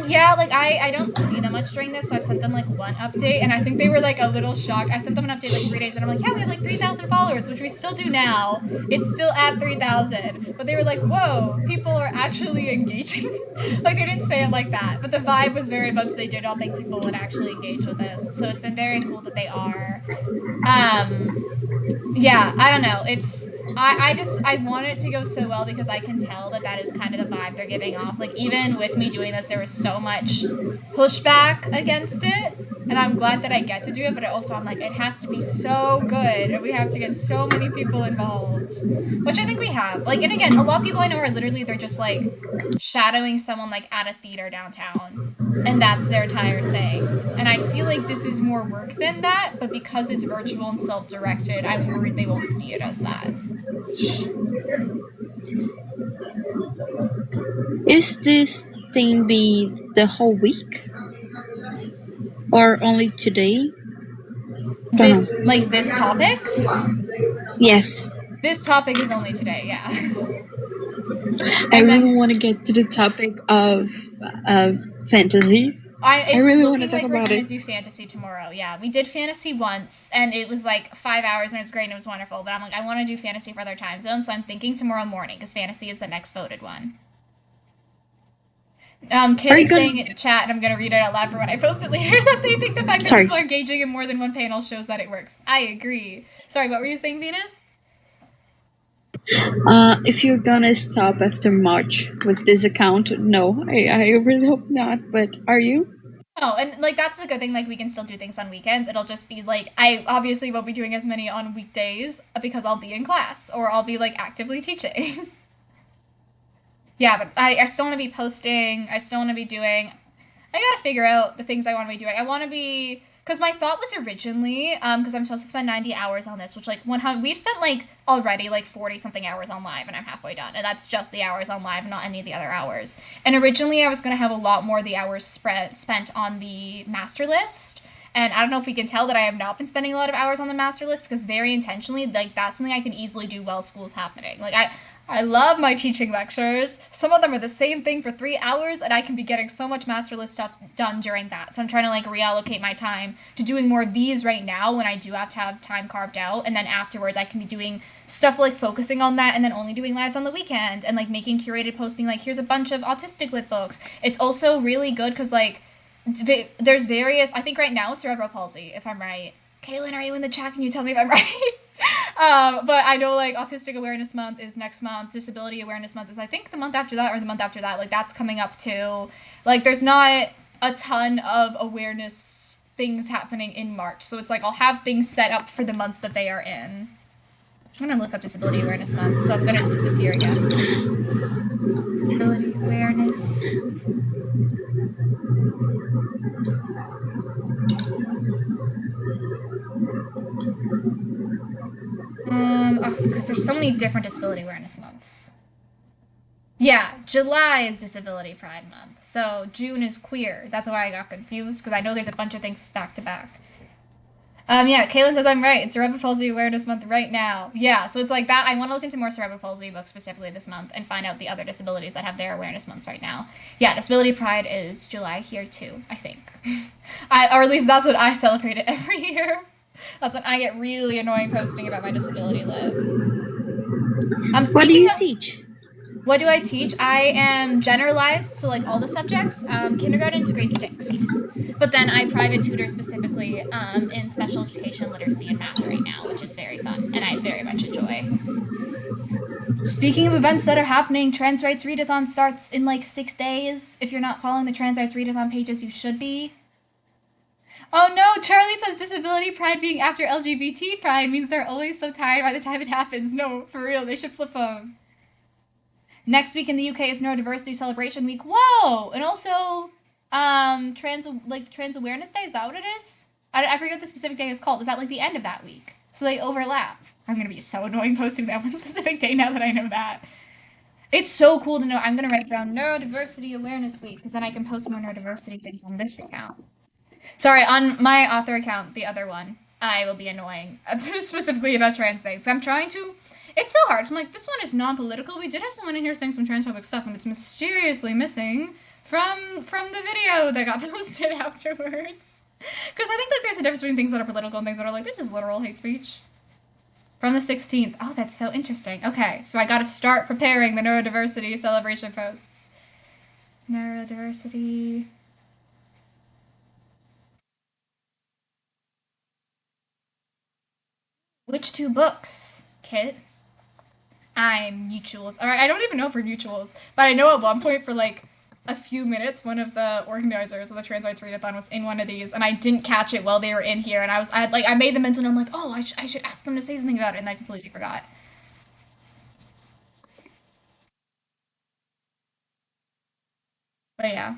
Yeah, like I don't see them much during this, so I've sent them like one update, and I think they were like a little shocked. I sent them an update like 3 days, and I'm like, yeah, we have like 3,000 followers, which we still do now. It's still at 3,000, but they were like, whoa, people are actually engaging. Like they didn't say it like that, but the vibe was very much they did not think people would actually engage with this. So it's been very cool that they are. Yeah, I don't know. I want it to go so well because I can tell that is kind of the vibe they're giving off. Like even with me doing this, there was so much pushback against it, and I'm glad that I get to do it. But also, I'm like, it has to be so good, and we have to get so many people involved, which I think we have. Like, and again, a lot of people I know are literally they're just like shadowing someone like at a theater downtown, and that's their entire thing. And I feel like this is more work than that, but because it's virtual and self-directed, I'm worried they won't see it as that. Is this thing be the whole week? Or only today? Like this topic? Yes. This topic is only today, yeah. I really want to get to the topic of fantasy. It's really looking wanna talk like we're about gonna it. do fantasy tomorrow. Yeah, we did fantasy once, and it was like 5 hours, and it was great, and it was wonderful. But I'm like, I want to do fantasy for other time zones, so I'm thinking tomorrow morning because fantasy is the next voted one. Kitty's saying it in chat, and I'm gonna read it out loud for when I post it later. That they think the fact that people are engaging in more than one panel shows that it works. I agree. Sorry, what were you saying, Venus? If you're gonna stop after March with this account, no, I really hope not. But are you? Oh, and like that's the good thing. Like we can still do things on weekends. It'll just be like I obviously won't be doing as many on weekdays because I'll be in class or I'll be like actively teaching. Yeah, but I still want to be posting. I still want to be doing. I gotta figure out the things I want to be doing. I want to be because my thought was originally because I'm supposed to spend 90 hours on this, which like we've spent like already like 40 something hours on live, and I'm halfway done, and that's just the hours on live, not any of the other hours. And originally I was gonna have a lot more of the hours spent on the master list. And I don't know if we can tell that I have not been spending a lot of hours on the master list because very intentionally, like that's something I can easily do while school's happening. Like I love my teaching lectures. Some of them are the same thing for 3 hours, and I can be getting so much master list stuff done during that. So I'm trying to like reallocate my time to doing more of these right now when I do have to have time carved out, and then afterwards I can be doing stuff like focusing on that and then only doing lives on the weekend and like making curated posts being like, here's a bunch of autistic lit books. It's also really good because like there's various, I think right now cerebral palsy, if I'm right. Kaylin, are you in the chat? Can you tell me if I'm right? But I know like Autistic Awareness Month is next month. Disability Awareness Month is I think the month after that or the month after that. Like that's coming up too. Like there's not a ton of awareness things happening in March. So it's like I'll have things set up for the months that they are in. I'm gonna look up Disability Awareness Month, so I'm gonna disappear again. Disability Awareness. Because there's so many different disability awareness months. Yeah, July is Disability Pride Month. So June is queer. That's why I got confused, because I know there's a bunch of things back to back. Yeah, Kaylin says I'm right. It's Cerebral Palsy Awareness Month right now. Yeah, so it's like that. I want to look into more cerebral palsy books specifically this month and find out the other disabilities that have their awareness months right now. Yeah, Disability Pride is July here too, I think. Or at least that's what I celebrate it every year. That's when I get really annoying posting about my disability lit. What do you teach? What do I teach? I am generalized, so like all the subjects, kindergarten to grade 6. But then I private tutor specifically in special education, literacy, and math right now, which is very fun, and I very much enjoy. Speaking of events that are happening, Trans Rights Readathon starts in like 6 days. If you're not following the Trans Rights Readathon pages, you should be. Oh no, Charlie says disability pride being after LGBT pride means they're always so tired by the time it happens. No, for real, they should flip them. Next week in the UK is Neurodiversity Celebration Week. Whoa! And also, Trans Awareness Day, is that what it is? I forget what the specific day is called. Is that like the end of that week? So they overlap. I'm gonna be so annoying posting that one specific day now that I know that. It's so cool to know. I'm gonna write down Neurodiversity Awareness Week, because then I can post more neurodiversity things on this account. Sorry, on my author account, the other one, I will be annoying, specifically about trans things. So I'm trying to... It's so hard. I'm like, this one is non-political. We did have someone in here saying some transphobic stuff, and it's mysteriously missing from the video that got posted afterwards. Because I think like there's a difference between things that are political and things that are like, this is literal hate speech. From the 16th. Oh, that's so interesting. Okay, so I gotta start preparing the neurodiversity celebration posts. Neurodiversity... Which 2 books, Kit? I'm Mutuals. Alright, I don't even know if we're Mutuals, but I know at one point for like a few minutes, one of the organizers of the Trans Rights Readathon was in one of these, and I didn't catch it while they were in here, and I made the mental note, I'm like, oh, I should ask them to say something about it, and I completely forgot. But yeah.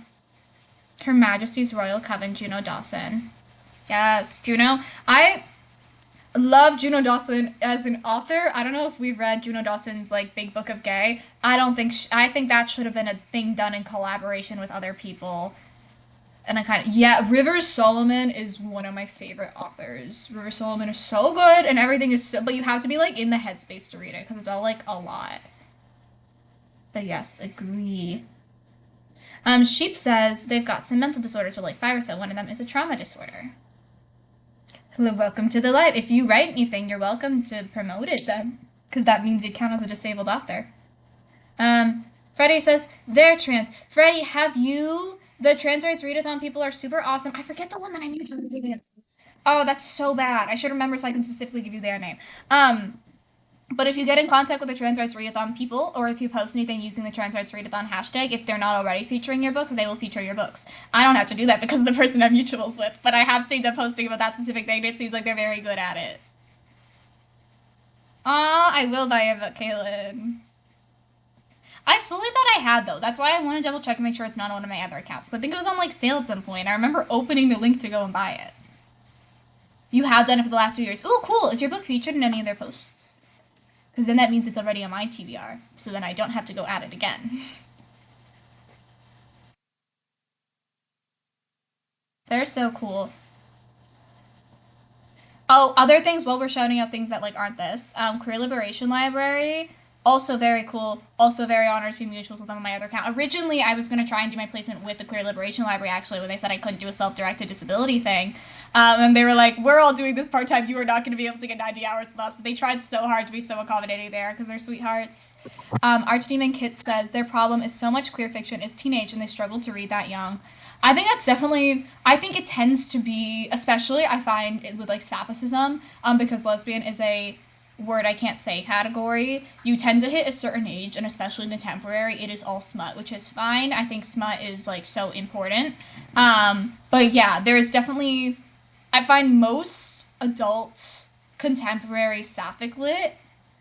Her Majesty's Royal Coven, Juno Dawson. Yes, Juno. I love Juno Dawson as an author. I don't know if we've read Juno Dawson's like Big Book of Gay. I think that should have been a thing done in collaboration with other people. And Rivers Solomon is one of my favorite authors. Rivers Solomon is so good, and everything is so, but you have to be like in the headspace to read it because it's all like a lot. But yes, agree. Sheep says they've got some mental disorders for like 5 or so. One of them is a trauma disorder. Hello, welcome to the live. If you write anything, you're welcome to promote it then, because that means you count as a disabled author. Freddie says they're trans. Freddie, have you? The Trans Rights Readathon people are super awesome. I forget the one that I'm usually reading. Oh, that's so bad. I should remember so I can specifically give you their name. But if you get in contact with the Trans Rights Readathon people, or if you post anything using the Trans Rights Readathon hashtag, if they're not already featuring your books, they will feature your books. I don't have to do that because of the person I'm mutuals with, but I have seen them posting about that specific thing, and it seems like they're very good at it. I will buy a book, Kaylin. I fully thought I had, though. That's why I want to double check and make sure it's not on one of my other accounts. I think it was on, like, sale at some point. I remember opening the link to go and buy it. You have done it for the last 2 years. Ooh, cool. Is your book featured in any of their posts? Because then that means it's already on my TBR, so then I don't have to go at it again. They're so cool. Oh, other things while we're shouting out things that like aren't this. Queer Liberation Library, also very cool. Also very honored to be mutuals with them on my other account. Originally, I was going to try and do my placement with the Queer Liberation Library, actually, when they said I couldn't do a self-directed disability thing. And they were like, we're all doing this part-time. You are not going to be able to get 90 hours with us. But they tried so hard to be so accommodating there because they're sweethearts. Archdemon Kit says their problem is so much queer fiction is teenage and they struggle to read that young. I think that's definitely, I think it tends to be, especially I find it with like sapphicism, because lesbian is a word I can't say category. You tend to hit a certain age, and especially contemporary, it is all smut, which is fine. I think smut is like so important. But yeah, there is definitely, I find most adult contemporary sapphic lit,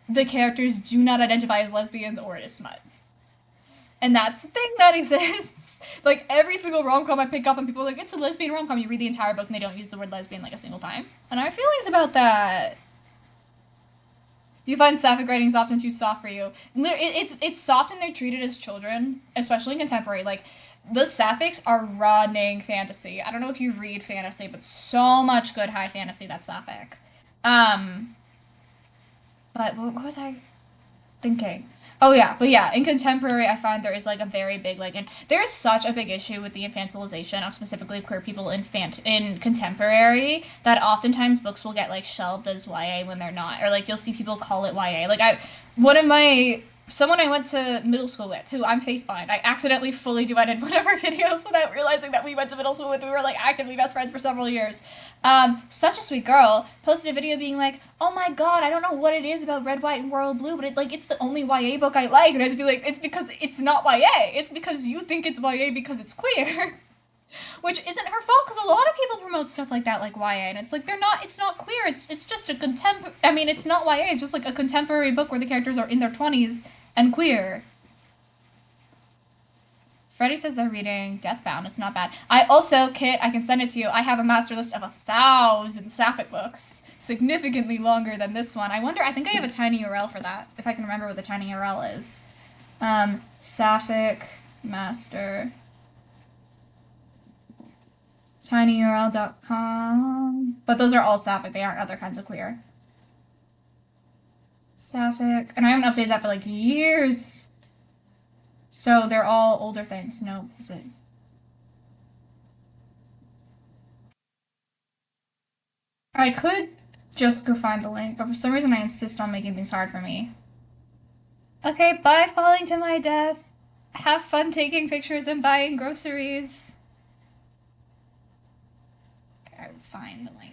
the characters do not identify as lesbians or as smut. And that's the thing that exists. Like, every single rom-com I pick up and people are like, it's a lesbian rom-com. You read the entire book and they don't use the word lesbian like a single time. And I have feelings about that. You find sapphic writings often too soft for you. It's soft and they're treated as children, especially in contemporary. Like, the sapphics are running fantasy. I don't know if you read fantasy, but so much good high fantasy that's sapphic. But what was I thinking? Oh yeah, but yeah, in contemporary, I find there is like a very big like, and there is such a big issue with the infantilization of specifically queer people in contemporary that oftentimes books will get like shelved as YA when they're not, or like you'll see people call it YA. Like one of my someone I went to middle school with, who I'm face blind. I accidentally fully duetted one of our videos without realizing that we went to middle school with. We were like actively best friends for several years. Such a sweet girl posted a video being like, "Oh my god, I don't know what it is about Red, White, and Royal Blue, but it's the only YA book I like." And I'd be like, "It's because it's not YA. It's because you think it's YA because it's queer." Which isn't her fault, because a lot of people promote stuff like that, like YA, and it's like it's not queer. It's just a it's not YA. It's just like a contemporary book where the characters are in their 20s and queer. Freddie says they're reading Deathbound. It's not bad. I also, Kit, I can send it to you. I have a master list of 1,000 Sapphic books, significantly longer than this one. I think I have a tiny URL for that, if I can remember what the tiny URL is. Sapphic master. tinyurl.com. But those are all Sapphic. They aren't other kinds of queer. Sapphic. And I haven't updated that for like years. So they're all older things. No, is it? I could just go find the link, but for some reason I insist on making things hard for me. Okay, bye falling to my death. Have fun taking pictures and buying groceries. I will find the link.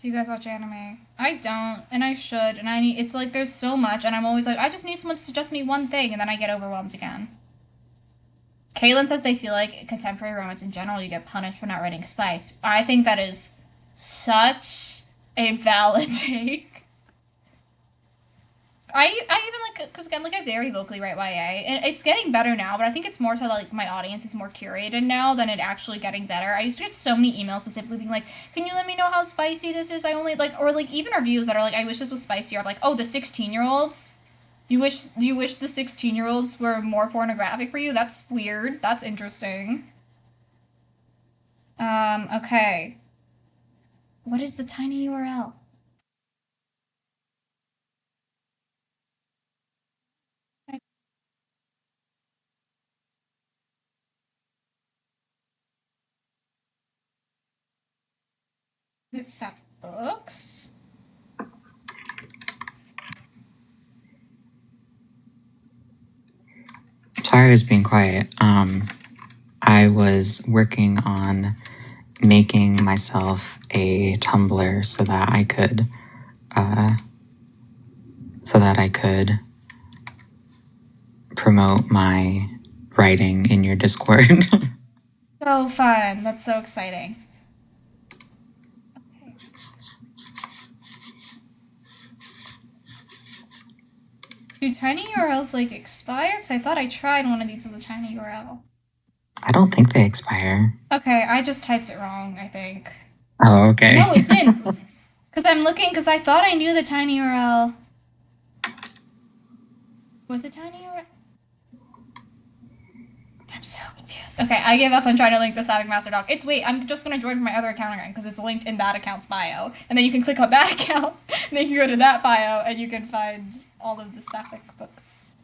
Do you guys watch anime? I don't, and I should, and it's like there's so much, and I'm always like, I just need someone to suggest me one thing, and then I get overwhelmed again. Kaylin says they feel like contemporary romance in general, you get punished for not writing spice. I think that is such a valid take. I even because again, I very vocally write YA, and it's getting better now, but I think it's more so like my audience is more curated now than it actually getting better. I used to get so many emails specifically being like, "Can you let me know how spicy this is? I only or even reviews that are like, I wish this was spicier." I'm like, "Oh, the 16-year-olds? Do you wish the 16-year-olds were more pornographic for you? That's weird. That's interesting." Okay. What is the tiny URL? It's books. Sorry I was being quiet. I was working on making myself a Tumblr so that I could promote my writing in your Discord. So fun. That's so exciting. Okay. Do tiny URLs expire? Because I thought I tried one of these as a tiny URL. I don't think they expire. Okay, I just typed it wrong, I think. Oh, okay. No, it didn't. Because I'm looking, because I thought I knew the tiny URL. Was it tiny URL? I'm so confused. Okay, I give up on trying to link the Sapphic Master Doc. I'm just going to join from my other account again, because it's linked in that account's bio. And then you can click on that account, and then you can go to that bio, and you can find all of the Sapphic books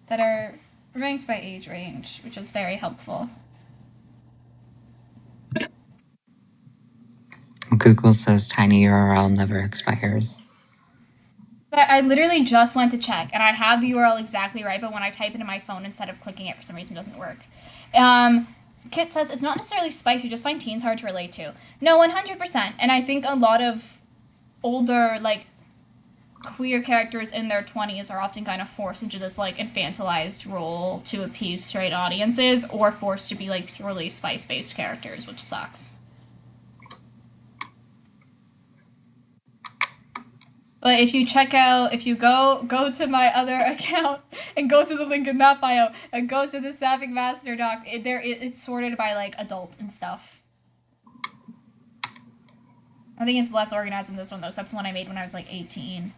that are ranked by age range, which is very helpful. Google says tiny URL never expires. I literally just went to check, and I have the URL exactly right, but when I type it in my phone instead of clicking it, for some reason it doesn't work. Kit says, it's not necessarily spice, you just find teens hard to relate to. No, 100%, and I think a lot of older, queer characters in their 20s are often kind of forced into this, infantilized role to appease straight audiences, or forced to be, purely spice-based characters, which sucks. But if you go to my other account and go to the link in that bio and go to the Sapphic Master Doc, it's sorted by adult and stuff. I think it's less organized than this one though, 'cause that's the one I made when I was 18.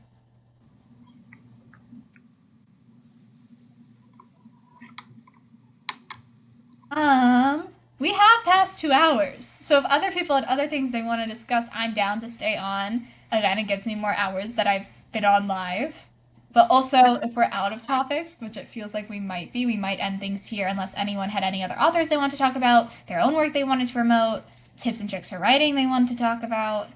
We have passed 2 hours, so if other people had other things they want to discuss, I'm down to stay on. Again, it gives me more hours that I've been on live. But also, if we're out of topics, which it feels like we might be, we might end things here unless anyone had any other authors they want to talk about, their own work they wanted to promote, tips and tricks for writing they wanted to talk about.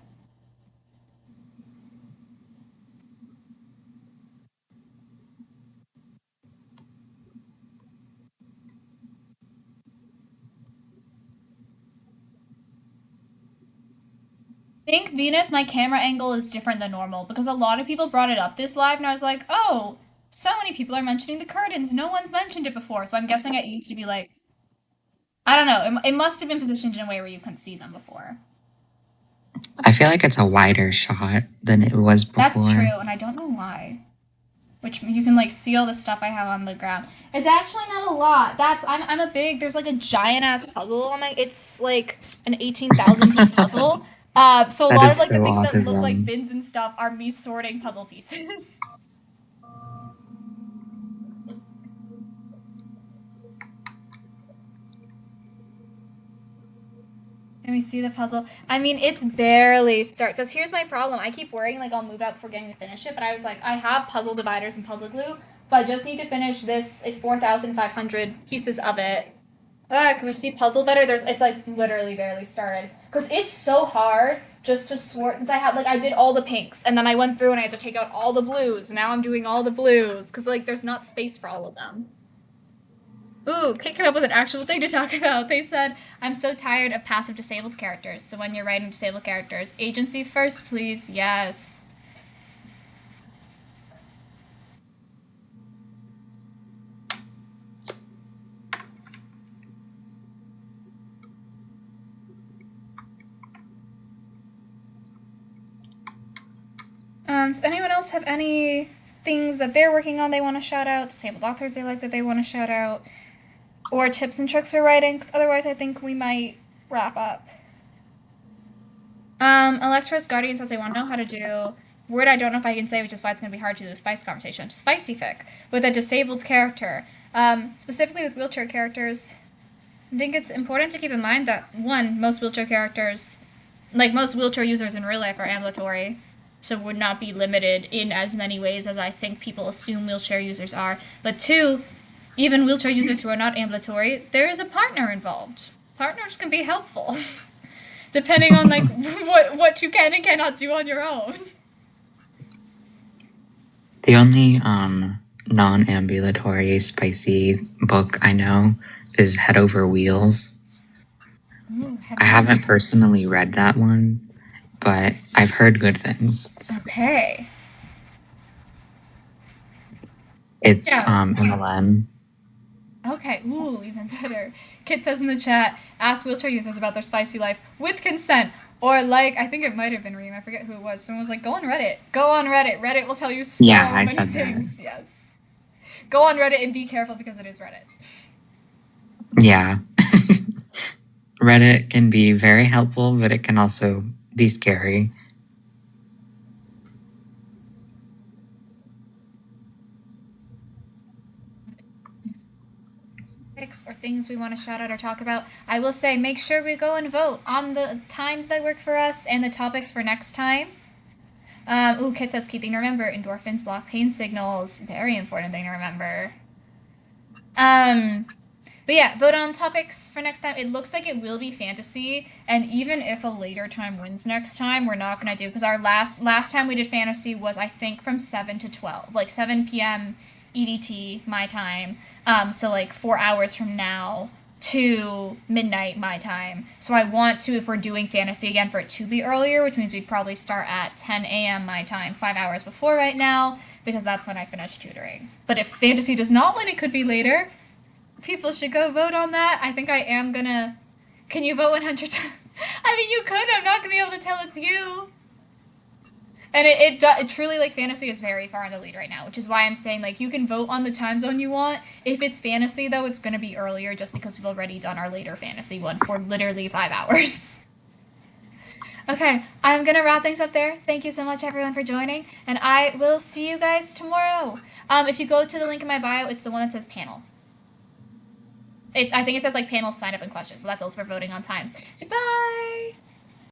Think Venus, my camera angle is different than normal because a lot of people brought it up this live, and I was like, oh, so many people are mentioning the curtains. No one's mentioned it before, so I'm guessing it used to be like, I don't know. It must have been positioned in a way where you couldn't see them before. I feel like it's a wider shot than it was before. That's true, and I don't know why. Which you can like see all the stuff I have on the ground. It's actually not a lot. I'm a big. There's like a giant ass puzzle on my. It's like an 18,000 piece puzzle. So a That lot is of like the so things that look like autism. bins and stuff are me sorting puzzle pieces. Let me see the puzzle. I mean, it's barely start. Because here's my problem. I keep worrying like I'll move out before getting to finish it. But I was like, I have puzzle dividers and puzzle glue. But I just need to finish this. It's 4,500 pieces of it. Can we see puzzle better? It's like literally barely started. Because it's so hard just to sort. Because I did all the pinks. And then I went through and I had to take out all the blues. Now I'm doing all the blues. Because like there's not space for all of them. Ooh, Kit came up with an actual thing to talk about. They said, I'm so tired of passive disabled characters. So when you're writing disabled characters, agency first, please. Yes. Does anyone else have any things that they're working on they want to shout out? Disabled authors they like that they want to shout out? Or tips and tricks for writing? 'Cause otherwise I think we might wrap up. Electra's Guardian says they want to know how to do word I don't know if I can say, which is why it's going to be hard to do the spice conversation. Spicy fic with a disabled character. Specifically with wheelchair characters, I think it's important to keep in mind that, one, most wheelchair characters, like most wheelchair users in real life, are ambulatory, so would not be limited in as many ways as I think people assume wheelchair users are. But two, even wheelchair users who are not ambulatory, there is a partner involved. Partners can be helpful, depending on like what you can and cannot do on your own. The only non-ambulatory spicy book I know is Head Over Wheels. Ooh, I haven't personally read that one, but I've heard good things. Okay. It's Yeah. MLM. Okay, ooh, even better. Kit says in the chat, ask wheelchair users about their spicy life with consent. Or like, I think it might have been Reem, I forget who it was. Someone was like, go on Reddit. Go on Reddit. Reddit will tell you so many things. That. Yes. Go on Reddit and be careful because it is Reddit. Yeah. Reddit can be very helpful, but it can also be scary. Or things we want to shout out or talk about, I will say make sure we go and vote on the times that work for us and the topics for next time. Kit says keeping to remember endorphins block pain signals. Very important thing to remember. But yeah, vote on topics for next time. It looks like it will be fantasy, and even if a later time wins next time, we're not gonna do, because our last time we did fantasy was I think from 7 to 12, like 7 p.m. EDT my time. So like 4 hours from now to midnight my time. So I want to, if we're doing fantasy again, for it to be earlier, which means we'd probably start at 10 a.m. my time, 5 hours before right now, because that's when I finish tutoring. But if fantasy does not win, it could be later. People should go vote on that. I think I am gonna... Can you vote 100 times? I mean, you could. I'm not gonna be able to tell it's you. And it truly, like, fantasy is very far in the lead right now, which is why I'm saying, like, you can vote on the time zone you want. If it's fantasy, though, it's going to be earlier just because we've already done our later fantasy one for literally 5 hours. Okay, I'm going to wrap things up there. Thank you so much, everyone, for joining, and I will see you guys tomorrow. If you go to the link in my bio, it's the one that says panel. I think it says, like, panel sign up and questions, so that's also for voting on times. Goodbye!